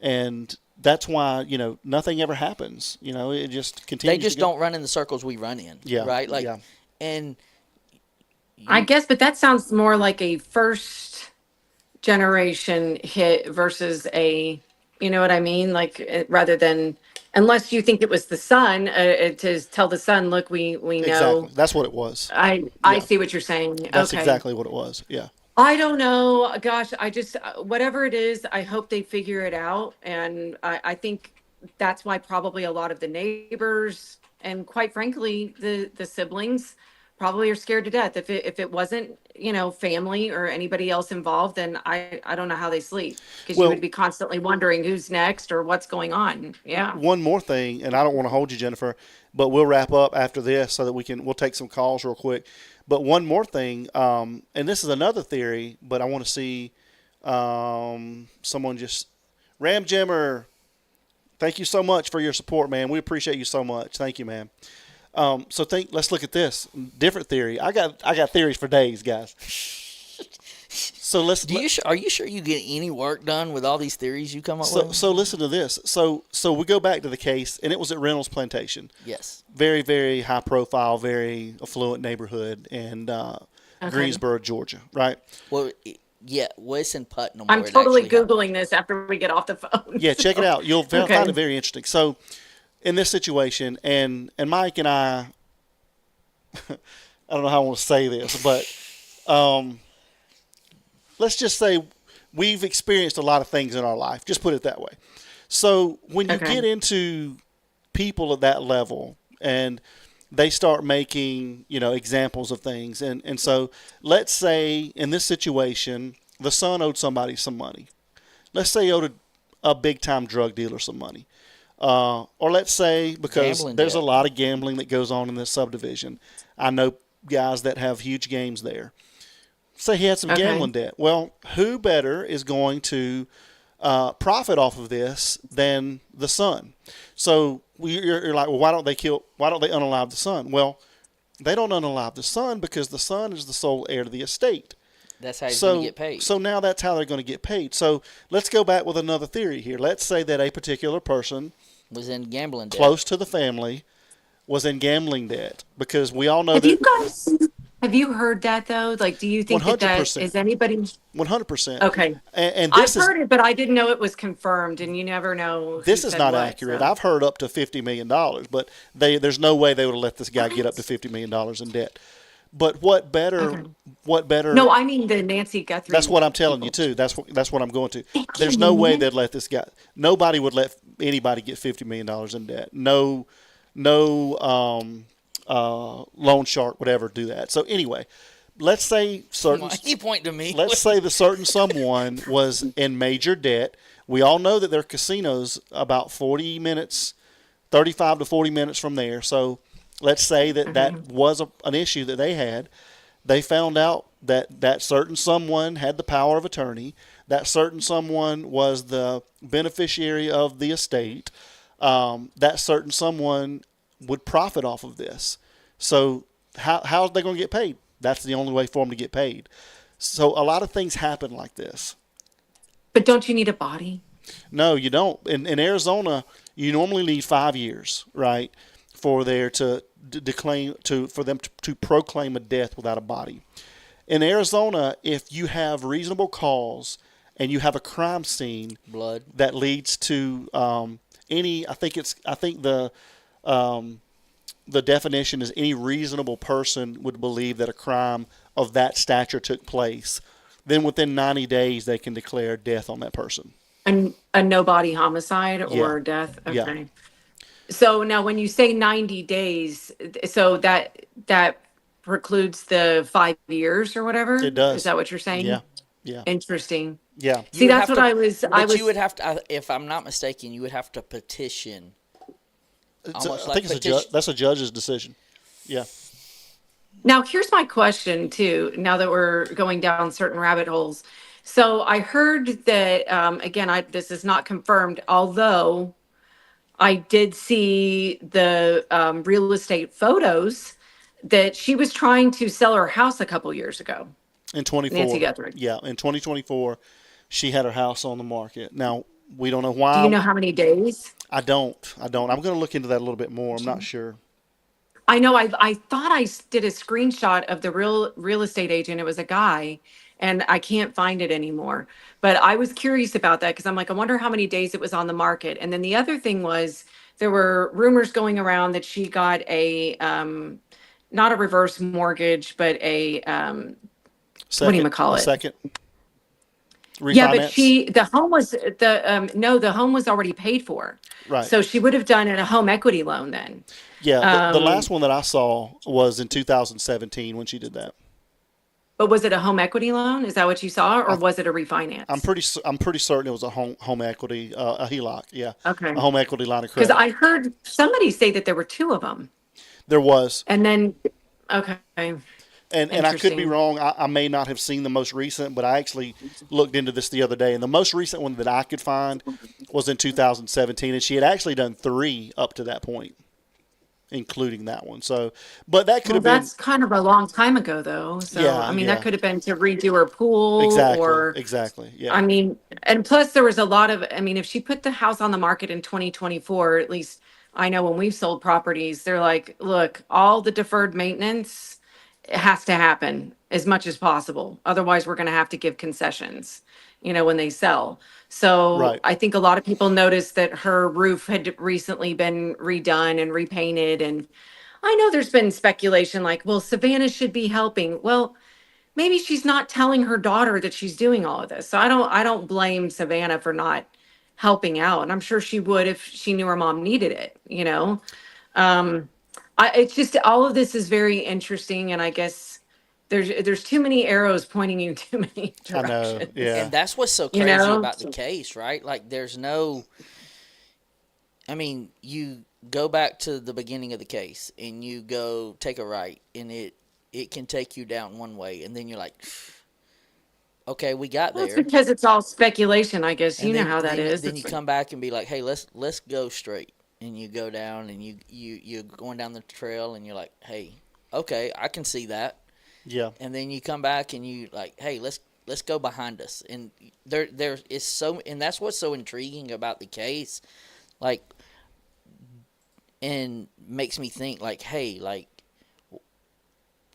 and that's why nothing ever happens. It just continues. They just don't run in the circles we run in. Yeah. Right. Yeah. And I guess, but that sounds more like a first generation hit versus a, you know what I mean? Rather than, unless you think it was the son, to tell the son, look, we know. Exactly. That's what it was. I see what you're saying. That's okay. exactly what it was. Yeah. I don't know. Gosh, I just, whatever it is, I hope they figure it out. And I think that's why probably a lot of the neighbors and quite frankly, the siblings probably are scared to death. If it wasn't, family or anybody else involved, then I don't know how they sleep, because you would be constantly wondering who's next or what's going on. Yeah. One more thing, and I don't want to hold you, Jennifer, but we'll wrap up after this so that we'll take some calls real quick. But one more thing, and this is another theory, but I want to see someone just Ram Jimmer. Thank you so much for your support, man. We appreciate you so much. Thank you, man. Let's look at this different theory. I got theories for days, guys. So are you sure you get any work done with all these theories you come up with? So listen to this. So we go back to the case, and it was at Reynolds Plantation. Yes. Very, very high profile, very affluent neighborhood in Greensboro, Georgia, right? Well, yeah, it's in Putnam. I'm totally Googling this after we get off the phone. Yeah, check it out. You'll find it very interesting. So in this situation, and Mike and I don't know how I want to say this, but let's just say we've experienced a lot of things in our life. Just put it that way. So when you get into people at that level and they start making, examples of things. And so let's say in this situation, the son owed somebody some money. Let's say he owed a big time drug dealer some money. Or let's say, because there's a lot of gambling that goes on in this subdivision. I know guys that have huge games there. Say he had some gambling debt. Well, who better is going to profit off of this than the son? So you're like, well, why don't they unalive the son? Well, they don't unalive the son because the son is the sole heir to the estate. That's how he's going to get paid. So now that's how they're going to get paid. So let's go back with another theory here. Let's say that a particular person Was in gambling debt. close to the family, was in gambling debt, because we all know Have that you guys have you heard that though? Like, do you think that 100%, is anybody? 100%. Okay, And I've this is heard it, but I didn't know it was confirmed, and you never know who this is said not what. accurate. So. I've heard up to $50 million, but there's no way they would have let this guy get up to $50 million in debt. But what better? Okay. What better? No, I mean the Nancy Guthrie. That's what I'm telling you too. That's what I'm going to. There's no way they'd let this guy. Nobody would let anybody get $50 million in debt. No loan shark would ever do that. So anyway, let's say certain. Why you point to me? Let's say the certain someone was in major debt. We all know that there are casinos about 40 minutes, 35 to 40 minutes from there. So let's say that that was an issue that they had. They found out that certain someone had the power of attorney. That certain someone was the beneficiary of the estate. That certain someone would profit off of this. So how are they going to get paid? That's the only way for them to get paid. So a lot of things happen like this. But don't you need a body? No, you don't. In Arizona, you normally need 5 years, right, for there to for them to proclaim a death without a body. In Arizona, if you have reasonable cause and you have a crime scene, blood that leads to any, I think the definition is any reasonable person would believe that a crime of that stature took place, then within 90 days they can declare death on that person. A no body homicide or death? Okay. Yeah. So now when you say 90 days, so that precludes the 5 years or whatever? It does. Is that what you're saying? Yeah. Yeah. Interesting. Yeah. See, that's what I was. You would have to, if I'm not mistaken, you would have to petition. I think that's a judge's decision. Yeah. Now, here's my question too. Now that we're going down certain rabbit holes, so I heard that again, this is not confirmed, although I did see the real estate photos that she was trying to sell her house a couple years ago. In 24. Nancy Guthrie. Yeah, in 2024, she had her house on the market. Now, we don't know why. Do you know how many days? I don't. I'm going to look into that a little bit more. I'm not sure. I know. I thought I did a screenshot of the real estate agent. It was a guy, and I can't find it anymore. But I was curious about that because I'm like, I wonder how many days it was on the market. And then the other thing was there were rumors going around that she got a not a reverse mortgage, but a what do you call it? Second. Refinance. Yeah, but the home was the home was already paid for. Right. So she would have done it a home equity loan then. Yeah, the last one that I saw was in 2017 when she did that. But was it a home equity loan? Is that what you saw, or was it a refinance? I'm pretty certain it was a home equity, a HELOC. Yeah. Okay. A home equity line of credit. Because I heard somebody say that there were two of them. There was. And then, okay. And I could be wrong. I may not have seen the most recent, but I actually looked into this the other day. And the most recent one that I could find was in 2017. And she had actually done 3 up to that point, including that one. So, but that could have been. That's kind of a long time ago, though. So, Yeah, I mean, yeah. that could have been to redo her pool. Exactly. Yeah. I mean, and plus there was a lot of, I mean, if she put the house on the market in 2024, at least I know when we've sold properties, they're like, look, all the deferred maintenance has to happen as much as possible. Otherwise, we're going to have to give concessions, when they sell. So Right. I think a lot of people noticed that her roof had recently been redone and repainted. And I know there's been speculation like, well, Savannah should be helping. Well, maybe she's not telling her daughter that she's doing all of this. So I don't blame Savannah for not helping out. And I'm sure she would if she knew her mom needed it, it's just all of this is very interesting, and I guess there's too many arrows pointing you too many directions. I know, yeah. And that's what's so crazy about the case, right? Like, there's no. I mean, you go back to the beginning of the case, and you go take a right, and it can take you down one way, and then you're like, okay, we got there. It's because it's all speculation, I guess. And You know how that is. Then you come back and be like, hey, let's go straight. And you go down, and you're going down the trail, and you're like, hey, okay, I can see that. Yeah. And then you come back, and you like, hey, let's go behind us. And there is so, and that's what's so intriguing about the case. Like, and makes me think like, hey, like,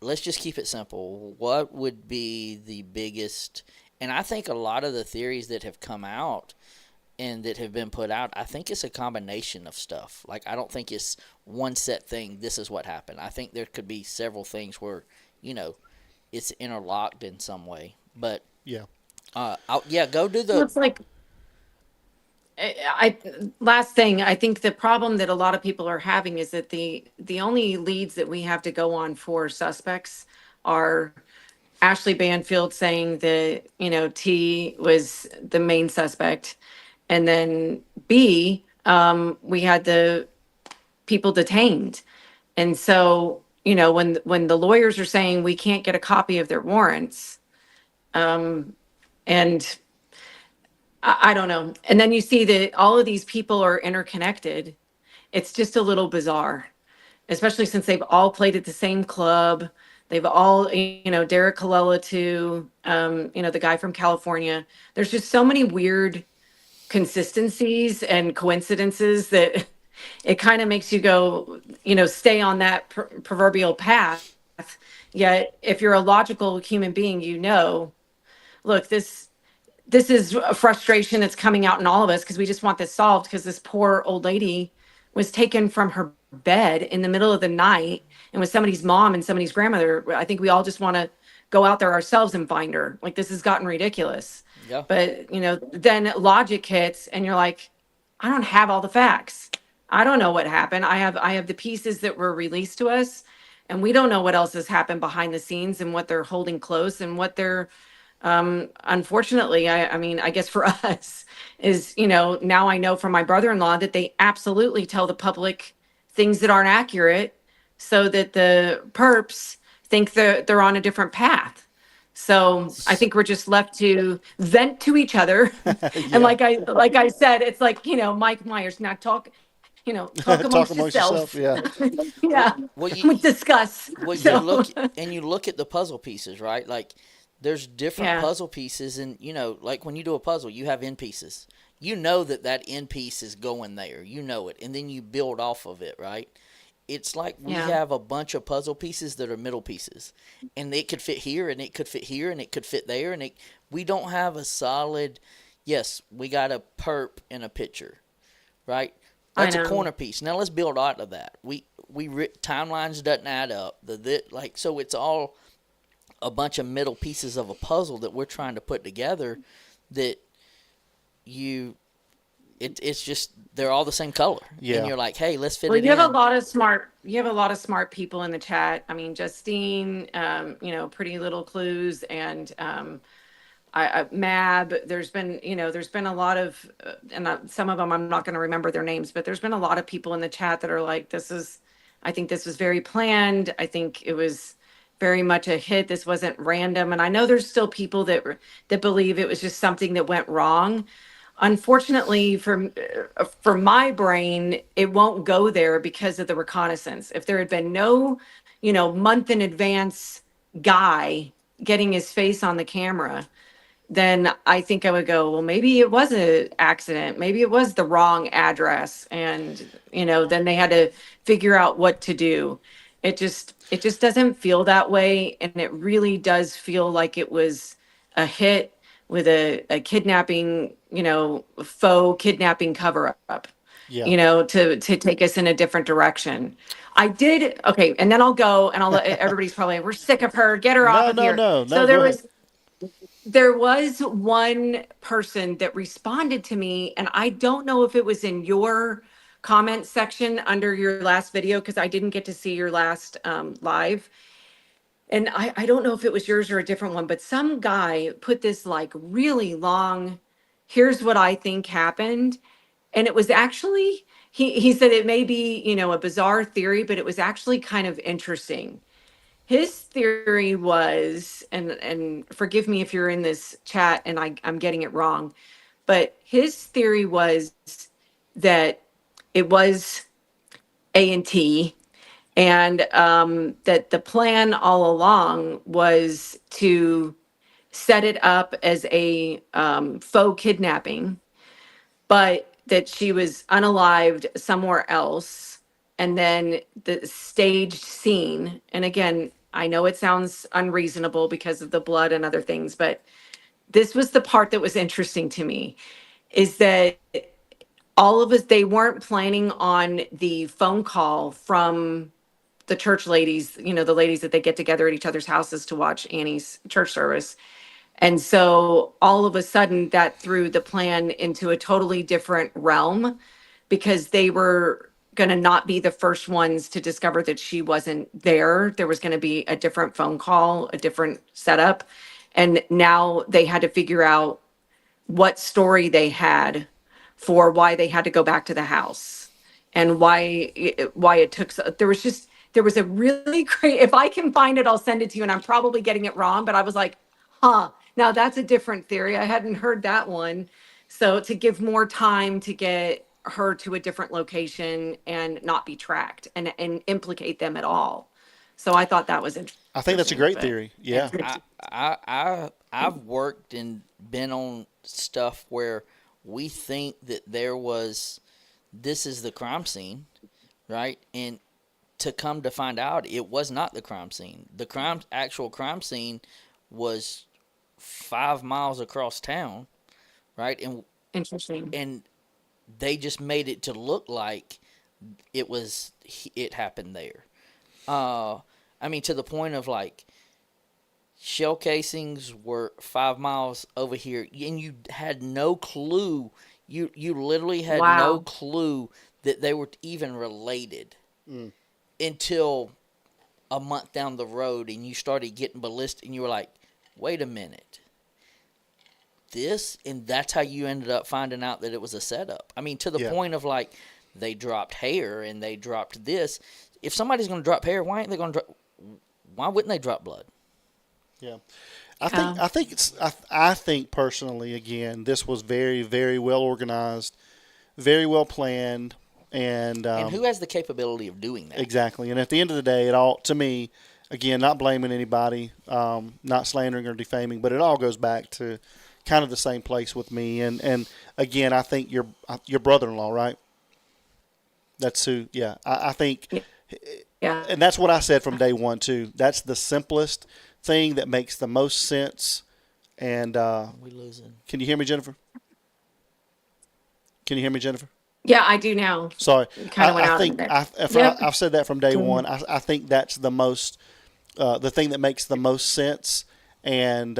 let's just keep it simple. What would be the biggest? And I think a lot of the theories that have come out and that have been put out, I think it's a combination of stuff. Like, I don't think it's one set thing. This is what happened. I think there could be several things where, it's interlocked in some way. But Yeah. Go do the. Looks like I last thing, I think the problem that a lot of people are having is that the only leads that we have to go on for suspects are Ashley Banfield saying that, T was the main suspect. And then B, we had the people detained. And so, when the lawyers are saying we can't get a copy of their warrants, and I don't know. And then you see that all of these people are interconnected. It's just a little bizarre, especially since they've all played at the same club. They've all, Derek Colella too, the guy from California. There's just so many weird consistencies and coincidences that it kind of makes you go, stay on that proverbial path. Yet, if you're a logical human being, look, this is a frustration that's coming out in all of us because we just want this solved because this poor old lady was taken from her bed in the middle of the night and with somebody's mom and somebody's grandmother. I think we all just want to go out there ourselves and find her. Like, this has gotten ridiculous. Yeah. But, then logic hits and you're like, I don't have all the facts. I don't know what happened. I have the pieces that were released to us, and we don't know what else has happened behind the scenes and what they're holding close and what they're unfortunately, I mean, I guess for us is, now I know from my brother-in-law that they absolutely tell the public things that aren't accurate so that the perps think they're on a different path. So I think we're just left to vent to each other. And like I said, it's like, Mike Myers, now talk Talk amongst amongst yourself. yourself. Yeah. Yeah. Well, We discuss. Well, So- you look at the puzzle pieces, right? Like, there's different Yeah. puzzle pieces, and like when you do a puzzle, you have end pieces. You know that end piece is going there. You know it, and then you build off of it, right? It's like we Yeah. have a bunch of puzzle pieces that are middle pieces, and it could fit here, and it could fit here, and it could fit there, and we don't have a solid. Yes, we got a perp in a picture, right? I That's a know. corner piece. Now let's build out of that. Timelines doesn't add up. So it's all a bunch of middle pieces of a puzzle that we're trying to put together. That it's just they're all the same color. Yeah. And you're like, hey, let's fit Well, it you in. have a lot of smart people in the chat. I mean, Justine, Pretty Little Clues, and Mab. There's been a lot of, some of them I'm not going to remember their names, but there's been a lot of people in the chat that are like, I think this was very planned. I think it was very much a hit. This wasn't random. And I know there's still people that believe it was just something that went wrong. Unfortunately, for my brain, it won't go there because of the reconnaissance. If there had been no, month in advance guy getting his face on the camera, then I think I would go, well, maybe it was an accident. Maybe it was the wrong address. And, then they had to figure out what to do. It just doesn't feel that way. And it really does feel like it was a hit with a kidnapping, faux kidnapping cover up, Yeah. to take us in a different direction. Okay. And then I'll go and I'll let everybody's probably, we're sick of her. Get her off of here. No. So Go ahead. there was one person that responded to me, and I don't know if it was in your comment section under your last video, because I didn't get to see your last live. And I don't know if it was yours or a different one, but some guy put this like really long, here's what I think happened. And it was actually, he said it may be, a bizarre theory, but it was actually kind of interesting. His theory was, and forgive me if you're in this chat and I'm getting it wrong, but his theory was that it was A&T, and that the plan all along was to set it up as a faux kidnapping, but that she was unalived somewhere else, and then the staged scene. And again, I know it sounds unreasonable because of the blood and other things, but this was the part that was interesting to me, is that all of us, they weren't planning on the phone call from the church ladies, the ladies that they get together at each other's houses to watch Annie's church service. And so all of a sudden that threw the plan into a totally different realm, because they were going to not be the first ones to discover that she wasn't there. There was going to be a different phone call, a different setup. And now they had to figure out what story they had for why they had to go back to the house, and why it took there was a really great, if I can find it, I'll send it to you, and I'm probably getting it wrong, but I was like, now that's a different theory. I hadn't heard that one. So to give more time to get her to a different location and not be tracked and implicate them at all. So I thought that was interesting. I think that's a great theory. Yeah. I've worked and been on stuff where we think that this is the crime scene, right? And to come to find out, it was not the crime scene. The actual crime scene was 5 miles across town, right? And interesting. And they just made it to look like it happened there. I mean, to the point of like, shell casings were 5 miles over here, and you had no clue. You literally had no clue that they were even related until a month down the road, and you started getting ballistic, and you were like, wait a minute. And that's how you ended up finding out that it was a setup. I mean, to the point of like, they dropped hair and they dropped this. If somebody's going to drop hair, why wouldn't they drop blood? Yeah. I think personally, again, this was very, very well organized, very well planned, and who has the capability of doing that? Exactly. And at the end of the day, it all, to me, again, not blaming anybody, not slandering or defaming, but it all goes back to kind of the same place with me. And again, I think your brother-in-law, right? That's who. Yeah. I think. Yeah. And that's what I said from day one too. That's the simplest thing that makes the most sense. And we losing. Can you hear me, Jennifer? Can you hear me, Jennifer? Yeah, I do now. Sorry, I think I've said that from day one. I think that's the most, the thing that makes the most sense, and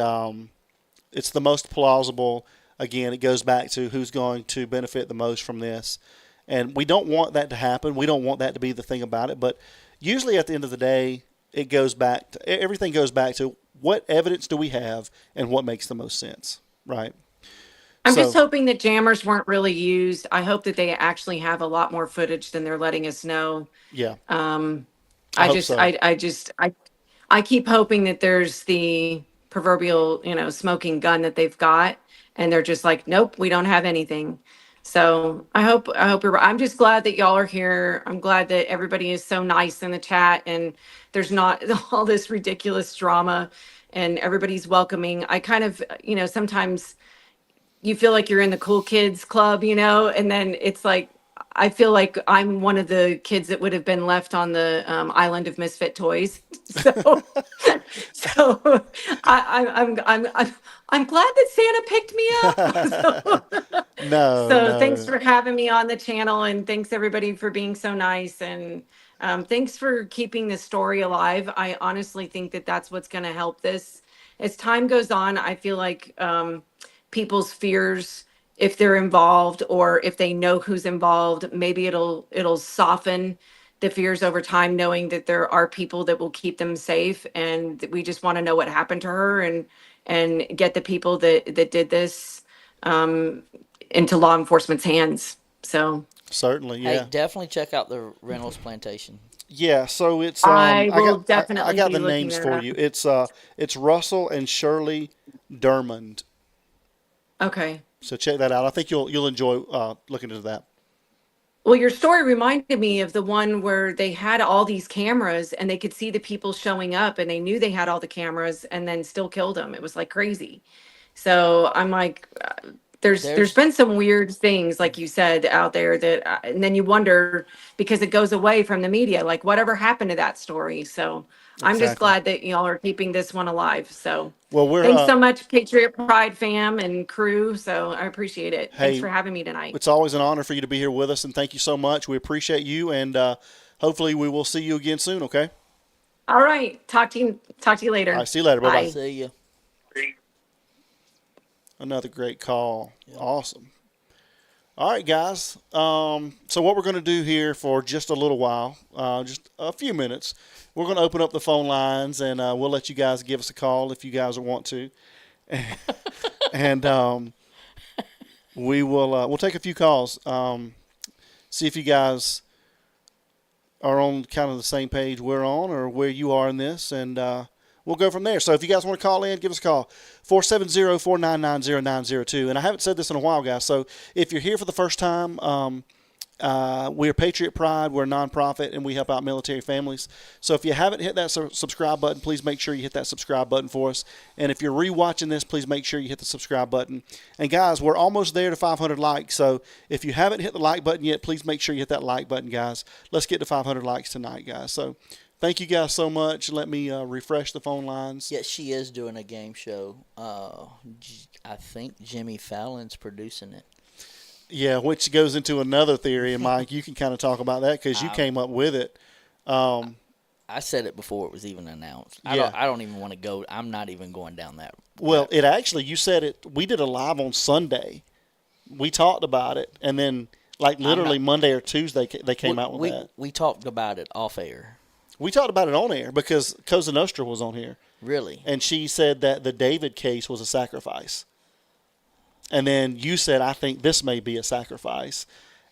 it's the most plausible. Again, it goes back to who's going to benefit the most from this, and we don't want that to happen. We don't want that to be the thing about it. But usually, at the end of the day, it goes back to, everything goes back to what evidence do we have and what makes the most sense, right? I'm just hoping that jammers weren't really used. I hope that they actually have a lot more footage than they're letting us know. Yeah. I keep hoping that there's the proverbial, smoking gun that they've got, and they're just like, nope, we don't have anything. So I'm just glad that y'all are here. I'm glad that everybody is so nice in the chat and there's not all this ridiculous drama and everybody's welcoming. I kind of, sometimes you feel like you're in the cool kids club, and then it's like, I feel like I'm one of the kids that would have been left on the island of misfit toys. So, I'm glad that Santa picked me up. No. Thanks for having me on the channel, and thanks everybody for being so nice, and thanks for keeping the story alive. I honestly think that that's what's going to help this. As time goes on, I feel like people's fears, if they're involved or if they know who's involved, maybe it'll soften the fears over time, knowing that there are people that will keep them safe, and we just want to know what happened to her and get the people that did this into law enforcement's hands. So certainly, yeah. Hey, definitely check out the Reynolds Plantation. Yeah, so it's I got definitely the names for you. It's Russell and Shirley Dermond. Okay. So check that out. I think you'll enjoy looking into that. Well, your story reminded me of the one where they had all these cameras and they could see the people showing up and they knew they had all the cameras and then still killed them. It was like crazy. So I'm like, there's been some weird things, like you said, out there that, and then you wonder because it goes away from the media, like whatever happened to that story. So I'm just Exactly. glad that y'all are keeping this one alive. So Well, we're thanks so much, Patriot Pride fam and crew. So I appreciate it. Thanks hey, for having me tonight. it's always an honor for you to be here with us, and thank you so much. We appreciate you, and hopefully we will see you again soon. Okay. All right. Talk to you later. All right. See you later. Bye bye. See you. Another great call. Yep. Awesome. All right, guys. So what we're going to do here for just a little while, just a few minutes, we're going to open up the phone lines, and we'll let you guys give us a call if you guys want to, and we'll take a few calls, see if you guys are on kind of the same page we're on, or where you are in this, and we'll go from there. So if you guys want to call in, give us a call, 470-499-0902. And I haven't said this in a while, guys. So if you're here for the first time, we're Patriot Pride. We're a nonprofit, and we help out military families. So if you haven't hit that subscribe button, please make sure you hit that subscribe button for us. And if you're rewatching this, please make sure you hit the subscribe button. And guys, we're almost there to 500 likes. So if you haven't hit the like button yet, please make sure you hit that like button, guys. Let's get to 500 likes tonight, guys. So thank you guys so much. Let me refresh the phone lines. Yeah, she is doing a game show. I think Jimmy Fallon's producing it. Yeah, which goes into another theory, and Mike, you can kind of talk about that because you came up with it. I said it before it was even announced. Yeah. I don't even want to go. I'm not even going down that. Well, it actually, you said it. We did a live on Sunday. We talked about it, and then like literally Monday or Tuesday they came out with that. We talked about it off air. We talked about it on air because Cosa Nostra was on here. Really? And she said that the David case was a sacrifice. And then you said, I think this may be a sacrifice.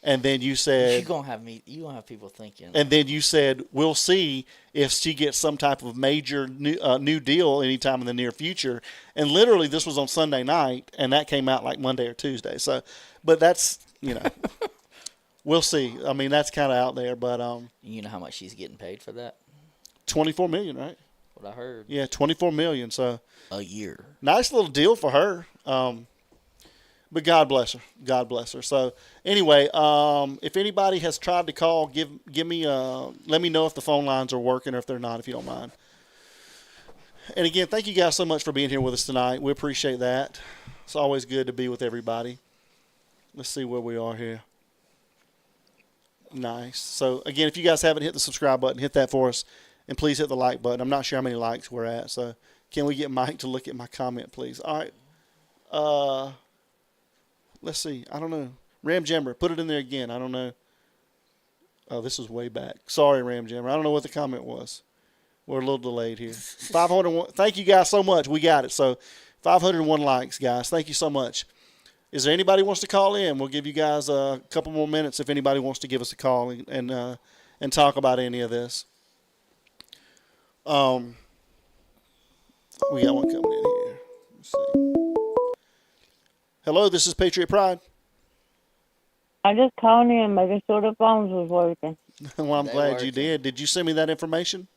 And then you said, you're gonna have people thinking. And then you said, we'll see if she gets some type of major new deal anytime in the near future. And literally, this was on Sunday night, and that came out like Monday or Tuesday. So, but that's we'll see. I mean, that's kind of out there, but you know how much she's getting paid for that? $24 million, right? What I heard. Yeah, $24 million. So a year. Nice little deal for her. But God bless her. God bless her. So anyway, if anybody has tried to call, give me let me know if the phone lines are working or if they're not, if you don't mind. And again, thank you guys so much for being here with us tonight. We appreciate that. It's always good to be with everybody. Let's see where we are here. Nice. So again, if you guys haven't hit the subscribe button, hit that for us, and please hit the like button. I'm not sure how many likes we're at, so can we get Mike to look at my comment, please? All right. Let's see. I don't know. Ram Jammer, put it in there again. I don't know. Oh, this is way back. Sorry, Ram Jammer. I don't know what the comment was. We're a little delayed here. 501. Thank you guys so much. We got it. So 501 likes, guys. Thank you so much. Is there anybody who wants to call in? We'll give you guys a couple more minutes if anybody wants to give us a call and talk about any of this. We got one coming in here. Let's see. Hello, this is Patriot Pride. I just called in making sure the phones was working. Well, I'm glad you did. Did you send me that information?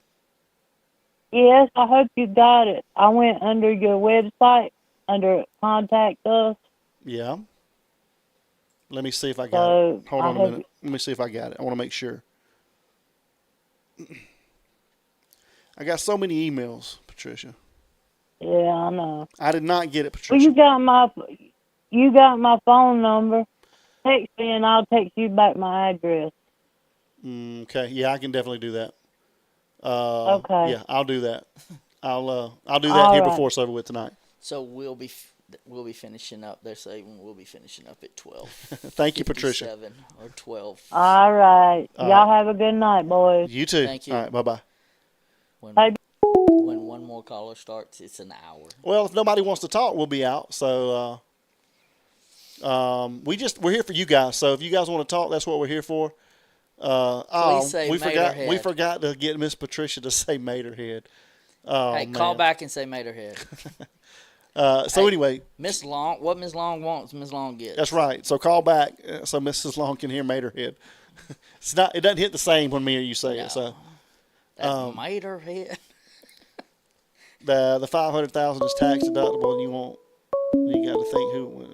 Yes, I hope you got it. I went under your website, under Contact Us. Yeah. Let me see if I got it. Hold on a minute. Let me see if I got it. I want to make sure. I got so many emails, Patricia. Yeah, I know. I did not get it, Patricia. Well, you got my phone number. Text me and I'll text you back my address. Okay. Yeah, I can definitely do that. Okay. Yeah, I'll do that. I'll do that here before it's over with tonight. So we'll be finishing up. They're saying we'll be finishing up at 12. Thank you, Patricia. 7 or 12. All right. Y'all have a good night, boys. You too. Thank you. All right. Bye-bye. When one more caller starts, it's an hour. Well, if nobody wants to talk, we'll be out. So we're here for you guys. So if you guys want to talk, that's what we're here for. Please say Materhead. We forgot to get Miss Patricia to say Materhead. Oh, hey, call back and say Materhead. Anyway, Miss Long, what Miss Long wants, Miss Long gets. That's right. So call back so Mrs. Long can hear Materhead. It doesn't hit the same when me or you say it. So that's Materhead. The $500,000 is tax deductible, and you got to think who.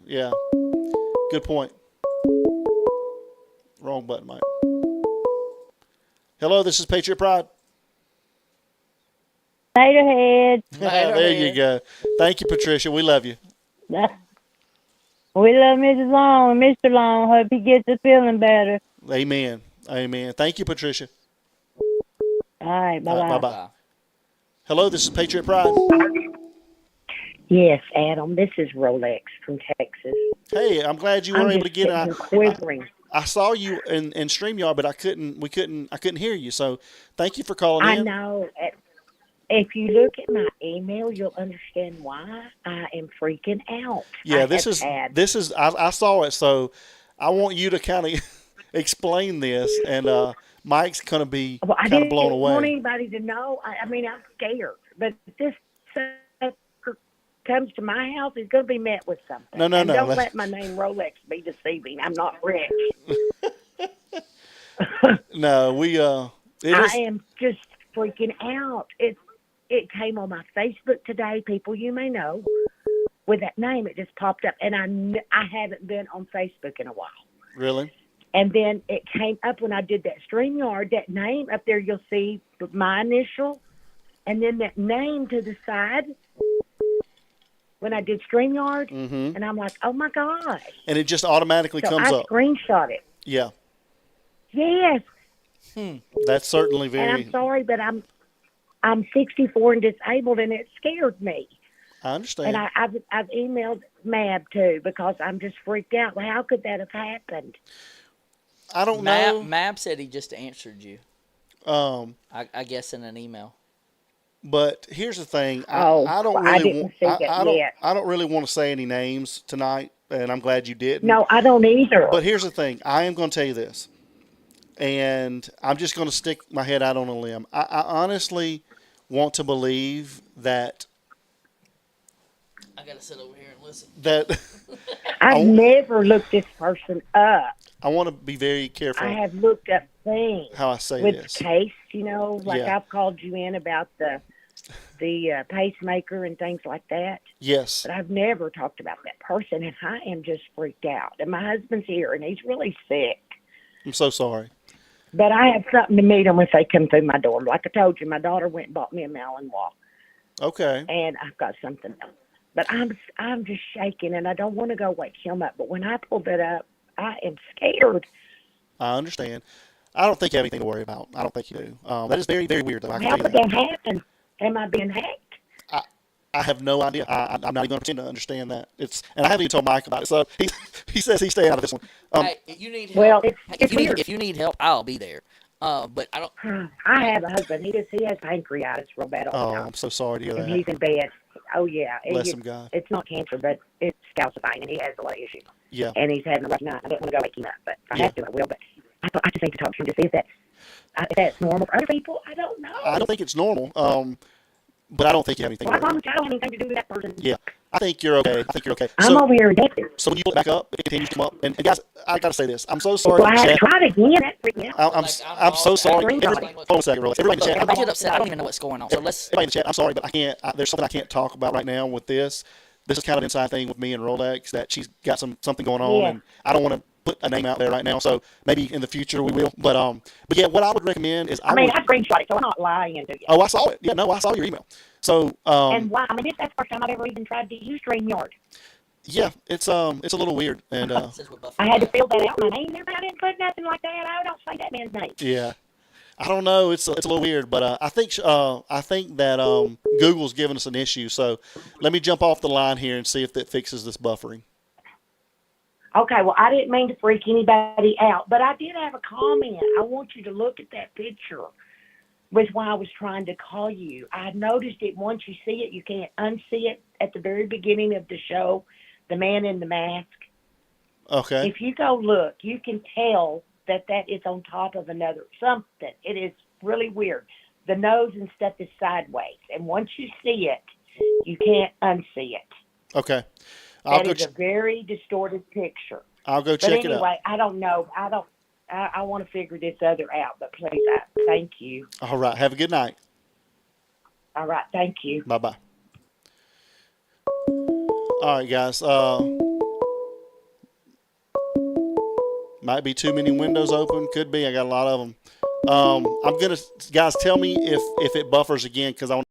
Yeah. Good point. Wrong button, Mike. Hello, this is Patriot Pride. Laterhead. There you go. Thank you, Patricia. We love you. We love Mrs. Long and Mr. Long. Hope he gets a feeling better. Amen. Amen. Thank you, Patricia. All right, bye-bye. Bye-bye. Hello, this is Patriot Pride. Yes, Adam. This is Rolex from Texas. Hey, I'm glad you were I'm able to just get sitting here quivering. I saw you in StreamYard, but I couldn't hear you. So thank you for calling I in. know. If you look at my email, you'll understand why I am freaking out. Yeah, I this have is I saw it, so I want you to kind of explain this, and Mike's going to be Well, I kind of blown didn't want away. anybody to know. I mean, I'm scared. But if this sucker comes to my house, he's going to be met with something. No, and don't let's- let my name Rolex be deceiving. I'm not rich. No, we I am just freaking out. It came on my Facebook today. People you may know with that name. It just popped up, and I haven't been on Facebook in a while. really. And then it came up when I did that StreamYard, that name up there, you'll see my initial, and then that name to the side when I did StreamYard. Mhm. And I'm like, oh, my gosh. And it just automatically So comes I up. screenshot it. Yeah, Yes. that's certainly And very. I'm sorry, but I'm 64 and disabled, and it scared me. I understand. And I've emailed Mab, too, because I'm just freaked out. Well, how could that have happened? I don't know. Mab said he just answered you. I guess in an email. But here's the thing. Oh, I don't I really didn't want. see it yet. I don't really want to say any names tonight, and I'm glad you didn't. No, I don't either. But here's the thing. I am going to tell you this, and I'm just going to stick my head out on a limb. I honestly want to believe that I gotta sit over here and listen. that I've never looked this person up. I want to be very careful I have looked up things how I say with this. case, like Yeah. I've called you in about the pacemaker and things like that. Yes. But I've never talked about that person, and I am just freaked out. And my husband's here, and he's really sick. I'm so sorry. But I have something to meet them if they come through my door. Like I told you, my daughter went and bought me a Malinois, Okay. and I've got something else. But I'm just shaking, and I don't want to go wake him up. But when I pulled it up, I am scared. I understand. I don't think you have anything to worry about. I don't think you do. That is very, very weird, though. I can How tell you would that. that happen? Am I being hacked? I have no idea. I'm not even going to pretend to understand that. And I haven't even told Mike about it. So he says he's staying out of this one. Hey, you need help. Well, if you need help, I'll be there. But I don't. I have a husband. He has pancreatitis real bad all the Oh, time. I'm so sorry to hear And that. he's in bed. Oh, yeah. Bless him, God. It's not cancer, but it's calcifying, and he has a lot of issues. Yeah. And he's having a rough night. I don't want to go wake him up, but if I Yeah. have to, I will. But I just need to talk to him to see if that's normal for other people. I don't know. I don't think it's normal. But I don't think you have anything Well, I to worry promise you, I don't have anything to do with that person. Yeah. I think you're okay. I'm over here in Texas. So when you look back up, it continues to come up. And guys, I got to say this. I'm so sorry. Well, I in the had to chat. try it again. That freaked me out. I'm so sorry. Everybody, hold on a second, Rolex. Everybody in the chat. I get upset. I don't even know what's going on. So let's. Everybody in the chat, I'm sorry, but I can't. There's something I can't talk about right now with this. This is kind of an inside thing with me and Rolex that she's got something going on, Yeah. and I don't want to put a name out there right now. So maybe in the future we will. But yeah, what I would recommend is I screenshot it, so I'm not lying to you. Oh, I saw it. Yeah, no, I saw your email. So And why? I mean, that's the first time I've ever even tried to use StreamYard. yeah, it's a little weird, and I had to fill that out. My name there, but I didn't put nothing like that. I don't say that man's name. yeah. I don't know. It's a little weird, but I think that Google's giving us an issue. So let me jump off the line here and see if that fixes this buffering. Okay, well, I didn't mean to freak anybody out, but I did have a comment. I want you to look at that picture, was why I was trying to call you. I noticed it once you see it, you can't unsee it at the very beginning of the show, the man in the mask. Okay. If you go look, you can tell that is on top of another something. It is really weird. The nose and stuff is sideways, and once you see it, you can't unsee it. Okay. That is a very distorted picture. I'll go But check it out. anyway, I don't know. I want to figure this other out, but please, thank you. All right. Have a good night. All right, thank you. Bye-bye. All right, guys. Might be too many windows open. Could be. I got a lot of them. I'm gonna, guys, tell me if it buffers again, because I want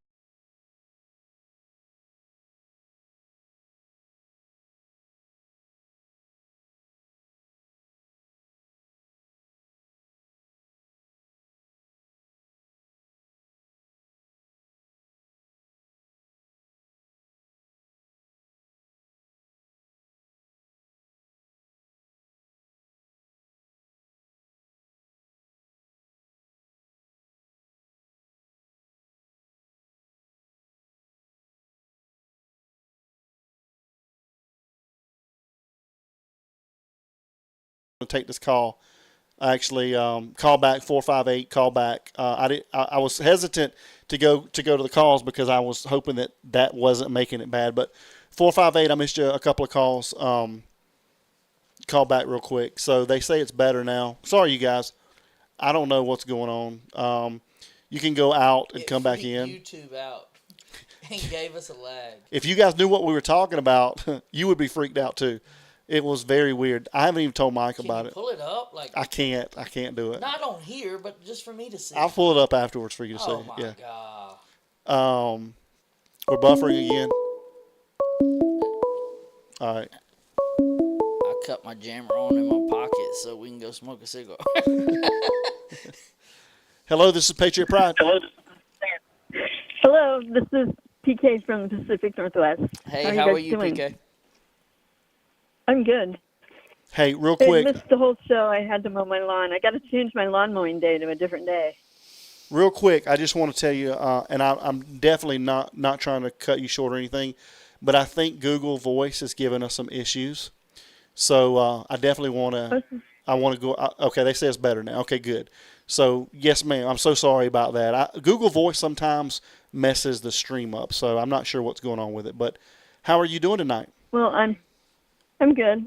to take this call. Actually, call back 458. Call back. I was hesitant to go to the calls because I was hoping that wasn't making it bad. But 458, I missed you a couple of calls. Call back real quick. So they say it's better now. Sorry, you guys. I don't know what's going on. You can go out and come back in. YouTube out and gave us a lag. If you guys knew what we were talking about, you would be freaked out too. It was very weird. I haven't even told Mike about it. Pull it up, like I can't do it. not on here, but just for me to see. I'll pull it up afterwards for you to see. Oh my Yeah. god. We're buffering again. All right. I cut my jammer on in my pocket so we can go smoke a cigar. Hello, this is Patriot Pride. Hello, this is PK from the Pacific Northwest. Hey, how are you, PK? I'm good. Hey, real I quick. missed the whole show. I had to mow my lawn. I got to change my lawn mowing day to a different day. Real quick, I just want to tell you, and I'm definitely not trying to cut you short or anything, but I think Google Voice is giving us some issues. So I definitely want to. I want to go. Okay, they say it's better now. Okay, good. So yes, ma'am. I'm so sorry about that. Google Voice sometimes messes the stream up, so I'm not sure what's going on with it. But how are you doing tonight? Well, I'm good.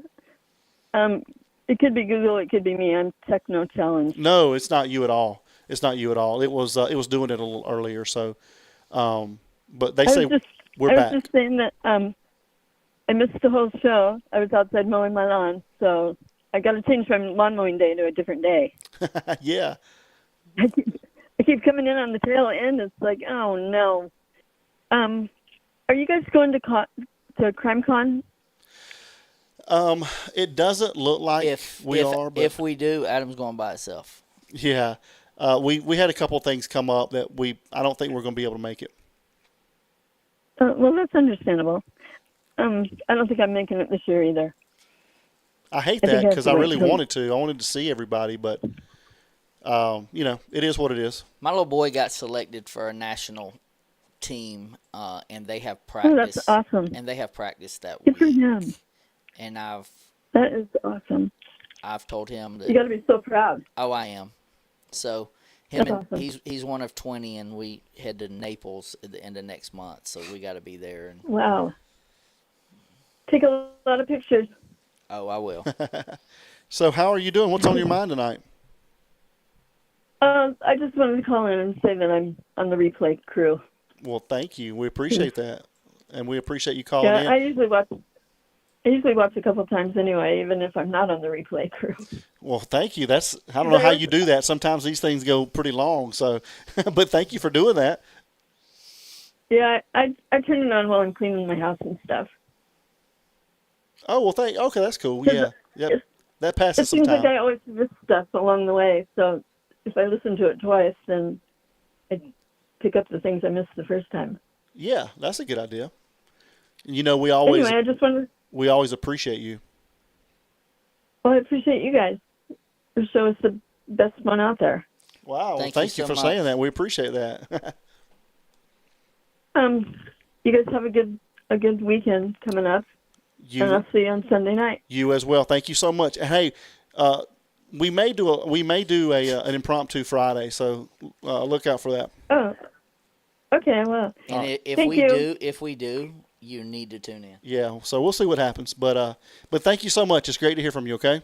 It could be Google. It could be me. I'm techno challenged. No, it's not you at all. It's not you at all. It was doing it a little earlier. So, but they say we're back. I was just saying that I missed the whole show. I was outside mowing my lawn, so I got to change my lawn mowing day to a different day. Yeah. I keep coming in on the tail end. It's like, oh no. Are you guys going to CrimeCon? It doesn't look like we are. But if we do, Adam's going by itself. Yeah. We had a couple of things come up that I don't think we're going to be able to make it. Well, that's understandable. I don't think I'm making it this year either. I hate that because I really wanted to. I wanted to see everybody, but it is what it is. My little boy got selected for a national team, and they have practice. Oh, that's awesome. And they have practice that Good week. for him. And that is awesome. I've told him that you got to be so proud. Oh, I am. So awesome. he's one of 20, and we head to Naples at the end of next month, so we got to be there. And wow. Take a lot of pictures. Oh, I will. So how are you doing? What's on your mind tonight? I just wanted to call in and say that I'm on the replay crew. Well, thank you. We appreciate that, and we appreciate you calling in. I usually watch a couple times anyway, even if I'm not on the replay crew. Well, thank you. I don't know how you do that. Sometimes these things go pretty long, so but thank you for doing that. Yeah, I turn it on while I'm cleaning my house and stuff. Oh, well, okay, that's cool. Yeah. Yep. That passes some time. It seems like time. I always miss stuff along the way, so if I listen to it twice, then I pick up the things I missed the first time. Yeah, that's a good idea. We always anyway, I just wanted. We always appreciate you. Well, I appreciate you guys. Your show is the best one out there. Wow, thank you for saying that. We appreciate that. You guys have a good weekend coming up. And I'll see you on Sunday night. You as well. Thank you so much. And hey, we may do an impromptu Friday, so look out for that. Oh, okay. Well, and if we do, you need to tune in. Yeah. So we'll see what happens, but thank you so much. It's great to hear from you. Okay.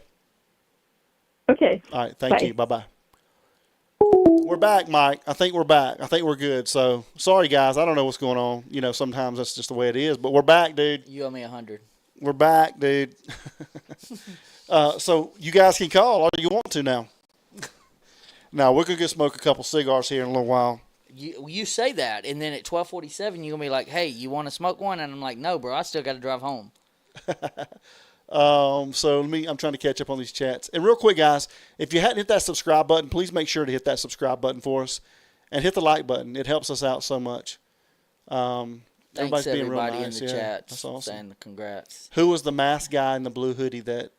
Okay. All right. Thank you. Bye bye. We're back, Mike. I think we're back. I think we're good. So sorry, guys. I don't know what's going on. Sometimes that's just the way it is. But we're back, dude. You owe me 100. We're back, dude. So you guys can call all you want to now. Now we're gonna go smoke a couple cigars here in a little while. You say that, and then at 12:47, you're gonna be like, "Hey, you want to smoke one?" And I'm like, "No, bro, I still got to drive home." So I'm trying to catch up on these chats. And real quick, guys, if you hadn't hit that subscribe button, please make sure to hit that subscribe button for us, and hit the like button. It helps us out so much. Thanks Everybody's being real everybody nice. in the chat That's awesome. saying congrats. Who was the masked guy in the blue hoodie that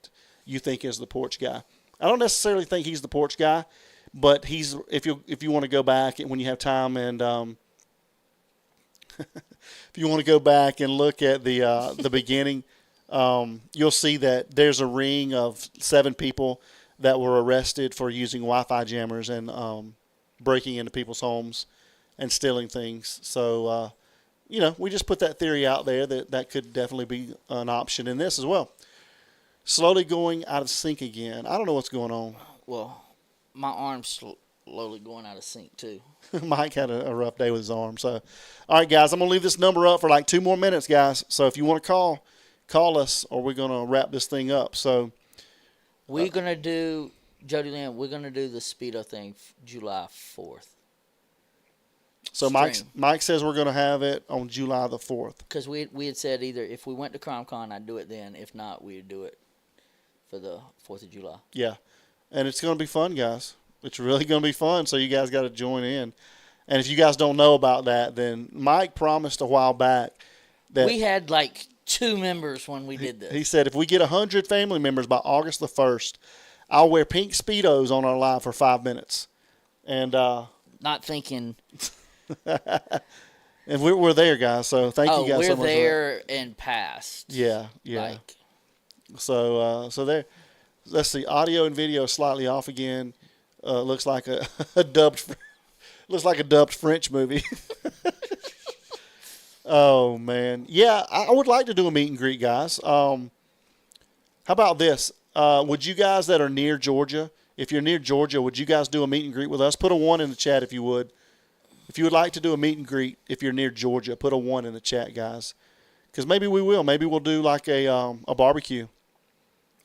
you think is the porch guy? I don't necessarily think he's the porch guy, but he's if you want to go back when you have time and if you want to go back and look at the beginning, you'll see that there's a ring of 7 people that were arrested for using Wi-Fi jammers and breaking into people's homes and stealing things. So we just put that theory out there that could definitely be an option in this as well. Slowly going out of sync again. I don't know what's going on. Well, my arm's slowly going out of sync too. Mike had a rough day with his arm. So, all right, guys, I'm going to leave this number up for like 2 more minutes, guys. So if you want to call us, or we're going to wrap this thing up. So we're going to do, Jody Lynn, we're going to do the Speedo thing July 4th. So Mike says we're going to have it on July the 4th. Because we had said either if we went to CrimeCon, I'd do it then. If not, we'd do it for the 4th of July. Yeah. And it's going to be fun, guys. It's really going to be fun, so you guys got to join in. And if you guys don't know about that, then Mike promised a while back that we had like 2 members when we did this. He said if we get 100 family members by August the 1st, I'll wear pink Speedos on our live for 5 minutes. And not thinking. And we're there, guys. So thank you guys so much. We're there and past. Yeah. So there. Let's see. Audio and video is slightly off again. Looks like a dubbed French movie. Oh man, yeah. I would like to do a meet and greet, guys. How about this? Would you guys that are near Georgia, if you're near Georgia, would you guys do a meet and greet with us? Put a 1 in the chat if you would. If you would like to do a meet and greet, if you're near Georgia, put a 1 in the chat, guys. Because maybe we will. Maybe we'll do like a barbecue,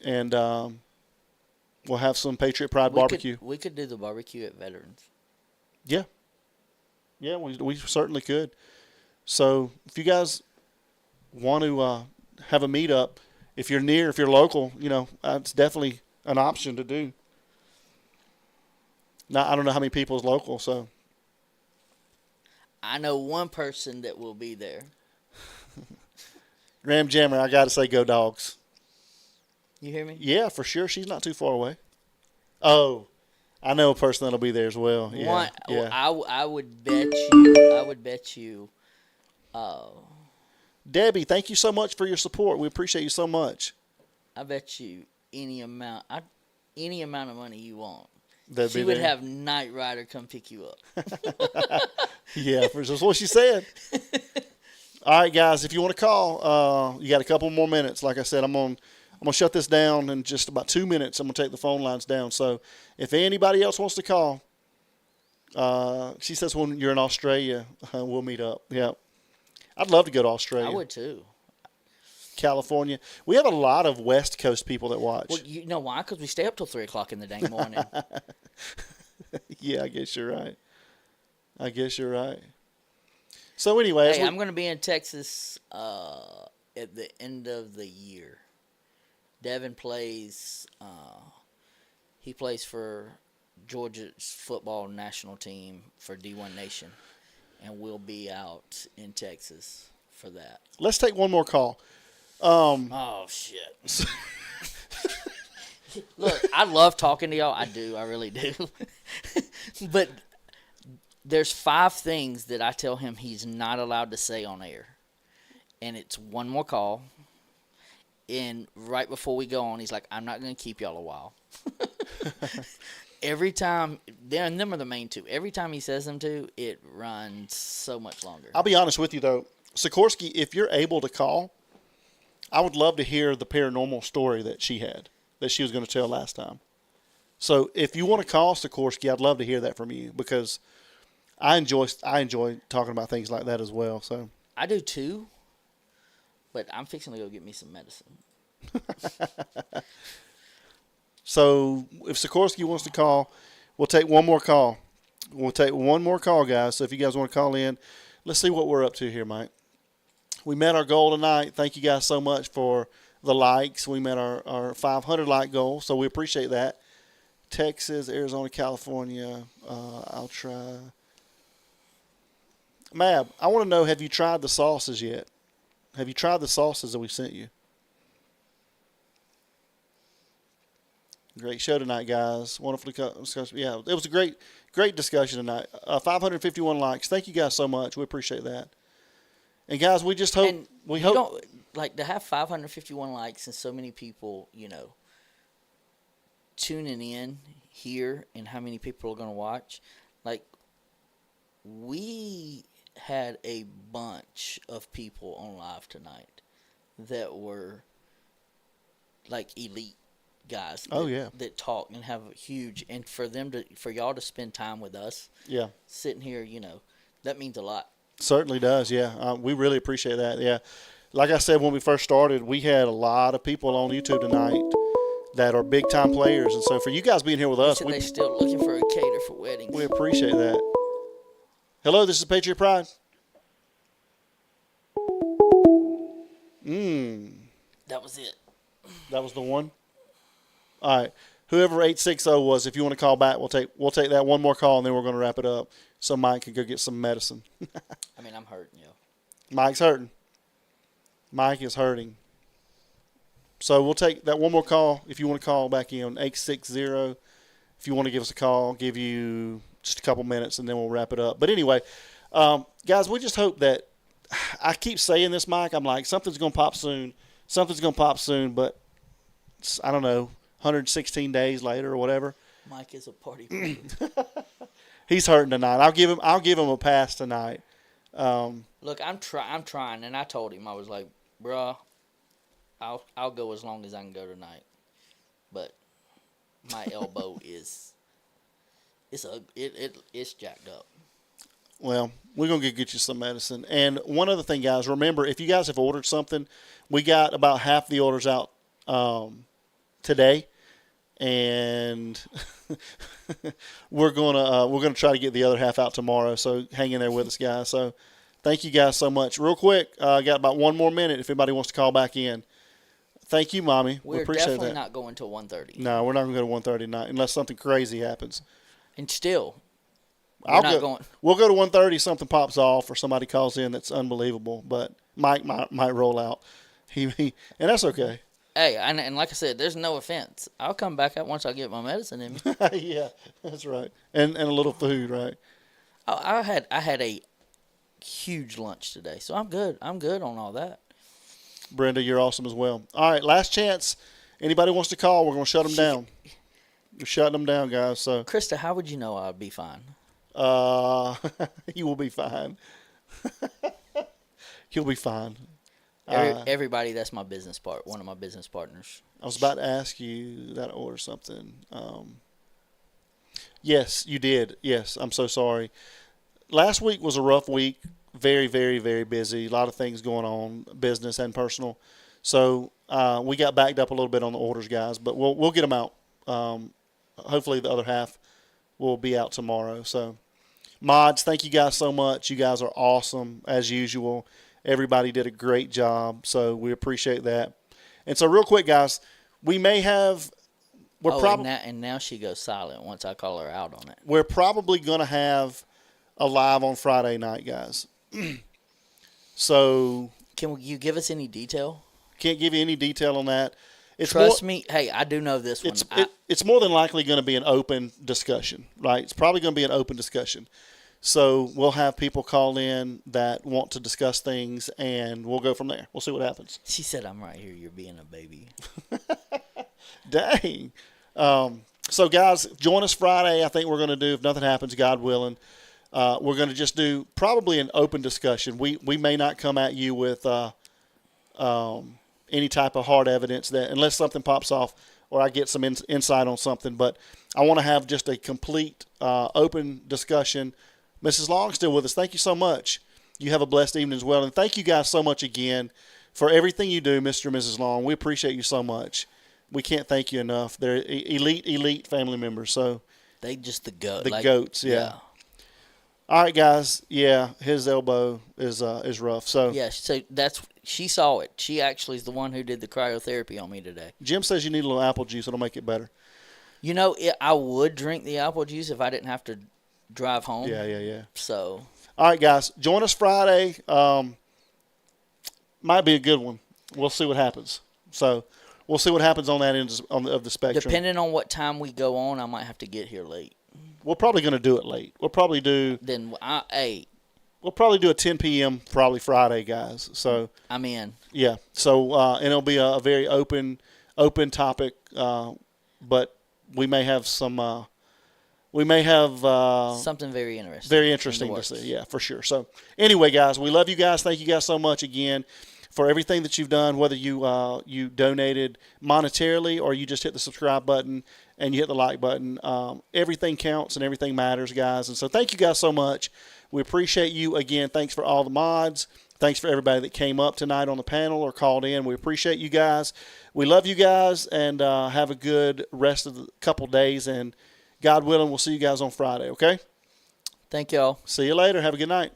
and we'll have some Patriot Pride barbecue. We could do the barbecue at Veterans. Yeah. Yeah, we certainly could. So if you guys want to have a meetup, if you're local, it's definitely an option to do. Now, I don't know how many people is local, so. I know one person that will be there. Graham Jammer, I got to say, go Dogs. You hear me? Yeah, for sure. She's not too far away. Oh, I know a person that'll be there as well. Yeah, yeah. I would bet you. Debbie, thank you so much for your support. We appreciate you so much. I bet you any amount of money you want. She would have Knight Rider come pick you up. Yeah, that's what she said. All right, guys, if you want to call, you got a couple more minutes. Like I said, I'm gonna shut this down in just about 2 minutes. I'm gonna take the phone lines down. So if anybody else wants to call, she says when you're in Australia, we'll meet up. Yeah, I'd love to go to Australia. I would too. California. We have a lot of West Coast people that watch. Well, you know why? Because we stay up till 3 o'clock in the dang morning. Yeah, I guess you're right. So anyway, I'm going to be in Texas at the end of the year. Devin plays. He plays for Georgia's football national team for D1 Nation, and we'll be out in Texas for that. Let's take one more call. Oh shit! Look, I love talking to y'all. I do. I really do. But there's 5 things that I tell him he's not allowed to say on air. And it's one more call. And right before we go on, he's like, I'm not going to keep y'all a while. Every time, and them are the main 2. Every time he says them to, it runs so much longer. I'll be honest with you, though. Sikorsky, if you're able to call, I would love to hear the paranormal story that she was going to tell last time. So if you want to call Sikorsky, I'd love to hear that from you, because I enjoy talking about things like that as well. So I do too, but I'm fixing to go get me some medicine. So if Sikorsky wants to call, we'll take one more call. We'll take one more call, guys. So if you guys want to call in, let's see what we're up to here, Mike. We met our goal tonight. Thank you guys so much for the likes. We met our 500 like goal, so we appreciate that. Texas, Arizona, California. I'll try. Mab, I want to know, have you tried the sauces yet? Have you tried the sauces that we sent you? Great show tonight, guys. Wonderful discussion. Yeah, it was a great discussion tonight. 551 likes. Thank you guys so much. We appreciate that. And guys, we just hope And we you hope don't, like, to have 551 likes and so many people, tuning in here, and how many people are going to watch. Like, we had a bunch of people on live tonight that were like elite guys. Oh, yeah. That talk and have a huge, and for y'all to spend time with us. Yeah. Sitting here, that means a lot. Certainly does, yeah. We really appreciate that, yeah. Like I said, when we first started, we had a lot of people on YouTube tonight that are big-time players. And so for you guys being here with us, They're still looking for a cater for weddings. we appreciate that. Hello, this is Patriot Pride. That was it. That was the one? All right. Whoever 860 was, if you want to call back, we'll take that one more call, and then we're going to wrap it up so Mike can go get some medicine. I mean, I'm hurting, yo. Mike's hurting. Mike is hurting. So we'll take that one more call. If you want to call back in, 860. If you want to give us a call, give you just a couple minutes, and then we'll wrap it up. But anyway, guys, we just hope that, I keep saying this, Mike. I'm like, something's going to pop soon. Something's going to pop soon, but I don't know, 116 days later or whatever. Mike is a party pooper. He's hurting tonight. I'll give him a pass tonight. Look, I'm trying, and I told him, I was like, bruh, I'll go as long as I can go tonight. But my elbow it's jacked up. Well, we're going to get you some medicine. And one other thing, guys, remember, if you guys have ordered something, we got about half the orders out today. And we're gonna try to get the other half out tomorrow. So hang in there with us, guys. So thank you guys so much. Real quick, got about one more minute if anybody wants to call back in. Thank you, Mommy. We We're appreciate definitely that. not going till 1:30. No, we're not going to go to 1:30 tonight unless something crazy happens. And still, We'll go to 1:30. Something pops off or somebody calls in that's unbelievable. But Mike might roll out. And that's okay. Hey, and like I said, there's no offense. I'll come back out once I get my medicine in me. Yeah, that's right. And a little food, right? I had a huge lunch today, so I'm good. I'm good on all that. Brenda, you're awesome as well. All right, last chance. Anybody wants to call, we're going to shut them down. We're shutting them down, guys. So, Krista, how would you know I'd be fine? You will be fine. You'll be fine. Everybody, that's my business one of my business partners. I was about to ask you that or something. Yes, you did. Yes, I'm so sorry. Last week was a rough week. Very, very, very busy. A lot of things going on, business and personal. So we got backed up a little bit on the orders, guys, but we'll get them out. Hopefully the other half will be out tomorrow. So mods, thank you guys so much. You guys are awesome as usual. Everybody did a great job, so we appreciate that. And so real quick, guys, we may have and now she goes silent once I call her out on it. We're probably going to have a live on Friday night, guys. So can you give us any detail? Can't give you any detail on that. Trust me. Hey, I do know this one. It's more than likely going to be an open discussion, right? It's probably going to be an open discussion. So we'll have people call in that want to discuss things, and we'll go from there. We'll see what happens. She said, I'm right here. You're being a baby. Dang. So, guys, join us Friday. I think we're going to do, if nothing happens, God willing, we're going to just do probably an open discussion. We may not come at you with any type of hard evidence that unless something pops off or I get some insight on something. But I want to have just a complete open discussion. Mrs. Long still with us. Thank you so much. You have a blessed evening as well. And thank you guys so much again for everything you do, Mr. and Mrs. Long. We appreciate you so much. we can't thank you enough. They're elite family members. So they just the goat. The goats, yeah. All right, guys. Yeah, his elbow is rough. So yeah, so she saw it. She actually is the one who did the cryotherapy on me today. Jim says you need a little apple juice. It'll make it better. You know, I would drink the apple juice if I didn't have to drive home. Yeah. So, all right, guys, join us Friday. Might be a good one. We'll see what happens. So, we'll see what happens on that end of the spectrum. Depending on what time we go on, I might have to get here late. We're probably going to do it late. We'll probably do. We'll probably do a 10 p.m. probably Friday, guys. So I'm in. Yeah. So and it'll be a very open topic, but we may have some. We may have something very interesting. Very interesting to see. Yeah, for sure. So anyway, guys, we love you guys. Thank you guys so much again for everything that you've done, whether you donated monetarily or you just hit the subscribe button and you hit the like button. Everything counts and everything matters, guys. And so thank you guys so much. We appreciate you. Again, thanks for all the mods. Thanks for everybody that came up tonight on the panel or called in. We appreciate you guys. We love you guys, and have a good rest of the couple days. And God willing, we'll see you guys on Friday, okay? Thank y'all. See you later. Have a good night.